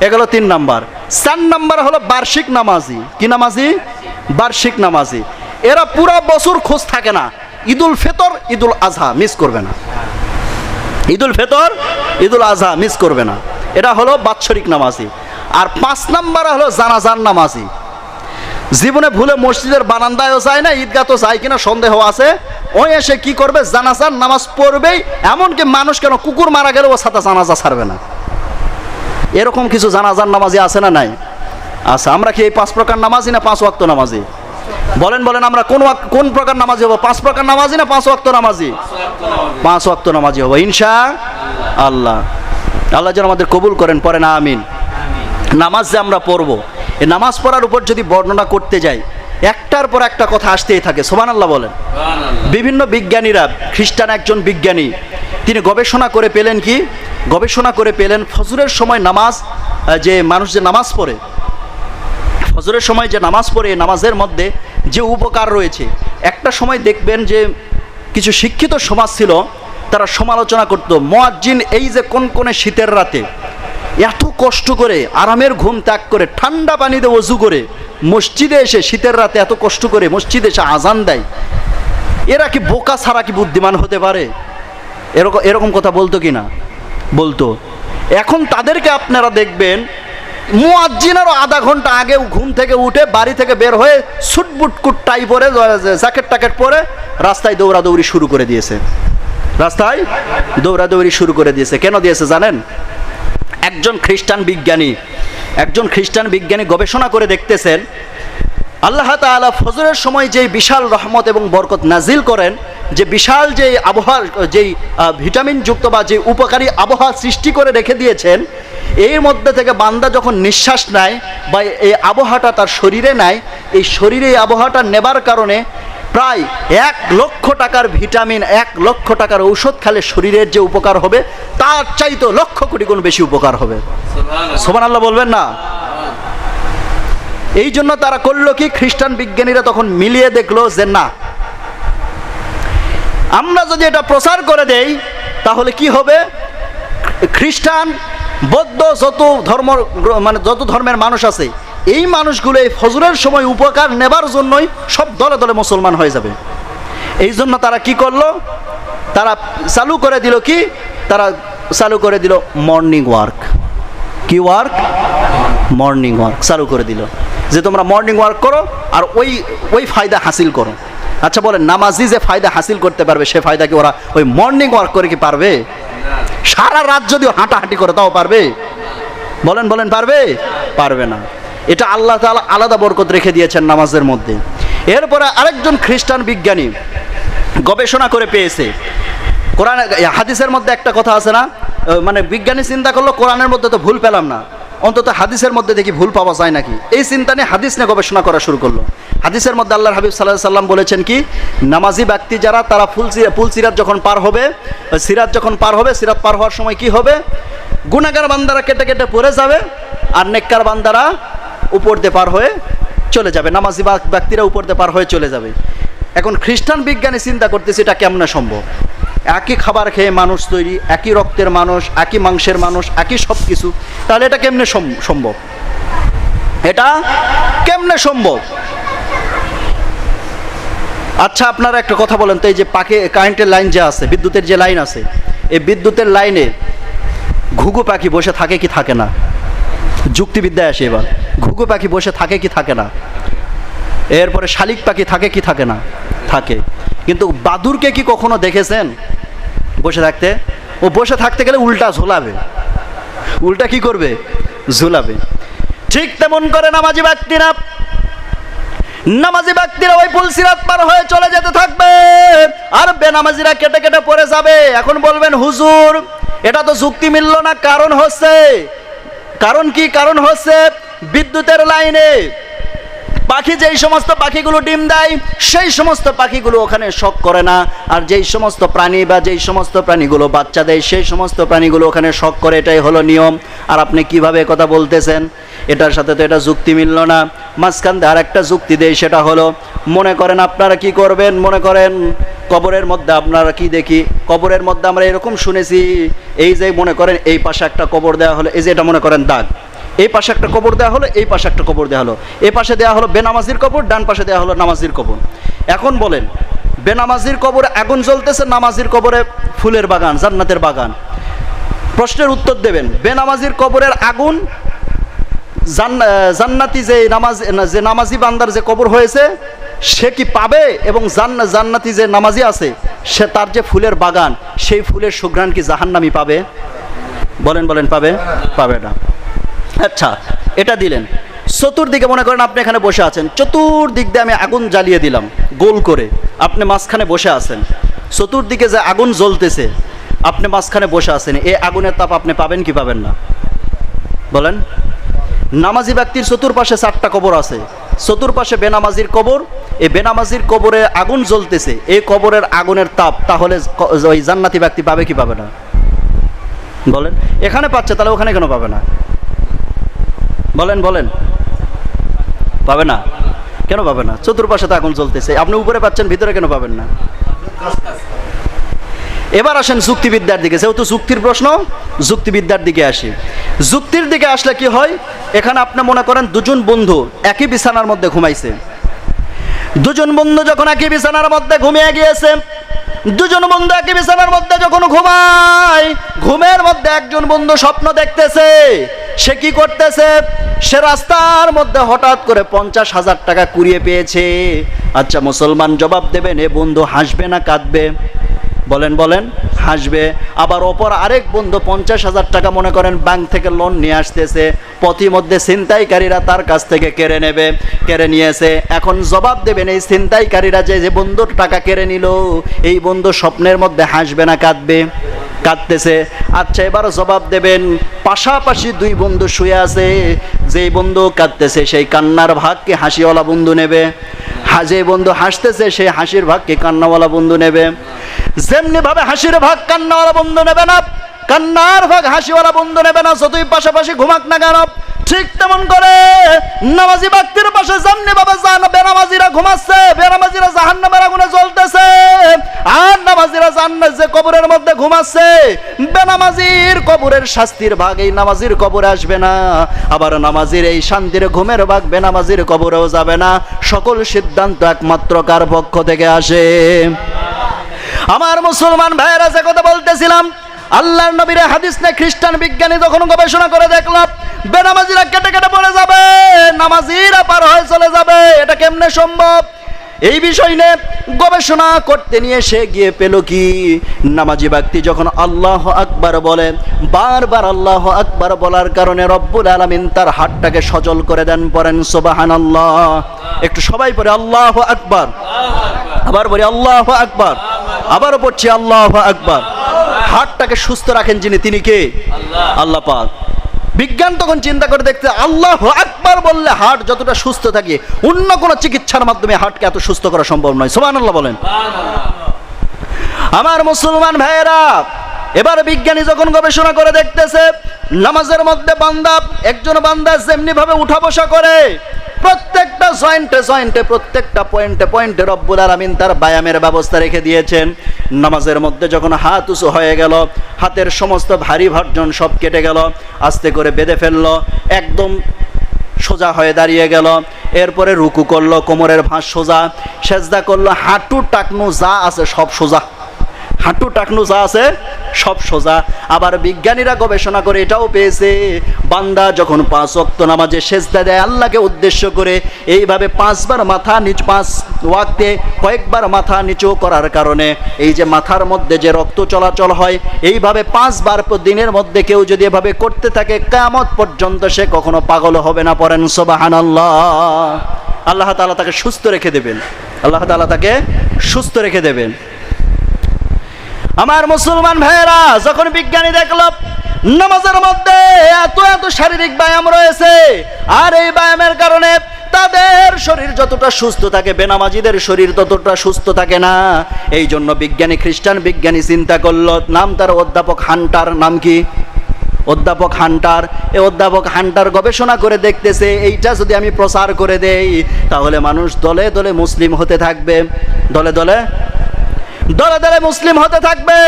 এগুলো 3 নাম্বার। 4 নাম্বার হলো বার্ষিক নামাজি। কি নামাজি? বার্ষিক নামাজি। এরা পুরা বছর খোঁজ থাকে না, ঈদুল ফিতর, ঈদুল আজহা মিস করবে না, ঈদুল ফিতর, ঈদুল আজহা মিস করবে না। এটা হলো বাৎসরিক নামাজি। আর 5 নাম্বার হলো জানাজার নামাজি। জীবনে ভুলে মসজিদের বারান্দায়ও যায় না, ঈদগাহ তো যায় কিনা সন্দেহ আছে, ওই এসে কি করবে? জানাজার নামাজ পড়বেই। এমনকি মানুষ কেন, কুকুর মারা গেলেও ও সাথে জানাজা ছাড়বে না। এরকম কিছু জানাজার নামাজি আছে না নাই? আচ্ছা, আমরা কি এই 5 প্রকার নামাজি না 5 ওয়াক্ত নামাজি? বলেন বলেন, আমরা কোন প্রকার নামাজি হবো? 5 প্রকার নামাজি না 5 ওয়াক্ত নামাজি? 5 ওয়াক্ত নামাজি হবো ইনশাআল্লাহ। আল্লাহ যেন আমাদের কবুল করেন, পড়েন আমিন। নামাজ যে আমরা পড়বো, এই নামাজ পড়ার উপর যদি বর্ণনা করতে যাই, একটার পর একটা কথা আসতেই থাকে, সুবহানাল্লাহ বলেন। বিভিন্ন বিজ্ঞানীরা, খ্রিস্টান একজন বিজ্ঞানী, তিনি গবেষণা করে পেলেন কি, গবেষণা করে পেলেন ফজরের সময় নামাজ, যে মানুষ যে নামাজ পড়ে, ফজরের সময় যে নামাজ পড়ে, নামাজের মধ্যে যে উপকার রয়েছে। একটা সময় দেখবেন যে কিছু শিক্ষিত সমাজ ছিল, তারা সমালোচনা করত, মুয়াজ্জিন এই যে কোন শীতের রাতে এত কষ্ট করে আরামের ঘুম ত্যাগ করে ঠান্ডা পানিতে ওযু করে মসজিদে এসে শীতের রাতে এত কষ্ট করে মসজিদে এসে আজান দেয়, এরা কি বোকা ছাড়া কি বুদ্ধিমান হতে পারে? এরকম কথা বলতো কি না? বলতো। এখন তাদেরকে আপনারা দেখবেন মুয়াজ্জিনেরও আধা ঘন্টা আগে ঘুম থেকে উঠে বাড়ি থেকে বের হয়ে সুটবুটকুট টাই পরে, জ্যাকেট টাকেট পরে রাস্তায় দৌড়াদৌড়ি শুরু করে দিয়েছে, রাস্তায় দৌড়াদৌড়ি শুরু করে দিয়েছে। কেন দিয়েছে জানেন? একজন খ্রিস্টান বিজ্ঞানী গবেষণা করে দেখতেছেন আল্লাহ তাআলা ফজরের সময় যে বিশাল রহমত এবং বরকত নাজিল করেন, যে বিশাল যে আবহাওয়া, যেই ভিটামিনযুক্ত বা যে উপকারী আবহাওয়া সৃষ্টি করে রেখে দিয়েছেন, এর মধ্যে থেকে বান্দা যখন নিঃশ্বাস নেয় বা এই আবহাওয়াটা তার শরীরে নেয়, এই শরীরে এই আবহাওয়াটা নেবার কারণে প্রায় 1 লক্ষ টাকার ভিটামিন, 1 লক্ষ টাকার ঔষধ খেলে শরীরের যে উপকার হবে তার চাইতে লক্ষ কোটি গুণ বেশি উপকার হবে। সুবহানাল্লাহ বলবেন না? এই জন্য তারা করলো কি, খ্রিস্টান বিজ্ঞানীরা তখন মিলিয়ে দেখলো যে না, আমরা যদি এটা প্রচার করে দেই তাহলে কি হবে, খ্রিস্টান, বৌদ্ধ, যত ধর্মের মানুষ আছে, এই মানুষগুলো এই ফজরের সময় উপকার নেবার জন্যই সব দলে দলে মুসলমান হয়ে যাবে। এই জন্য তারা কি করলো, তারা চালু করে দিল কি, তারা চালু করে দিল মর্নিং ওয়ার্ক। কি ওয়ার্ক? মর্নিং ওয়ার্ক চালু করে দিল, যে তোমরা মর্নিং ওয়ার্ক করো আর ওই ফায়দা হাসিল করো। আচ্ছা বলেন, নামাজি যে ফায়দা হাসিল করতে পারবে সে ফায়দা কি ওরা ওই মর্নিং ওয়ার্ক করে কি পারবে? সারা রাত যদিও হাঁটাহাঁটি করে তাও পারবে? বলেন পারবে? পারবে না। এটা আল্লাহ তাআলা আলাদা বরকত রেখে দিয়েছেন নামাজের মধ্যে। এরপরে আরেকজন খ্রিস্টান বিজ্ঞানী গবেষণা করে পেয়েছে, কোরআন হাদিসের মধ্যে একটা কথা আছে না, মানে বিজ্ঞানী চিন্তা করলো কোরআনের মধ্যে তো ভুল পেলাম না, অন্তত হাদিসের মধ্যে দেখি ভুল পাওয়া যায় নাকি। এই চিন্তা নিয়ে হাদিস নিয়ে গবেষণা করা শুরু করলো। হাদিসের মধ্যে আল্লাহর হাবিব সাল্লাল্লাহু আলাইহি সাল্লাম বলেছেন কি, নামাজি ব্যক্তি যারা, তারা সিরাত যখন পার হবে, সিরাত পার হওয়ার সময় কি হবে, গুনাহগার বান্দারা কেটে কেটে পড়ে যাবে আর নেককার বান্দারা উপর দিয়ে পার হয়ে চলে যাবে, নামাজি ব্যক্তিরা উপর দিয়ে পার হয়ে চলে যাবে। এখন খ্রিস্টান বিজ্ঞানী চিন্তা করতেছে এটা কেমনে সম্ভব? একই খাবার খেয়ে মানুষ তৈরি, একই রক্তের মানুষ, একই মাংসের মানুষ, একই সব কিছু, তাহলে এটা কেমনে সম্ভব? এটা কেমনে সম্ভব? আচ্ছা আপনারা একটা কথা বলেন তো, এই যে কারেন্টের লাইন যে আছে, বিদ্যুতের যে লাইন আছে, এই বিদ্যুতের লাইনে ঘুঘু পাখি বসে থাকে কি থাকে না? যুক্তিবিদ্যায় আসে এবার, ঘুঘু পাখি বসে থাকে কি থাকে না? এরপরে শালিক পাখি থাকে কি থাকে না? থাকে। কিন্তু বাদুরকে কি কখনো দেখেছেন বসে থাকতে? ও বসে থাকতে গেলে উল্টা ঝোলাবে। উল্টা কি করবে? ঝোলাবে। ঠিক তেমন করে নামাজি ব্যক্তিরা ওই পুল সিরাত পার হয়ে চলে যেতে থাকবে আর বেনামাজিরা কেটে কেটে পড়ে যাবে। এখন বলবেন হুজুর এটা তো যুক্তি মিলল না। কারণ কি? কারণ হচ্ছে বিদ্যুতের লাইনে পাখি, যেই সমস্ত পাখিগুলো ডিম দেয় সেই সমস্ত পাখিগুলো ওখানে শক করে না, আর যেই সমস্ত প্রাণী বা যেই সমস্ত প্রাণীগুলো বাচ্চা দেয় সেই সমস্ত প্রাণীগুলো ওখানে শক করে, এটাই হলো নিয়ম। আর আপনি কিভাবে কথা বলতেছেন? এটার সাথে তো এটা যুক্তি মিলল না। মাঝখান দিয়ে আর একটা যুক্তি দেয়, সেটা হলো মনে করেন আপনারা কি করবেন, মনে করেন কবরের মধ্যে আপনারা কি দেখি, কবরের মধ্যে আমরা এরকম শুনেছি, এই যে মনে করেন এই পাশে একটা কবর দেওয়া হলো, এই যে এটা মনে করেন দাগ, এই পাশে একটা কবর দেওয়া হলো, এই পাশে একটা কবর দেওয়া হলো, এই পাশে দেওয়া হলো বেনামাজির কবর, ডান পাশে দেওয়া হলো নামাজির কবর। এখন বলেন বেনামাজির কবরে আগুন জ্বলতেছে, নামাজির কবরে ফুলের বাগান, জান্নাতের বাগান। প্রশ্নের উত্তর দেবেন, বেনামাজির কবরের আগুন জান্নাতি যে নামাজি বান্দার যে কবর হয়েছে সে কি পাবে? এবং জান্নাতি যে নামাজি আছে সে তার যে ফুলের বাগান সেই ফুলের সুঘ্রাণ কি জাহান্নামী পাবে? বলেন পাবে? পাবে না। আচ্ছা এটা দিলেন। চতুর্দিকে মনে করেন আপনি এখানে বসে আছেন, চতুর্দিক দিয়ে আমি আগুন জ্বালিয়ে দিলাম গোল করে, আপনি মাঝখানে বসে আছেন, চতুর্দিকে যে আগুন জ্বলতেছে আপনি মাঝখানে বসে আছেন, এই আগুনের তাপ আপনি পাবেন কি পাবেন না? বলেন। নামাজি ব্যক্তির চতুর্পাশে 4টা কবর আছে, চতুর্পাশে বেনামাজির কবর, এই বেনামাজির কবরে আগুন জ্বলতেছে, এই কবরের আগুনের তাপ তাহলে ওই জান্নাতি ব্যক্তি পাবে কি পাবে না বলেন? এখানে পাচ্ছে, তাহলে ওখানে কেন পাবে না? বলেন বলেন, পাবে না? কেন পাবে না? চতুর্পাশে তো আগুন জ্বলতেছে, আপনি উপরে পাচ্ছেন, ভিতরে কেন পাবেন না? এবার আসেন যুক্তিবিদ্যার দিকে, যেহেতু যুক্তির প্রশ্ন, যুক্তিবিদ্যার দিকে আসি। যুক্তির দিকে আসলে কি হয়, এখানে আপনি মনে করেন দুজন বন্ধু একই বিছানার মধ্যে ঘুমাইছে। দুজন বন্ধু যখন একই বিছানার মধ্যে ঘুমিয়ে গিয়েছে, দুজন বন্ধু একই বিছানার মধ্যে যখন ঘুমায়, ঘুমের মধ্যে একজন বন্ধু স্বপ্ন দেখতেছে। সে কি করতেছে? সে রাস্তার মধ্যে হঠাৎ করে 50,000 টাকা কুড়িয়ে পেয়েছে। আচ্ছা মুসলমান জবাব দেবেন, এ বন্ধু হাসবে না কাঁদবে? বলেন বলেন, হাসবে। আবার অপর আরেক বন্ধু 50,000 টাকা মনে করেন ব্যাংক থেকে লোন নিয়ে আসতেছে, পথিমধ্যে ছিনতাইকারীরা তার কাছ থেকে কেড়ে নেবে, কেড়ে নিয়েছে। এখন জবাব দেবেন, এই ছিনতাইকারীরা যে বন্ধুর টাকা কেড়ে নিল, এই বন্ধু স্বপ্নের মধ্যে হাসবে না কাঁদবে? কাঁদতেছে। আচ্ছা এবার জবাব দেবেন, পাশাপাশি দুই বন্ধু শুয়ে আছে, যেই বন্ধু কাঁদতেছে সেই কান্নার ভাগকে হাসিওয়ালা বন্ধু নেবে, যে বন্ধু হাসতেছে সেই হাসির ভাগকে কান্নাওয়ালা বন্ধু নেবে। যেমনি ভাবে হাসির ভাগ কান্নাওয়ালা বন্ধু নেবে না, কান্নার ভাগ হাসিওয়ালা বন্ধু নেবে না, যতই পাশাপাশি ঘুমাক না কেন। ঠিক তেমন করে নামাজি ব্যক্তির পাশে যেমনি ভাবে বেনামাজিরা ঘুমাচ্ছে, বেনামাজিরা জাহান্নামের আগুনে জ্বলতেছে, আর নামাজিরা জান্নাত যে কবরের মধ্যে ঘুমাচ্ছে, বেনামাজির কবরের শাস্তির ভাগ এই নামাজির কবরে আসবে না, আবার নামাজির এই শান্তির ঘুমের ভাগ বেনামাজির কবরেও যাবে না। সকল সিদ্ধান্ত একমাত্র কার পক্ষ থেকে আসে? আমার মুসলমান ভাইয়েরা, যে কথা বলতেছিলাম, আল্লাহর নবীর হাদিস না খ্রিস্টান বিজ্ঞানী যখন গবেষণা করে দেখলাম বেনামাজিরা কেটে কেটে পড়ে যাবে, নামাজিরা পার হয়ে চলে যাবে। এটা কেমনে সম্ভব? এই বিষয় নিয়ে গবেষণা করতে নিয়ে সে গিয়ে পেল কি, নামাজি ব্যক্তি যখন আল্লাহ আকবার বলে, বারবার আল্লাহ আকবার বলার কারণে রব্বুল আলামিন তার হাতটাকে সচল করে দেন। পড়েন সুবহানাল্লাহ, একটু সবাই পড়ে আল্লাহু আকবার, আবার বলি আল্লাহু আকবার, আবারও পড়ছি আল্লাহু আকবার। হাতটাকে সুস্থ রাখেন যিনি, তিনি কে? আল্লাহ পাক। বিজ্ঞান তখন চিন্তা করে দেখতে, আল্লাহু আকবার বললে হার্ট যতটা সুস্থ থাকে, অন্য কোনো চিকিৎসার মাধ্যমে হার্টকে এত সুস্থ করা সম্ভব নয়। সুবহানাল্লাহ বলেন। আমার মুসলমান ভাইয়েরা, এবার বিজ্ঞানী যখন গবেষণা করে দেখতেছে, নামাজের মধ্যে বান্দা, একজন বান্দা যেমনি ভাবে উঠা বসা করে, প্রত্যেকটা জয়েন্টে জয়েন্টে, প্রত্যেকটা পয়েন্টে পয়েন্টে রব্বুল আলামিন তার ব্যায়ামের ব্যবস্থা রেখে দিয়েছেন। নামাজের মধ্যে যখন হাত উঁচু হয়ে গেল, হাতের সমস্ত ভারী ভার্জন সব কেটে গেল, আস্তে করে বেঁধে ফেললো, একদম সোজা হয়ে দাঁড়িয়ে গেল। এরপরে রুকু করলো, কোমরের ভাঁজ সোজা, সেজদা করলো, হাঁটু টাকনু যা আছে সব সোজা, হাঁটু টাকনু যা আছে সব সোজা। আবার বিজ্ঞানীরা গবেষণা করে এটাও পেয়েছে, বান্দা যখন 5 ওয়াক্ত নামাজে সেজদা দেয় আল্লাহকে উদ্দেশ্য করে, এইভাবে 5 বার মাথা নিচু, 5 ওয়াক্তে কয়েকবার মাথা নিচু করার কারণে এই যে মাথার মধ্যে যে রক্ত চলাচল হয়, এইভাবে 5 বার দিনের মধ্যে কেউ যদি এভাবে করতে থাকে, কিয়ামত পর্যন্ত সে কখনো পাগল হবে না। পড়েন সুবহানাল্লাহ। আল্লাহ তাআলা তাকে সুস্থ রেখে দেবেন, আল্লাহ তাআলা তাকে সুস্থ রেখে দেবেন। আমার মুসলমান ভাইয়েরা, যখন বিজ্ঞানী দেখলো নামাজের মধ্যে এত এত শারীরিক ব্যায়াম রয়েছে, আর এই ব্যায়ামের কারণে তাদের শরীর যতটা সুস্থ থাকে, বেনামাজিদের শরীর ততটা সুস্থ থাকে না। এই জন্য বিজ্ঞানী, খ্রিস্টান বিজ্ঞানী চিন্তা করলো, নাম তার অধ্যাপক হান্টার। নাম কি? অধ্যাপক হান্টার। এই অধ্যাপক হান্টার গবেষণা করে দেখতেছে, এইটা যদি আমি প্রচার করে দেই তাহলে মানুষ দলে দলে মুসলিম হতে থাকবে, দলে দলে দলে দলে মুসলিম হতে থাকবে।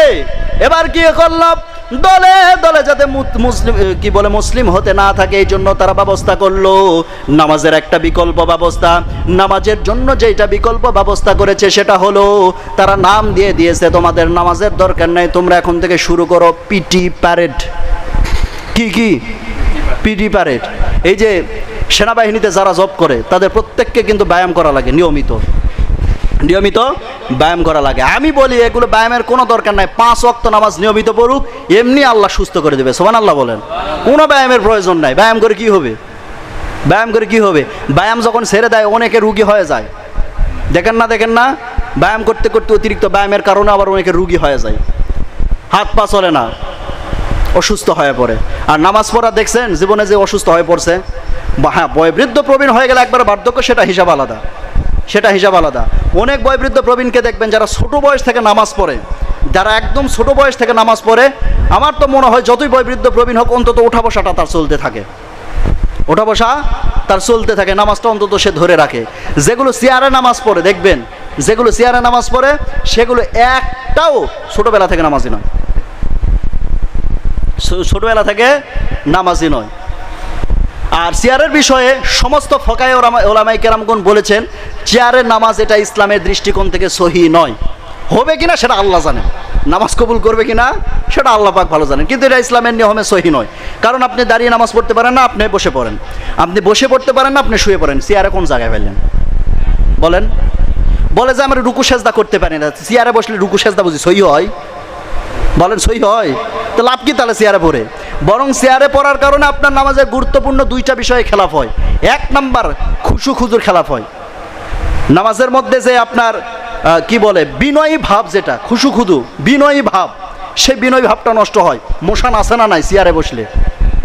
এবার কি করলো, দলে দলে যাতে মুসলিম কি বলে মুসলিম হতে না থাকে, এই জন্য তারা ব্যবস্থা করলো নামাজের একটা বিকল্প ব্যবস্থা। নামাজের জন্য যেটা বিকল্প ব্যবস্থা করেছে সেটা হলো, তারা নাম দিয়ে দিয়েছে, তোমাদের নামাজের দরকার নাই, তোমরা এখন থেকে শুরু করো পিটি প্যারেড। কি কি? PT parade. এই যে সেনাবাহিনীতে যারা জব করে তাদের প্রত্যেককে কিন্তু ব্যায়াম করা লাগে, নিয়মিত নিয়মিত ব্যায়াম করা লাগে। আমি বলি এগুলো ব্যায়ামের কোনো দরকার নাই, 5 ওয়াক্ত নামাজ নিয়মিত পড়ুক, এমনি আল্লাহ সুস্থ করে দেবে। সুবহানাল্লাহ বলেন। কোনো ব্যায়ামের প্রয়োজন নাই। ব্যায়াম করে কি হবে? ব্যায়াম করে কি হবে? ব্যায়াম যখন ছেড়ে দেয় অনেকে রুগী হয়ে যায়, দেখেন না দেখেন না? ব্যায়াম করতে করতে অতিরিক্ত ব্যায়ামের কারণে আবার অনেকে রুগী হয়ে যায়, হাত পা চলে না, অসুস্থ হয়ে পড়ে। আর নামাজ পড়া দেখছেন জীবনে যে অসুস্থ হয়ে পড়ছে, হ্যাঁ, বয়োবৃদ্ধ প্রবীণ হয়ে গেলে একবার বার্ধক্য, সেটা হিসাব আলাদা, সেটা হিসাব আলাদা। অনেক বয়োবৃদ্ধ প্রবীণকে দেখবেন যারা ছোট বয়স থেকে নামাজ পড়ে, যারা একদম ছোট বয়স থেকে নামাজ পড়ে, আমার তো মনে হয় যতই বয়োবৃদ্ধ প্রবীণ হোক অন্তত ওঠা বসাটা তার চলতে থাকে, ওঠা বসা তার চলতে থাকে, নামাজটা অন্তত সে ধরে রাখে। যেগুলো চেয়ারে নামাজ পড়ে দেখবেন, যেগুলো চেয়ারে নামাজ পড়ে সেগুলো একটাও ছোটবেলা থেকে নামাজি নয়, ছোটবেলা থেকে নামাজি নয়। আর চেয়ারের বিষয়ে সমস্ত ফকায়ে ওলামায়ে কেরামগণ বলেছেন চেয়ারের নামাজ এটা ইসলামের দৃষ্টিকোণ থেকে সহি নয়। হবে কিনা সেটা আল্লাহ জানেন, নামাজ কবুল করবে কিনা সেটা আল্লাহ পাক ভালো জানেন, কিন্তু এটা ইসলামের নিয়মে সহি নয়। কারণ আপনি দাঁড়িয়ে নামাজ পড়তে পারেন না, আপনি বসে পড়েন, আপনি বসে পড়তে পারেন না, আপনি শুয়ে পড়েন, চেয়ারে কোন জায়গায় ফেললেন বলেন? বলে যে আমরা রুকু সেজদা করতে পারি না, চেয়ারে বসলে রুকু সেজদা বুঝি সহি হয়? বলেন সহি হয়? তো লাভ কি তাহলে চেয়ারে পড়ে? বরং চেয়ারে পড়ার কারণে আপনার নামাজের গুরুত্বপূর্ণ দুইটা বিষয়ে খেলাফ হয়। এক নাম্বার, খুশু খুজুর খেলাফ হয়। নামাজের মধ্যে যে আপনার কি বলে বিনয়ী ভাব, যেটা খুশু খুদু বিনয়ী ভাব, সেই বিনয়ী ভাবটা নষ্ট হয়। মোশান আছে না নাই চেয়ারে বসলে?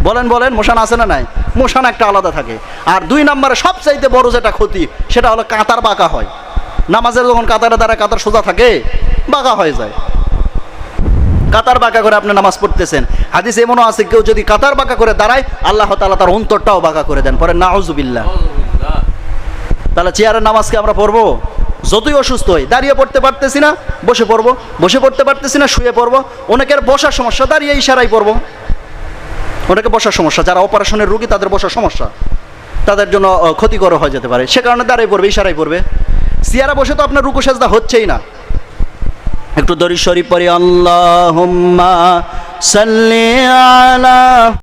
বলেন বলেন, মোশান আছে না নাই? মোশান একটা আলাদা থাকে। আর দুই নাম্বারে সবচাইতে বড় যেটা ক্ষতি, সেটা হলো কাতার বাঁকা হয়। নামাজের যখন কাতারে দ্বারা কাতার সোজা থাকে, বাঁকা হয়ে যায়। কাতার বাঁকা করে আপনি নামাজ পড়তেছেন, হাদিস এমনও আছে কেউ যদি কাতার বাঁকা করে দাঁড়ায় আল্লাহ তাআলা তার অন্তরটাও বাঁকা করে দেন, পরে নাউজুবিল্লাহ। তাহলে চেয়ারের নামাজকে আমরা পড়বো? যতই অসুস্থ হই, দাঁড়িয়ে পড়তে পারতেছি না বসে পড়বো, বসে পড়তে পারতেছি না শুয়ে পড়বো। অনেকের বসার সমস্যা, দাঁড়িয়ে ইশারাই পড়বো। অনেকে বসার সমস্যা, যারা অপারেশনের রোগী তাদের বসার সমস্যা, তাদের জন্য ক্ষতিকর হয়ে যেতে পারে, সে কারণে দাঁড়িয়ে পড়বে, ইশারাই পড়বে। চেয়ারে বসে তো আপনার রুকু সেজদা হচ্ছেই না। একটু দরুদ শরীফ পড়ি, আল্লাহুম্মা সাল্লি আলা